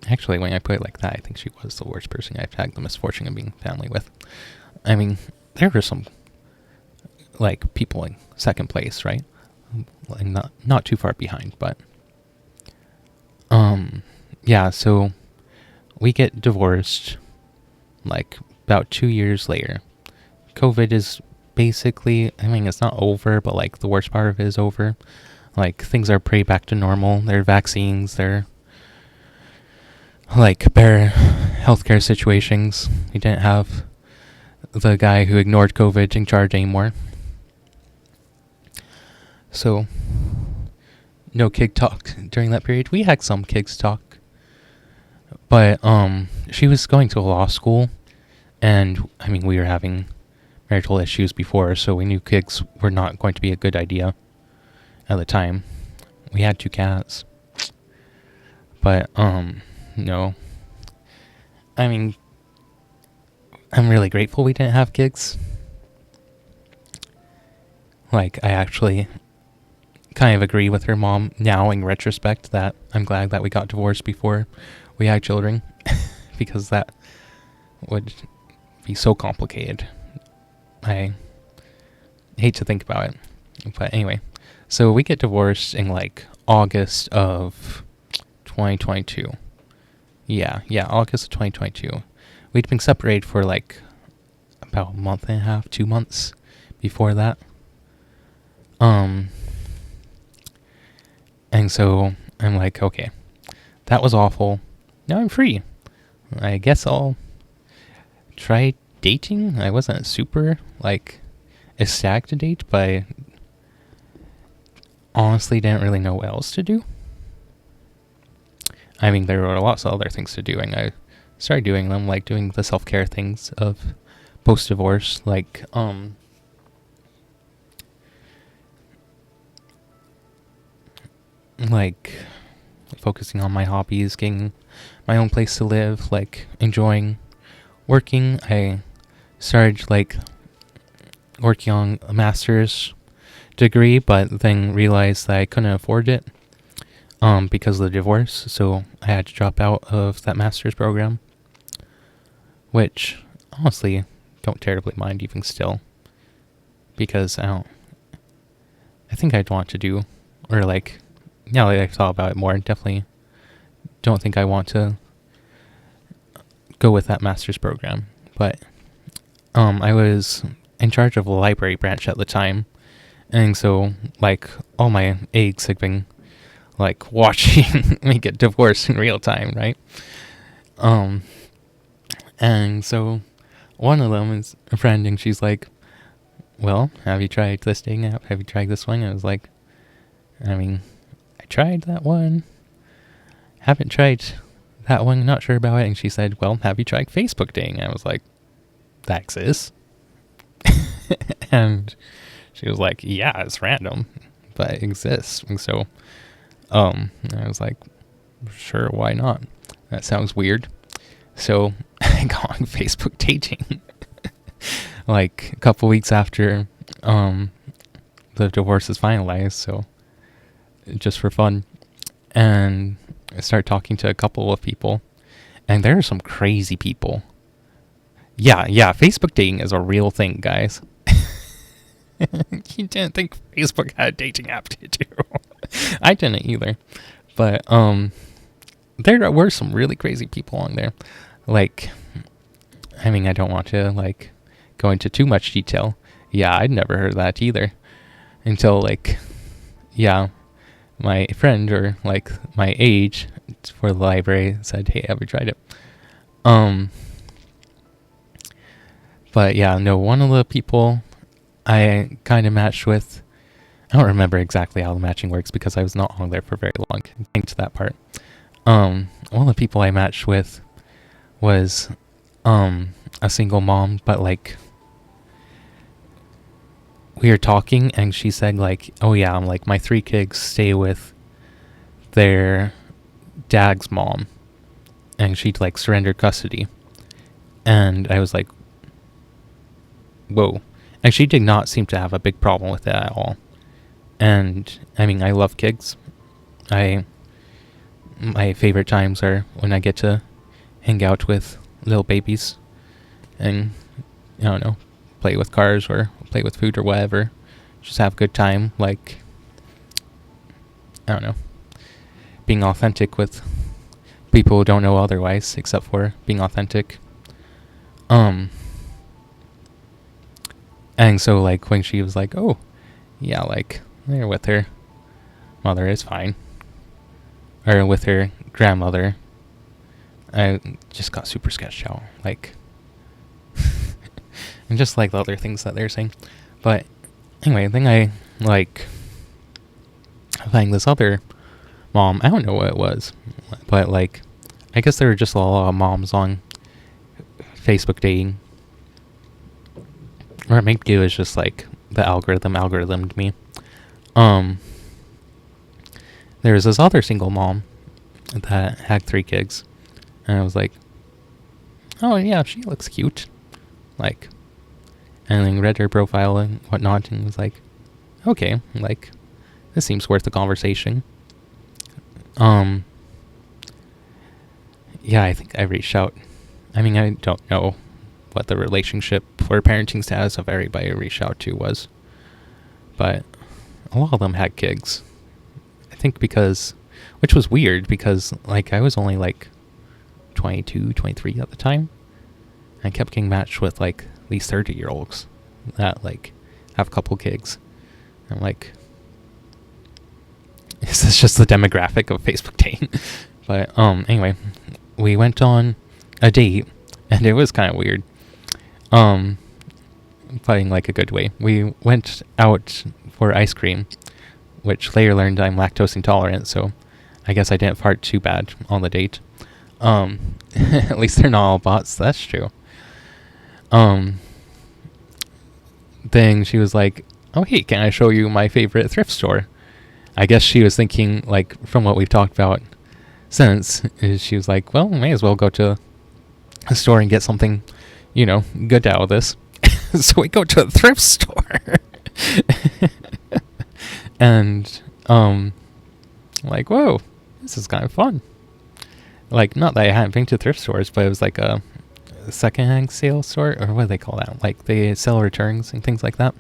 Actually, when I put it like that, I think she was the worst person I've had the misfortune of being family with. There were some, like, people in second place, right? Like, not too far behind, but... yeah, so we get divorced, like, about 2 years later. COVID is basically, it's not over, but, like, the worst part of it is over. Like, things are pretty back to normal. There are vaccines, there are, like, better healthcare situations. We didn't have the guy who ignored COVID in charge anymore. So, no kid talk during that period. We had some kids talk. But, she was going to law school, and, we were having marital issues before, so we knew kids were not going to be a good idea at the time. We had 2 cats. But, no. I'm really grateful we didn't have kids. Like, I actually kind of agree with her mom now in retrospect that I'm glad that we got divorced before we had children. Because that would be so complicated. I hate to think about it. But anyway, so we get divorced in, like, August of 2022. Yeah, August of 2022. We'd been separated for, like, about a month and a half, 2 months before that. And so I'm like, okay, that was awful. Now I'm free. I guess I'll try dating. I wasn't super, like, ecstatic to date, but I honestly didn't really know what else to do. There were lots of other things to do, and I started doing them, like doing the self-care things of post-divorce, like, focusing on my hobbies, getting my own place to live, like, enjoying working. I started, like, working on a master's degree, but then realized that I couldn't afford it because of the divorce, so I had to drop out of that master's program, which, honestly, don't terribly mind even still, because I think think I'd want to do, or like, now that I've thought about it more, definitely don't think I want to go with that master's program. But I was in charge of a library branch at the time, and so like all my eggs had been like watching me get divorced in real time, right? And so one of them is a friend, and she's like, well, have you tried this dating app? Have you tried this one? And I was like, I mean, I tried that one. Haven't tried that one. Not sure about it. And she said, well, have you tried Facebook dating? And I was like, that exists. And she was like, yeah, it's random, but it exists. And so, I was like, sure, why not? That sounds weird. So I got on Facebook dating like a couple weeks after the divorce is finalized, so just for fun. And I started talking to a couple of people, and there are some crazy people. Yeah, Facebook dating is a real thing, guys. You didn't think Facebook had a dating app, did you? I didn't either. But there were some really crazy people on there. Like, I mean, I don't want to like go into too much detail. Yeah, I'd never heard of that either until like, yeah, my friend or like my age for the library said, hey, have you tried it? But yeah, no, one of the people I kind of matched with, I don't remember exactly how the matching works because I was not on there for very long. Getting to that part. One of the people I matched with was a single mom, but like we were talking and she said like, oh yeah, I'm like my 3 kids stay with their dad's mom, and she'd like surrendered custody. And I was like, whoa. And she did not seem to have a big problem with that at all. And I mean, I love kids. My favorite times are when I get to hang out with little babies and, I don't know, play with cars or play with food or whatever. Just have a good time. Like, I don't know, being authentic with people who don't know otherwise, except for being authentic. And so like when she was like, oh yeah, like they're with her mother, is fine, or with her grandmother, I just got super sketched out, like and just like the other things that they're saying. But anyway, I think I like finding this other mom. I don't know what it was, but like I guess there were just a lot of moms on Facebook dating, or maybe it was just like the algorithmed me. There was this other single mom that had 3 kids, and I was like, oh yeah, she looks cute, like, and then read her profile and whatnot, and was like, okay, like, this seems worth a conversation. Yeah, I think I reached out. I mean, I don't know what the relationship or parenting status of everybody I reached out to was, but a lot of them had kids. I think because, which was weird because like I was only like 22, 23 at the time. I kept getting matched with like these 30-year-olds that like have a couple kids. I'm like, is this just the demographic of Facebook dating? But anyway, we went on a date, and it was kind of weird. But in like a good way. We went out for ice cream, which later learned I'm lactose intolerant, so I guess I didn't fart too bad on the date. At least they're not all bots, that's true. Then she was like, oh hey, can I show you my favorite thrift store? I guess she was thinking, like, from what we've talked about since, is she was like, well, may as well go to a store and get something, you know, good out of this. So we go to a thrift store. And, like, whoa, this is kind of fun. Like, not that I hadn't been to thrift stores, but it was like a secondhand sale store, or what do they call that? Like, they sell returns and things like that.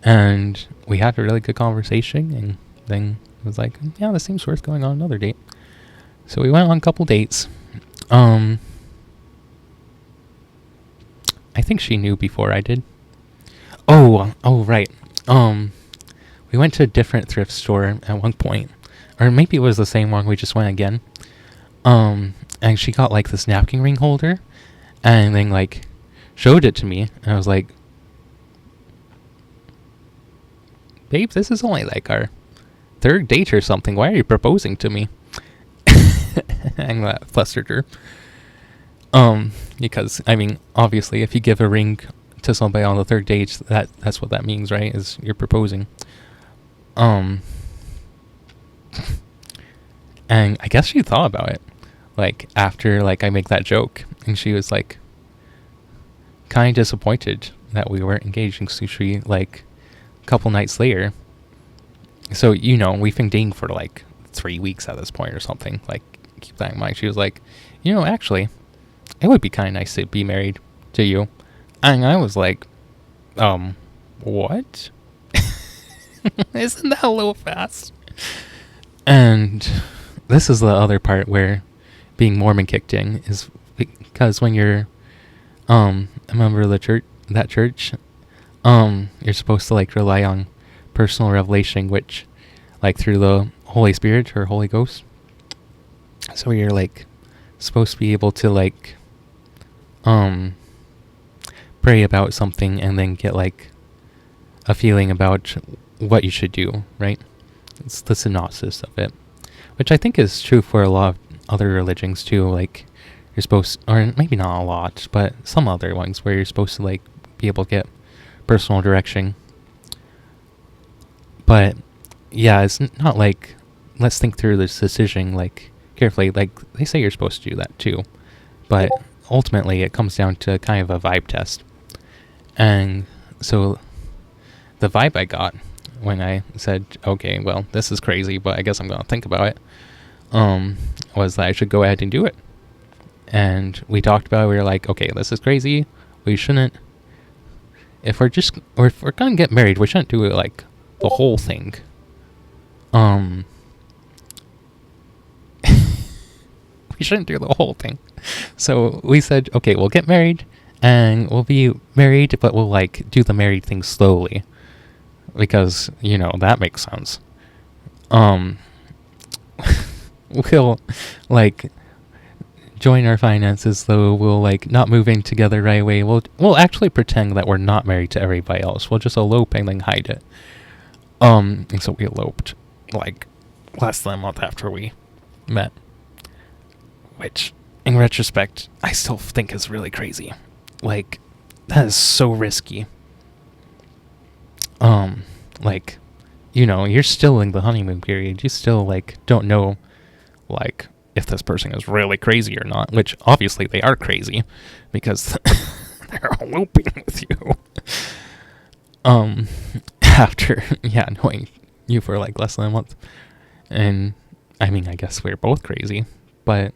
And we had a really good conversation, and then it was like, yeah, this seems worth going on another date. So we went on a couple dates. I think she knew before I did. Oh, right. We went to a different thrift store at one point, or maybe it was the same one. We just went again. And she got like this napkin ring holder, and then like showed it to me, and I was like, "Babe, this is only like our third date or something. Why are you proposing to me?" And that flustered her. Because I mean, obviously, if you give a ring to somebody on the third date, that's what that means, right? Is you're proposing. And I guess she thought about it, like after like I make that joke, and she was like kind of disappointed that we weren't engaging. So she like a couple nights later. So we've been dating for like 3 weeks at this point or something. Like keep that in mind. She was like, actually, it would be kind of nice to be married to you. And I was like, what? Isn't that a little fast? And this is the other part where being Mormon kicked in, is because when you're a member of that church, you're supposed to like rely on personal revelation, which like through the Holy Spirit or Holy Ghost. So you're like supposed to be able to like pray about something and then get like a feeling about what you should do, right? It's the synopsis of it, which I think is true for a lot of other religions too. Like you're supposed, or maybe not a lot, but some other ones where you're supposed to like be able to get personal direction. But yeah, it's not like, let's think through this decision like carefully. Like they say you're supposed to do that too, but ultimately it comes down to kind of a vibe test. And so the vibe I got when I said, okay, well, this is crazy, but I guess I'm going to think about it, was that I should go ahead and do it. And we talked about it. We were like, okay, this is crazy. We shouldn't, if we're going to get married, we shouldn't do it like the whole thing. We shouldn't do the whole thing. So we said, okay, we'll get married and we'll be married, but we'll like do the married thing slowly. Because, that makes sense. We'll, like, join our finances, though we'll, like, not move in together right away. We'll actually pretend that we're not married to everybody else. We'll just elope and then hide it. And so we eloped, like, less than a month after we met. Which, in retrospect, I still think is really crazy. Like, that is so risky. Like, you're still in the honeymoon period. You still, like, don't know, like, if this person is really crazy or not, which obviously they are crazy because they're eloping with you. After, knowing you for, like, less than a month. And, I mean, I guess we're both crazy, but,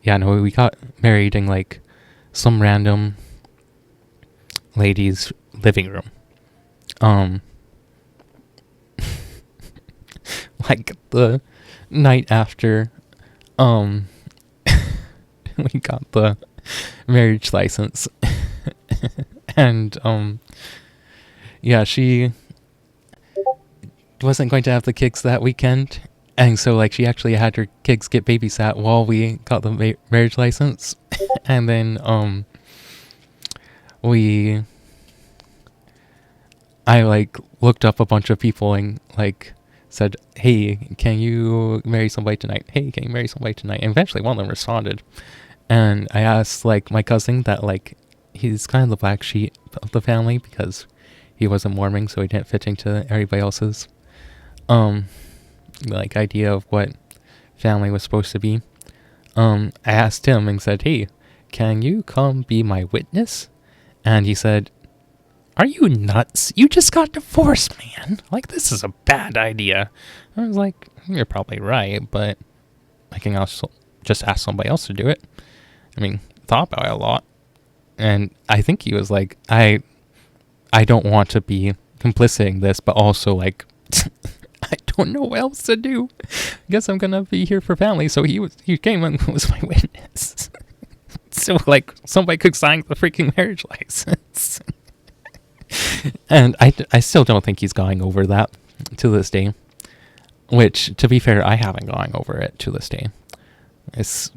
we got married in, like, some random lady's living room. Like the night after we got the marriage license. And she wasn't going to have the kids that weekend, and so like she actually had her kids get babysat while we got the marriage license. And then I like looked up a bunch of people and like said, hey, can you marry somebody tonight? Hey, can you marry somebody tonight? And eventually one of them responded. And I asked like my cousin that like he's kind of the black sheep of the family because he wasn't Mormon, so he didn't fit into everybody else's like idea of what family was supposed to be. I asked him and said, hey, can you come be my witness? And he said, are you nuts? You just got divorced, man. Like, this is a bad idea. I was like, you're probably right, but I can also just ask somebody else to do it. I mean, thought about it a lot. And I think he was like, I don't want to be complicit in this, but also like I don't know what else to do. I guess I'm gonna be here for family. So he came and was my witness. So like somebody could sign the freaking marriage license. And I still don't think he's going over that to this day. Which, to be fair, I haven't gone over it to this day. It's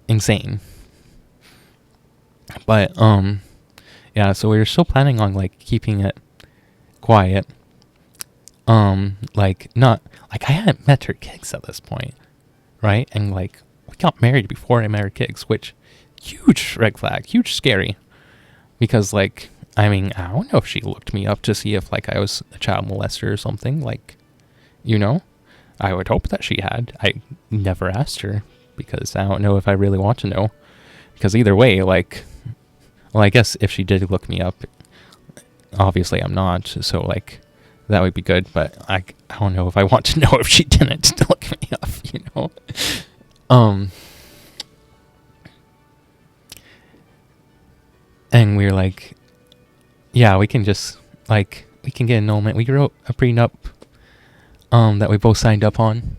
insane. But yeah, so we were still planning on like keeping it quiet. Like not like I hadn't met her kids at this point, right? And like we got married before I met her kids, which huge red flag, huge scary. Because like I mean, I don't know if she looked me up to see if like I was a child molester or something, like, you know? I would hope that she had. I never asked her because I don't know if I really want to know. Because either way, like, well, I guess if she did look me up, obviously I'm not, so like that would be good, but I don't know if I want to know if she didn't look me up, you know? And we were like, yeah, we can just, like, we can get annulment. We wrote a prenup that we both signed up on.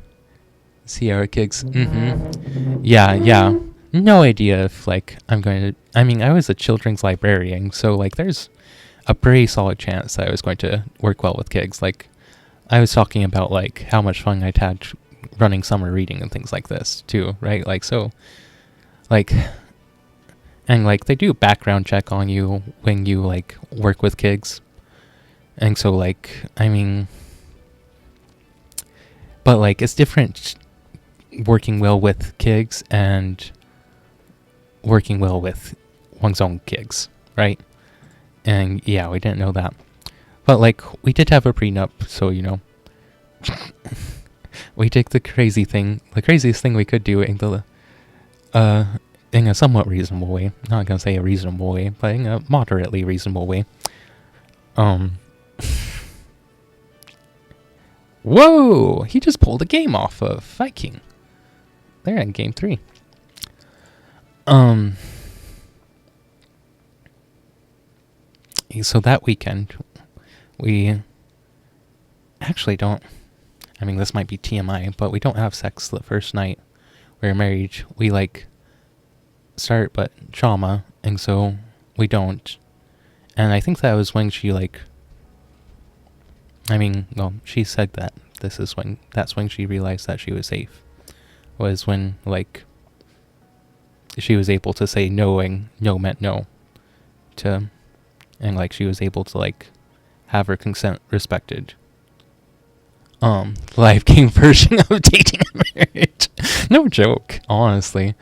Sierra Kicks. Yeah. No idea if, like, I'm going to... I mean, I was a children's librarian, so, like, there's a pretty solid chance that I was going to work well with kids. Like, I was talking about, like, how much fun I'd had running summer reading and things like this, too, right? Like, so, like... And, like, they do a background check on you when you, like, work with kids. And so, like, I mean... But, like, it's different working well with kids and working well with one's own kids, right? And, yeah, we didn't know that. But, like, we did have a prenup, so, you know. We did the craziest thing we could do in a somewhat reasonable way. Not gonna say a reasonable way, but in a moderately reasonable way. Whoa! He just pulled a game off of Viking. They're in game 3. So that weekend, we actually don't... I mean, this might be TMI, but we don't have sex the first night we're married. We, like... start but trauma, and so we don't. And I think that was when she, like, I mean, well, she said that that's when she realized that she was safe, was when, like, she was able to say no, and no meant no to, and like she was able to, like, have her consent respected. Live game version of dating and marriage. No joke, honestly.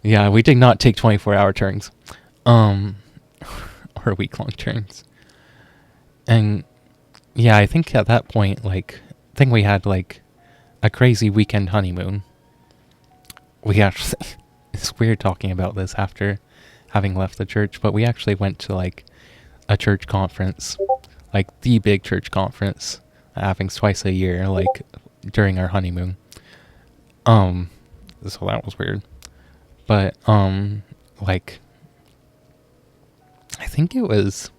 Yeah, we did not take 24-hour turns. Or week-long turns. And, yeah, I think at that point, like, I think we had, like, a crazy weekend honeymoon. We actually... It's weird talking about this after having left the church, but we actually went to, like, a church conference. Like, the big church conference that happens twice a year, like, during our honeymoon. So that was weird. But, like, I think it was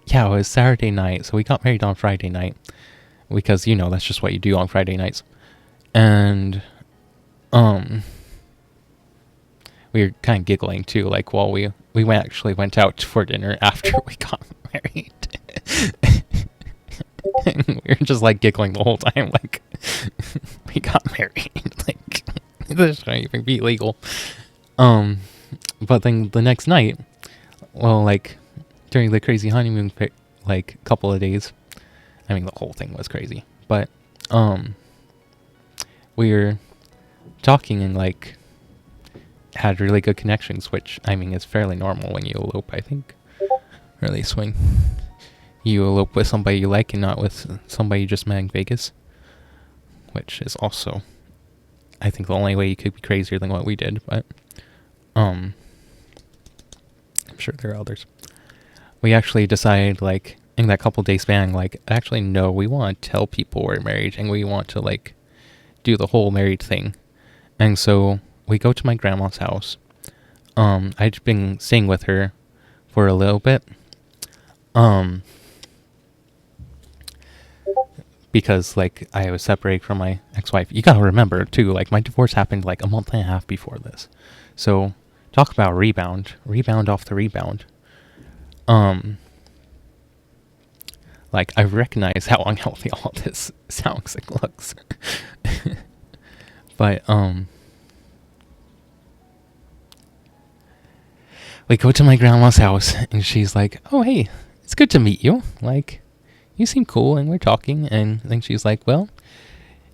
Saturday night, so we got married on Friday night, because, you know, that's just what you do on Friday nights. And, we were kind of giggling, too, like, while we actually went out for dinner after we got married. And we were just, like, giggling the whole time, like, we got married, like, this shouldn't even be legal. But then the next night, well, like, during the crazy honeymoon, like, couple of days, I mean, the whole thing was crazy, but, we were talking and, like, had really good connections, which, I mean, is fairly normal when you elope, I think. Or at least when you elope with somebody you like and not with somebody you just met in Vegas. Which is also, I think, the only way you could be crazier than what we did, but, I'm sure there are others. We actually decided, like, in that couple day span, like, actually, no, we want to tell people we're married, and we want to, like, do the whole married thing. And so we go to my grandma's house. I'd been staying with her for a little bit. because like I was separated from my ex-wife. You gotta remember too, like my divorce happened like a month and a half before this. So talk about rebound off the rebound. Like I recognize how unhealthy all this sounds and looks. But we go to my grandma's house and she's like, "Oh hey, it's good to meet you. Like, you seem cool," and we're talking, and then she's like, "Well,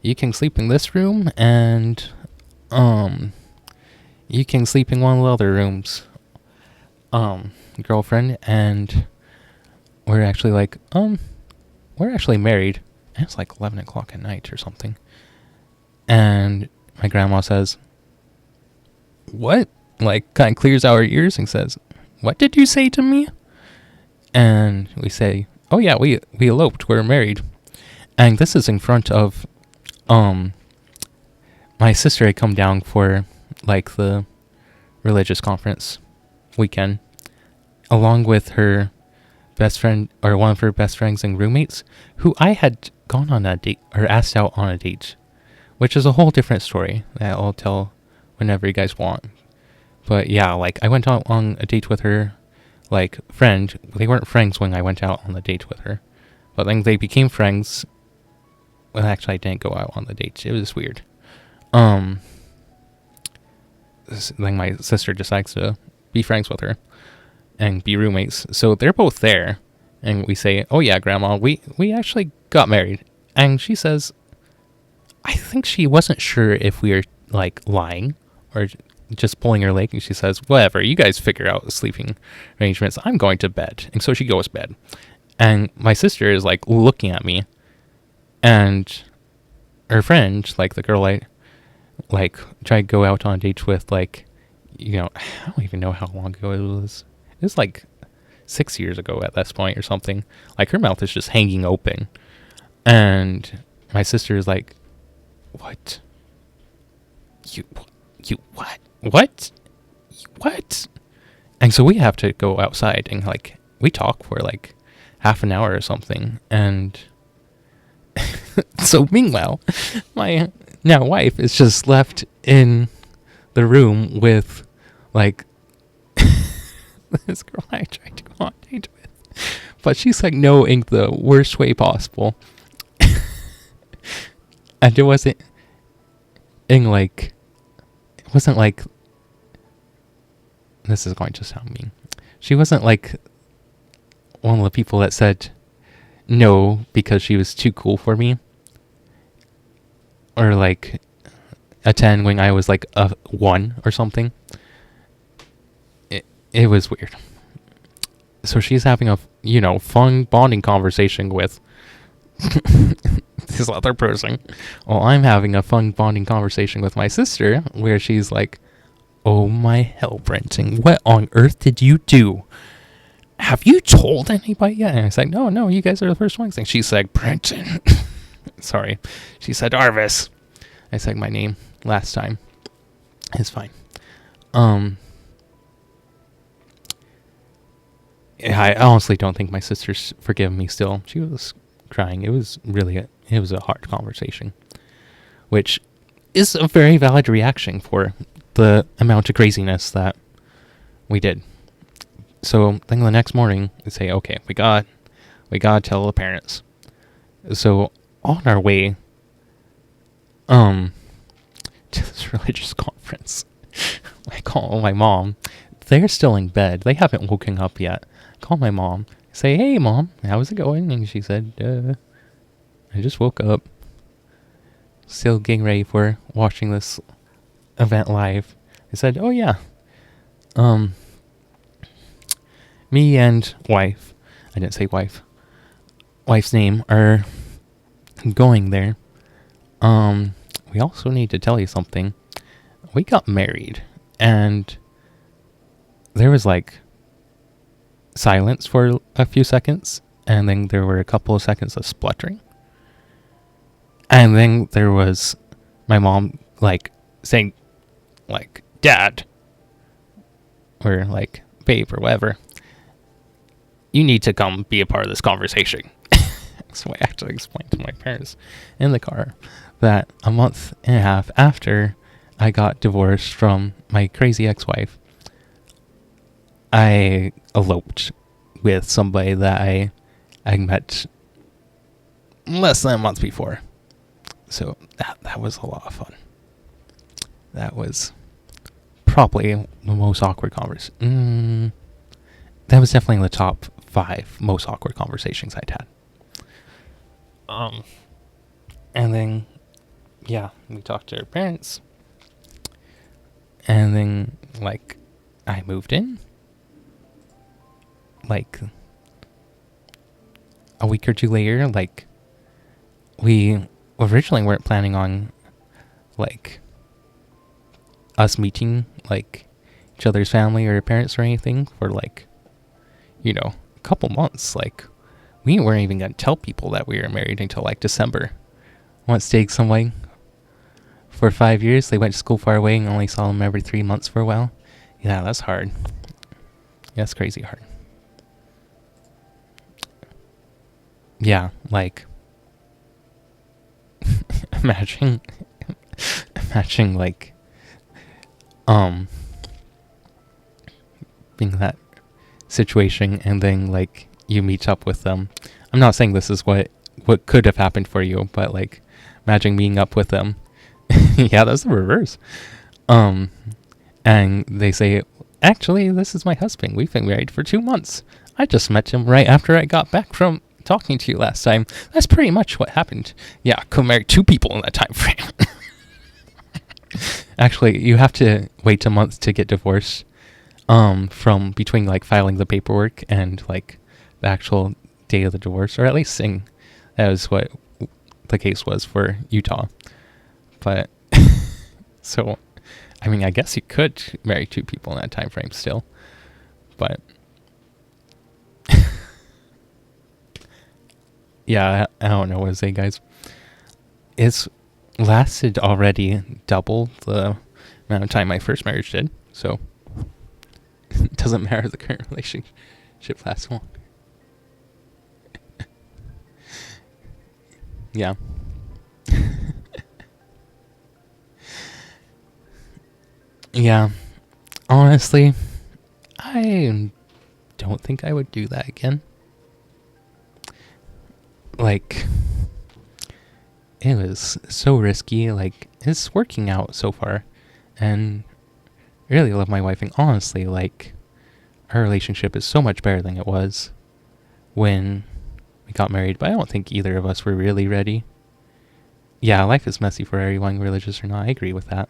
you can sleep in this room, and you can sleep in one of the other rooms, girlfriend." And we're actually like, we're actually married. And it's like 11 o'clock at night or something. And my grandma says, "What?" Like, kind of clears our ears and says, "What did you say to me?" And we say, "Oh yeah, we eloped. We're married." And this is in front of, my sister had come down for, like, the religious conference weekend, along with her best friend, or one of her best friends and roommates, who I had gone on a date, or asked out on a date, which is a whole different story that I'll tell whenever you guys want. But yeah, like, I went out on a date with her, like, friend. They weren't friends when I went out on the date with her, but then they became friends. Well, actually, I didn't go out on the date. It was weird. Then my sister decides to be friends with her and be roommates. So they're both there, and we say, "Oh yeah, Grandma, we actually got married." And she says, I think she wasn't sure if we were, like, lying or just pulling her leg, and she says, "Whatever, you guys figure out the sleeping arrangements. I'm going to bed." And so she goes to bed. And my sister is, like, looking at me, and her friend, like, the girl I, like, tried to go out on a date with, like, you know, I don't even know how long ago it was. It was, like, 6 years ago at this point or something. Like, her mouth is just hanging open. And my sister is like, "What? You what? What? What?" And so we have to go outside and, like, we talk for, like, half an hour or something. And so meanwhile, my now wife is just left in the room with, like, this girl I tried to go on a date with. But she's, like, knowing the worst way possible. And it wasn't in, like, it wasn't like, this is going to sound mean. She wasn't, like, one of the people that said no because she was too cool for me, or, like, a 10 when I was, like, a 1 or something. It was weird. So she's having a, you know, fun bonding conversation with this other person. Well, I'm having a fun bonding conversation with my sister, where she's like, "Oh my hell, Brenton, what on earth did you do? Have you told anybody yet?" And I said, no, you guys are the first ones. And she said, "Brenton." Sorry. She said, "Arvis." I said my name last time. It's fine. I honestly don't think my sister's forgiven me still. She was crying. It was a hard conversation, which is a very valid reaction for the amount of craziness that we did. So then the next morning, we say, "Okay, we gotta tell the parents." So on our way to this religious conference, I call my mom. They're still in bed. They haven't woken up yet. Call my mom. Say, "Hey, Mom, how's it going?" And she said, "I just woke up. Still getting ready for watching this event live." I said, "Oh, yeah. Me and wife," I didn't say wife, wife's name, "are going there. We also need to tell you something. We got married." And there was, like, silence for a few seconds, and then there were a couple of seconds of spluttering, and then there was my mom, like, saying, like, "Dad," or, like, "Babe," or whatever, "you need to come be a part of this conversation." So I had to explain to my parents in the car that a month and a half after I got divorced from my crazy ex-wife, I eloped with somebody that I met less than a month before. So that was a lot of fun. That was probably the most awkward conversation. That was definitely in the top 5 most awkward conversations I'd had. And then, yeah, we talked to our parents. And then, like, I moved in. Like, a week or two later, like, we originally weren't planning on, like, us meeting, like, each other's family or parents or anything for, like, you know, a couple months. Like, we weren't even going to tell people that we were married until, like, December. Once dating someone for 5 years, they went to school far away and only saw them every 3 months for a while. Yeah, that's hard. That's crazy hard. Yeah, like, imagine, like, being that situation and then, like, you meet up with them. I'm not saying this is what could have happened for you, but, like, imagine meeting up with them. Yeah, that's the reverse. And they say, actually, this is my husband. We've been married for 2 months. I just met him right after I got back from talking to you last time. That's pretty much what happened. Yeah, could marry 2 people in that time frame. Actually, you have to wait a month to get divorced. From between, like, filing the paperwork and, like, the actual date of the divorce, or at least saying that was what the case was for Utah. But so, I mean, I guess you could marry 2 people in that time frame still, but yeah, I don't know what to say, guys. It's lasted already double the amount of time my first marriage did, so it doesn't matter the current relationship lasts long. Yeah. Yeah. Honestly, I don't think I would do that again. Like, it was so risky. Like, it's working out so far, and I really love my wife, and honestly, like, our relationship is so much better than it was when we got married, but I don't think either of us were really ready. Yeah, life is messy for everyone, religious or not. I agree with that.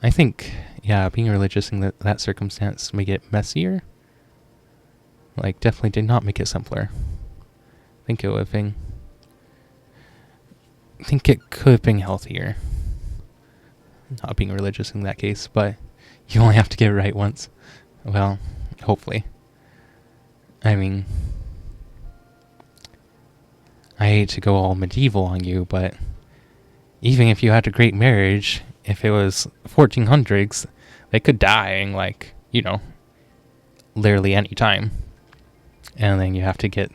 I think, yeah, being religious in that circumstance made it messier. Like, definitely did not make it simpler. I think it could have been healthier. Not being religious in that case, but you only have to get it right once. Well, hopefully. I mean, I hate to go all medieval on you, but even if you had a great marriage, if it was 1400s, they could die in, like, you know, literally any time. And then you have to get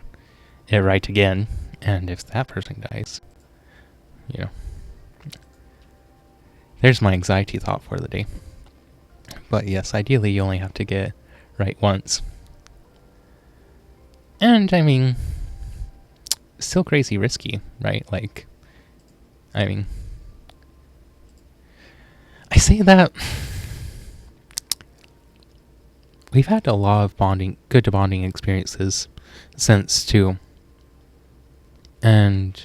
it right again. And if that person dies, you know, there's my anxiety thought for the day. But yes, ideally you only have to get it right once. And, I mean, still crazy risky, right? Like, I mean, I say that we've had a lot of good bonding experiences since too. And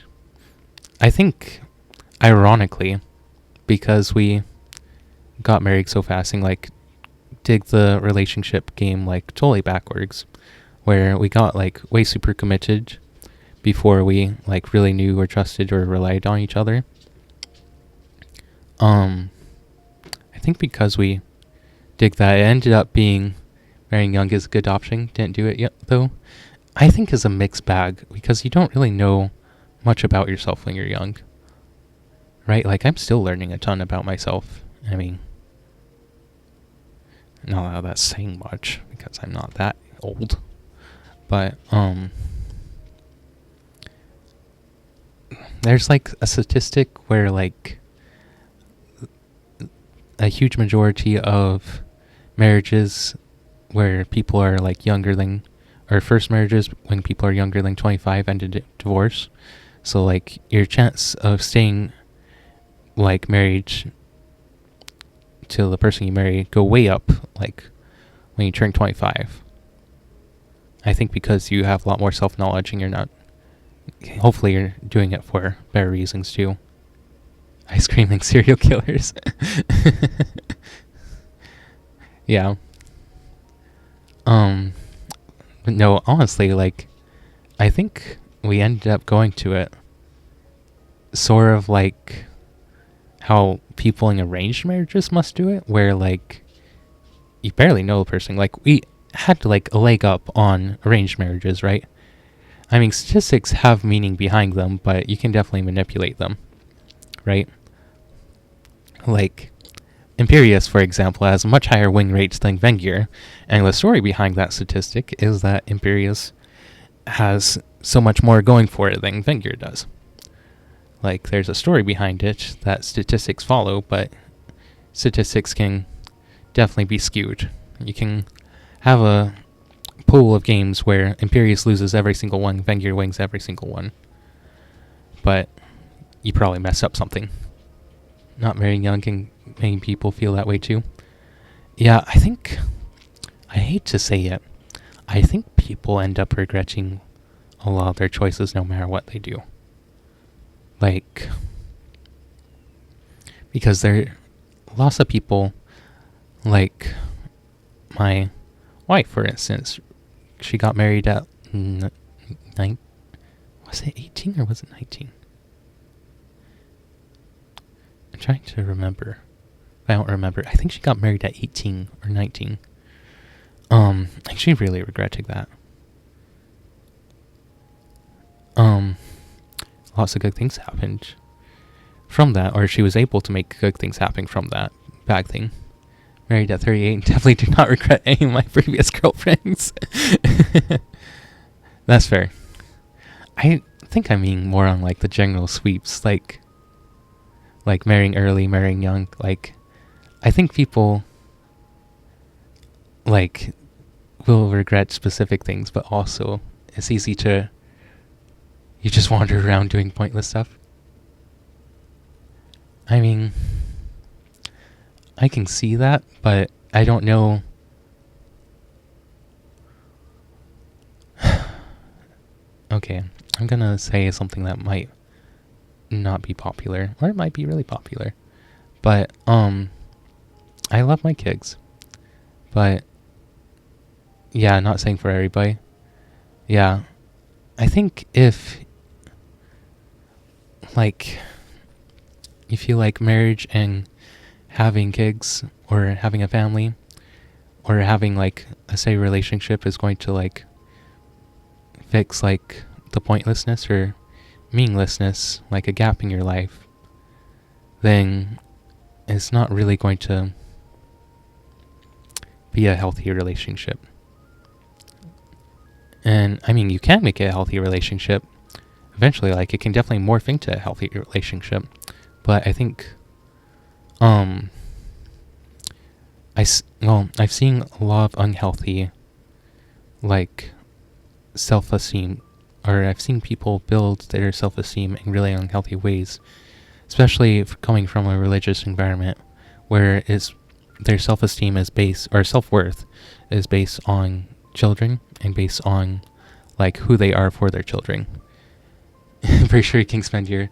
I think, ironically, because we got married so fast and, like, did the relationship game, like, totally backwards, where we got, like, way super committed before we, like, really knew or trusted or relied on each other. I think because we did that, it ended up being marrying young is a good option. Didn't do it yet, though. I think is a mixed bag, because you don't really know much about yourself when you're young. Right? Like, I'm still learning a ton about myself. I mean, not that that's saying much, because I'm not that old. But, there's like a statistic where like a huge majority of marriages where people are like younger than, or first marriages when people are younger than 25 end in divorce. So like your chance of staying like married to the person you marry go way up like when you turn 25. I think because you have a lot more self-knowledge and you're not, hopefully you're doing it for better reasons too. Ice creaming serial killers. Yeah. But no, honestly, like, I think we ended up going to it sort of like how people in arranged marriages must do it, where like you barely know the person. Like we had like a leg up on arranged marriages, right? I mean, statistics have meaning behind them, but you can definitely manipulate them, right? Like Imperius, for example, has much higher win rates than Vengier, and the story behind that statistic is that Imperius has so much more going for it than Vengier does. Like, there's a story behind it that statistics follow, but statistics can definitely be skewed. You can have a pool of games where Imperius loses every single one, Vengier wins every single one. But you probably mess up something. Not very young can make people feel that way too. Yeah, I think, I hate to say it, I think people end up regretting a lot of their choices no matter what they do. Like, because there are lots of people, like my wife, for instance, she got married at was it 18 or was it 19? I'm trying to remember. I don't remember. I think she got married at 18 or 19. And she really regretted that. Lots of good things happened from that, or she was able to make good things happen from that bad thing. Married at 38, and definitely do not regret any of my previous girlfriends. That's fair. I think I mean more on like the general sweeps, like marrying early, marrying young. Like, I think people like will regret specific things, but also it's easy to, you just wander around doing pointless stuff. I mean, I can see that, but I don't know. Okay, I'm gonna say something that might not be popular, or it might be really popular. But, I love my kids. But, yeah, not saying for everybody. Yeah, I think if, like, you feel like marriage and having kids, or having a family, or having, like, a say relationship is going to, like, fix, like, the pointlessness or meaninglessness, like a gap in your life, then it's not really going to be a healthy relationship. And, I mean, you can make it a healthy relationship. Eventually, like, it can definitely morph into a healthy relationship. But I think, I've seen a lot of unhealthy, like, self-esteem, or I've seen people build their self-esteem in really unhealthy ways, especially coming from a religious environment where their self-esteem is based, or self-worth is based on children and based on like who they are for their children. I'm pretty sure you can spend your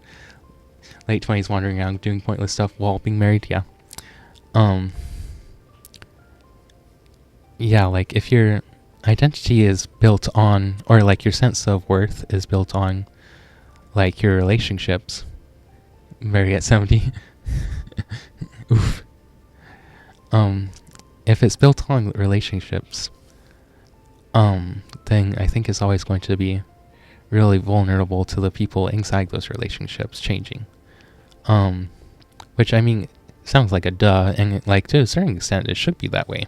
late 20s wandering around doing pointless stuff while being married. Yeah. Yeah, like if your identity is built on, or like your sense of worth is built on like your relationships. Marry at 70. Oof. If it's built on relationships, then I think it's always going to be really vulnerable to the people inside those relationships changing. Which, I mean, sounds like a duh, and like to a certain extent it should be that way,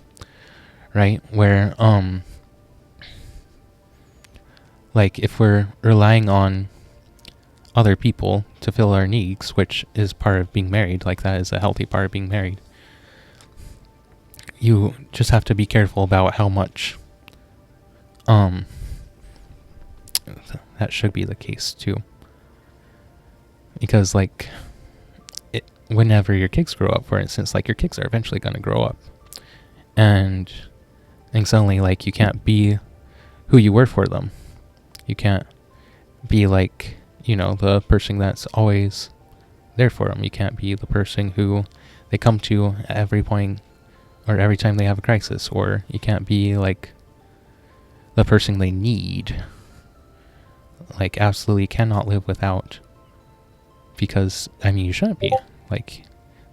right? Where like if we're relying on other people to fill our needs, which is part of being married. Like, that is a healthy part of being married. You just have to be careful about how much that should be the case too, because like whenever your kids grow up, for instance, like your kids are eventually going to grow up, and suddenly like you can't be who you were for them. You can't be like, the person that's always there for them. You can't be the person who they come to at every point or every time they have a crisis, or you can't be like the person they need. Like, absolutely cannot live without, because you shouldn't be. Like,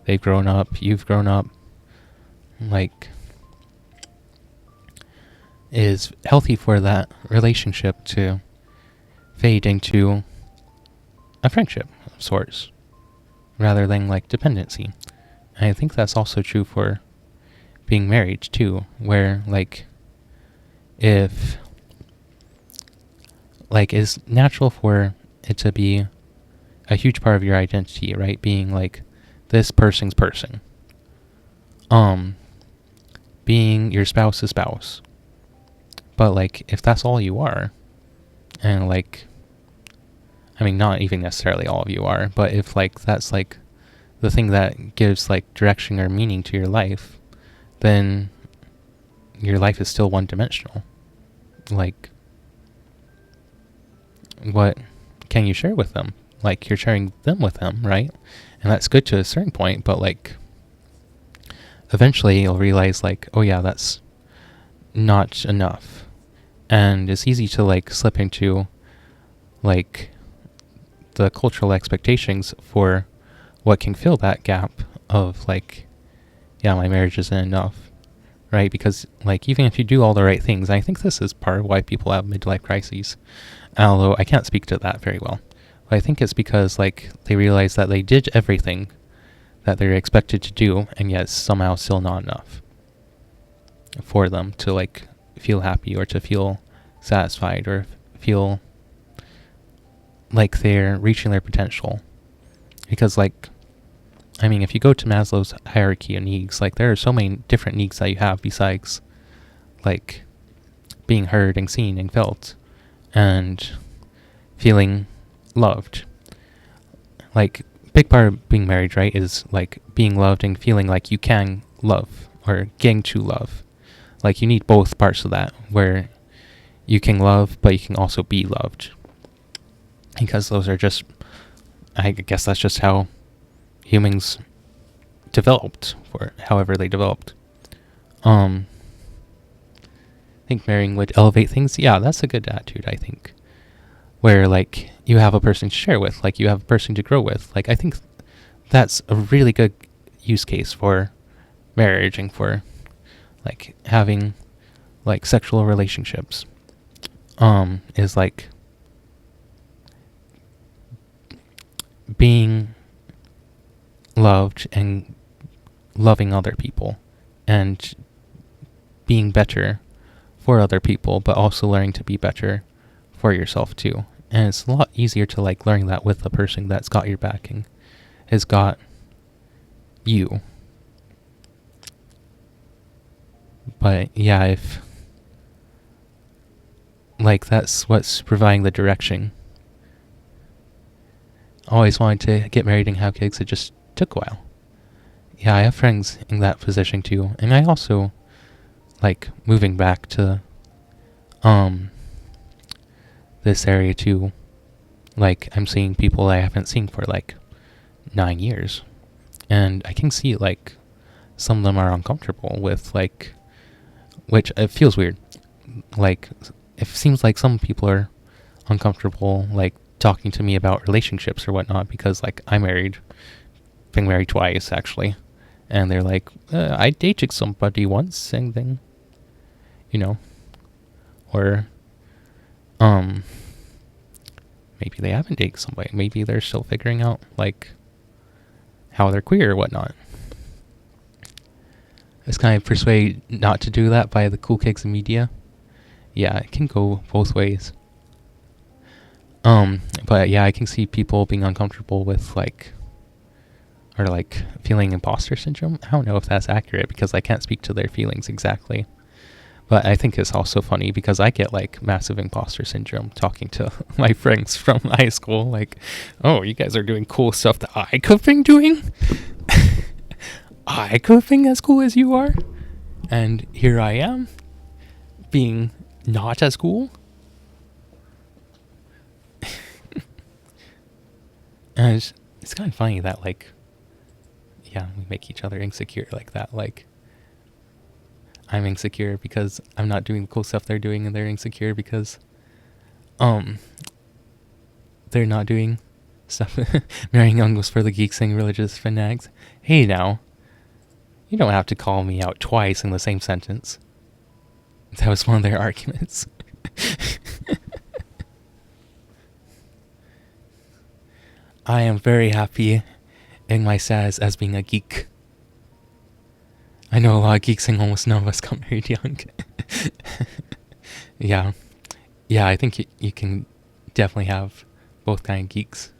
they've grown up, you've grown up. Like, it is healthy for that relationship to fade into a friendship of sorts, rather than like dependency. And I think that's also true for being married too, where like if like it's natural for it to be a huge part of your identity, right? Being like this person's person. Being your spouse's spouse. But like if that's all you are, and like not even necessarily all of you are, but if like that's like the thing that gives like direction or meaning to your life, then your life is still one-dimensional. Like, what can you share with them? Like, you're sharing them with them, right? And that's good to a certain point, but like eventually you'll realize like, oh yeah, that's not enough. And it's easy to like slip into like the cultural expectations for what can fill that gap of like, yeah, my marriage isn't enough, right? Because like even if you do all the right things, I think this is part of why people have midlife crises, although I can't speak to that very well. But I think it's because like they realize that they did everything that they're expected to do, and yet somehow still not enough for them to like feel happy or to feel satisfied or feel like they're reaching their potential. Because like, if you go to Maslow's hierarchy of needs, like there are so many different needs that you have besides like being heard and seen and felt and feeling loved. Like, big part of being married, right, is like being loved and feeling like you can love or getting to love. Like, you need both parts of that, where you can love, but you can also be loved. Because those are just, I guess that's just how humans developed, or however they developed. I think marrying would elevate things. Yeah, that's a good attitude, I think. Where, like, you have a person to share with, like, you have a person to grow with. Like, I think that's a really good use case for marriage and for, like, having, like, sexual relationships. Is, like, being loved and loving other people and being better for other people, but also learning to be better for yourself too. And it's a lot easier to like learn that with a person that's got your backing, has got you. But yeah, if like that's what's providing the direction. Always wanted to get married and have kids, it just took a while. Yeah, I have friends in that position too, and I also like moving back to this area too. Like, I'm seeing people I haven't seen for like 9 years, and I can see like some of them are uncomfortable with like, which it feels weird. Like, it seems like some people are uncomfortable like talking to me about relationships or whatnot, because like I'm married, been married twice actually, and they're like, I dated somebody once, and then, or maybe they haven't dated somebody, maybe they're still figuring out like how they're queer or whatnot. I was kind of persuaded not to do that by the cool kids in media. Yeah, it can go both ways. But yeah, I can see people being uncomfortable with like, or like feeling imposter syndrome. I don't know if that's accurate because I can't speak to their feelings exactly. But I think it's also funny because I get like massive imposter syndrome talking to my friends from high school. Like, oh, you guys are doing cool stuff that I could have been doing. I could have been as cool as you are. And here I am being not as cool. And it's kind of funny that like, yeah, we make each other insecure like that. Like, I'm insecure because I'm not doing the cool stuff they're doing, and they're insecure because they're not doing stuff. Marrying young was for the geeks and religious fanatics. Hey now, you don't have to call me out twice in the same sentence. That was one of their arguments. I am very happy in my status as being a geek. I know a lot of geeks and almost none of us got married young. Yeah. Yeah, I think you can definitely have both kind of geeks.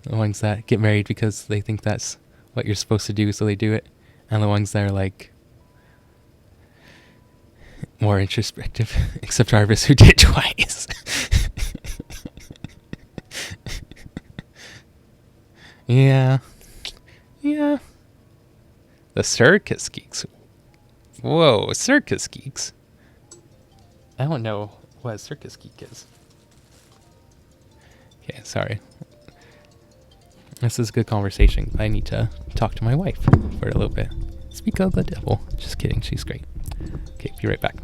The ones that get married because they think that's what you're supposed to do, so they do it. And the ones that are like more introspective, except Arvis, who did twice. Yeah. Yeah. The circus geeks. Whoa, circus geeks. I don't know what a circus geek is. Okay, sorry. This is a good conversation. I need to talk to my wife for a little bit. Speak of the devil. Just kidding, she's great. Okay, be right back.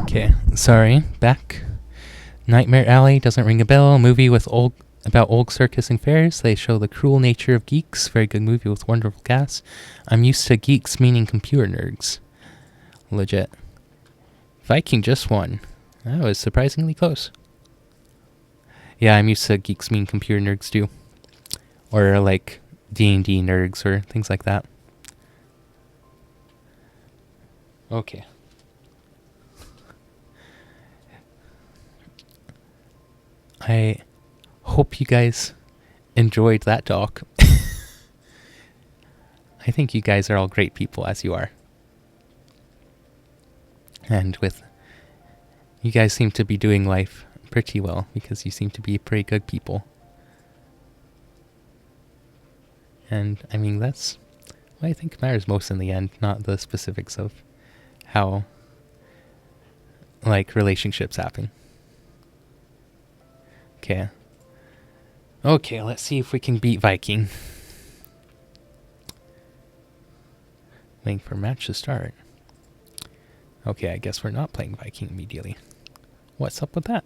Okay, sorry, back. Nightmare Alley doesn't ring a bell. A movie with about old circus and fairs. They show the cruel nature of geeks. Very good movie with wonderful cast. I'm used to geeks meaning computer nerds. Legit. Viking just won. That was surprisingly close. Yeah, I'm used to geeks mean computer nerds too. Or like D&D nerds or things like that. Okay. I hope you guys enjoyed that talk. I think you guys are all great people as you are. And you guys seem to be doing life pretty well because you seem to be pretty good people. And I mean, that's what I think matters most in the end, not the specifics of how, like, relationships happen. Okay. Okay, let's see if we can beat Viking. Waiting for match to start. Okay, I guess we're not playing Viking immediately. What's up with that?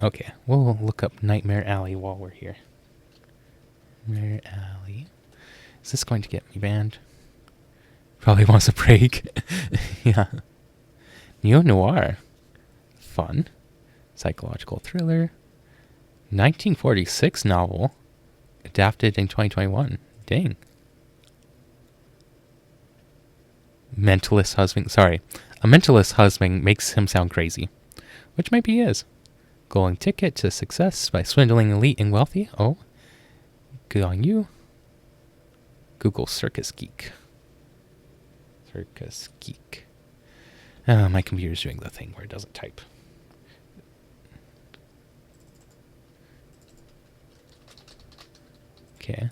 Okay, we'll look up Nightmare Alley while we're here. Nightmare Alley. Is this going to get me banned? Probably wants a break. Yeah. Neo-noir. Fun. Psychological thriller. 1946 novel. Adapted in 2021. Dang. Mentalist husband. Sorry. A mentalist husband makes him sound crazy. Which maybe he is. Golden ticket to success by swindling elite and wealthy. Oh. Good on you. Google Circus Geek. Circus Geek. My computer's doing the thing where it doesn't type. Okay.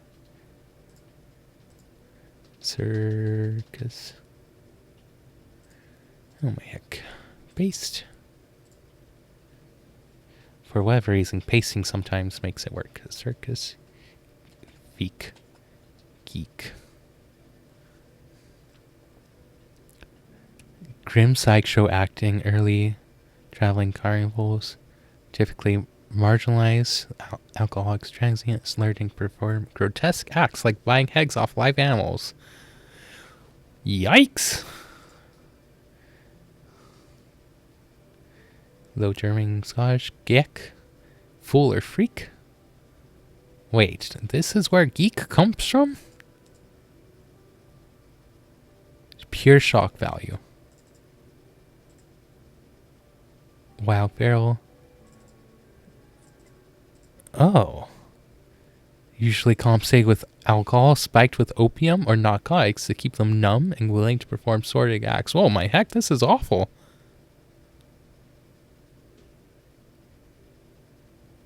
Circus. Oh my heck. Paste. For whatever reason, pasting sometimes makes it work. Circus. Geek. Geek. Grim sideshow acting, early traveling carnivals, typically marginalized alcoholics, transients, learning to perform grotesque acts like buying eggs off live animals. Yikes! Low German Scottish geek, fool or freak. Wait, this is where geek comes from? Pure shock value. Wild barrel. Oh. Usually compensate with alcohol spiked with opium or narcotics to keep them numb and willing to perform sordid acts. Oh my heck, this is awful.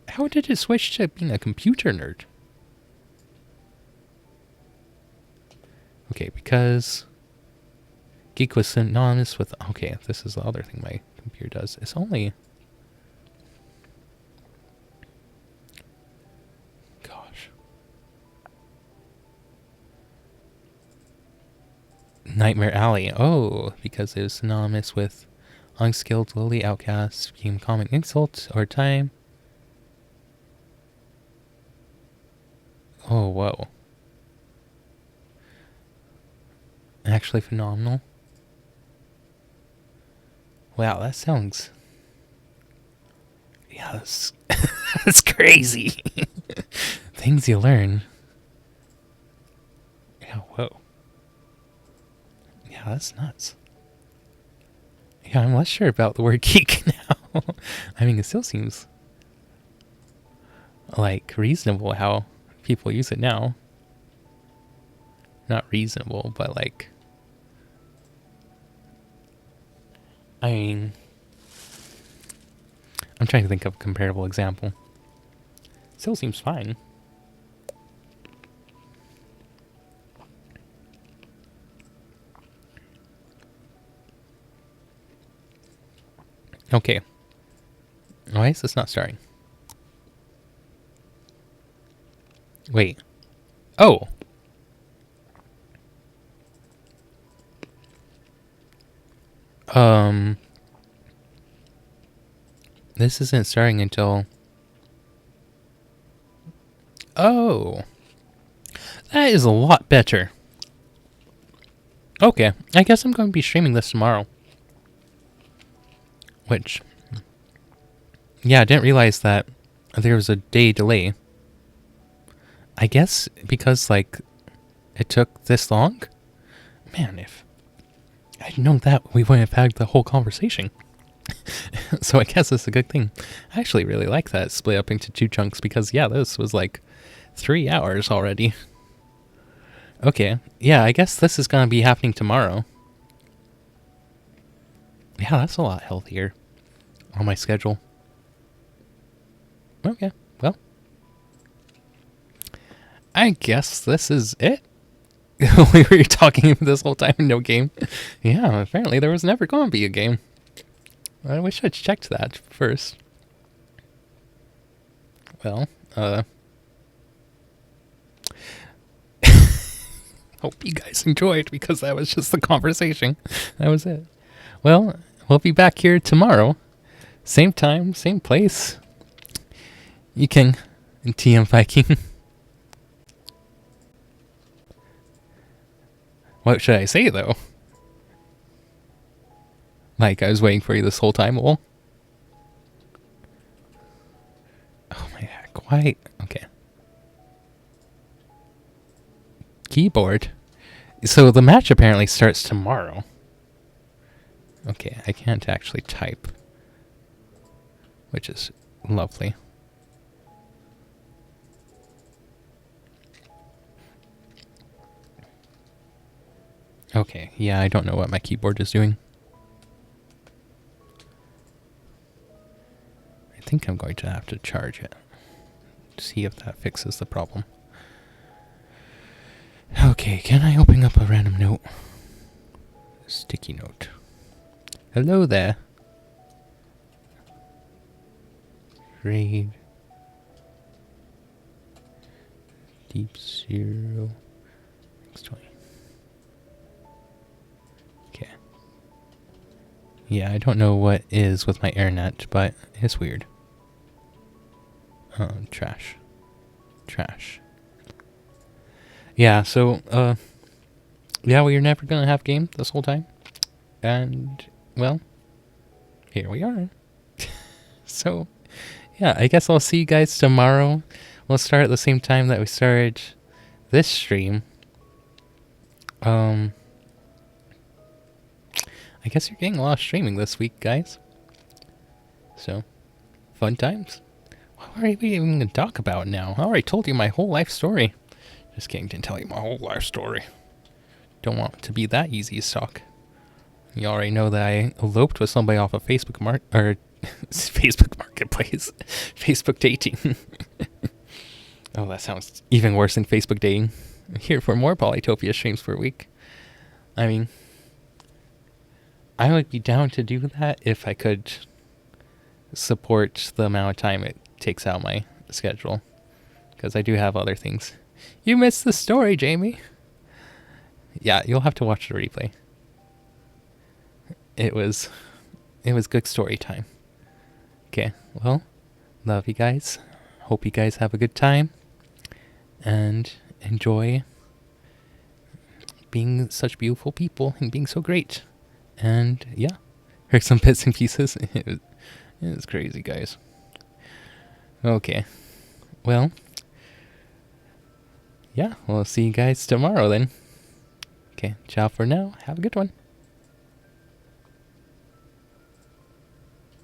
How did it switch to being a computer nerd? Okay, because geek was synonymous with... Okay, this is the other thing my computer does. It's only... Gosh. Nightmare Alley. Oh, because it was synonymous with unskilled, lowly outcasts, became common insult over time. Oh, whoa. Actually phenomenal. Wow, that sounds... Yeah, that's crazy. Things you learn. Yeah, whoa. Yeah, that's nuts. Yeah, I'm less sure about the word geek now. I mean, it still seems like reasonable how people use it now. Not reasonable, but like... I mean... I'm trying to think of a comparable example. Still seems fine. Okay. Why is this not starting? Wait. Oh! This isn't starting until... Oh! That is a lot better. Okay, I guess I'm going to be streaming this tomorrow. Which... Yeah, I didn't realize that there was a day delay. I guess because, like, it took this long? Man, if I'd known that, we wouldn't have had the whole conversation. So I guess it's a good thing. I actually really like that split up into 2 chunks because, yeah, this was like 3 hours already. Okay, yeah, I guess this is going to be happening tomorrow. Yeah, that's a lot healthier on my schedule. Okay, well, I guess this is it. We were talking this whole time and no game. Yeah, apparently there was never going to be a game. I wish I'd checked that first. Well, hope you guys enjoyed, because that was just the conversation. That was it. Well, we'll be back here tomorrow. Same time, same place. You can TM Viking. What should I say, though? Like, I was waiting for you this whole time, lol. Oh my heck, why? Okay. Keyboard? So the match apparently starts tomorrow. Okay, I can't actually type, which is lovely. Okay, yeah, I don't know what my keyboard is doing. I think I'm going to have to charge it. See if that fixes the problem. Okay, can I open up a random note? Sticky note. Hello there. Raid. Deep 0. X20. Okay. Yeah, I don't know what is with my internet, but it's weird. Trash. Trash. Yeah, so, yeah, we were never gonna have game this whole time. And, well, here we are. So, yeah, I guess I'll see you guys tomorrow. We'll start at the same time that we started this stream. I guess you're getting a lot of streaming this week, guys. So, fun times. What are we even going to talk about now? I already told you my whole life story. Just kidding, didn't tell you my whole life story. Don't want it to be that easy to talk. You already know that I eloped with somebody off of Facebook Facebook Marketplace. Facebook dating. Oh, that sounds even worse than Facebook dating. I'm here for more Polytopia streams per week. I mean, I would be down to do that if I could support the amount of time it takes out my schedule. Because I do have other things. You missed the story, Jamie. Yeah, you'll have to watch the replay. It was good story time. Okay, well, love you guys. Hope you guys have a good time. And enjoy being such beautiful people and being so great. And yeah, here's some bits and pieces. It was crazy, guys. Okay, well, yeah, we'll see you guys tomorrow then. Okay, ciao for now. Have a good one.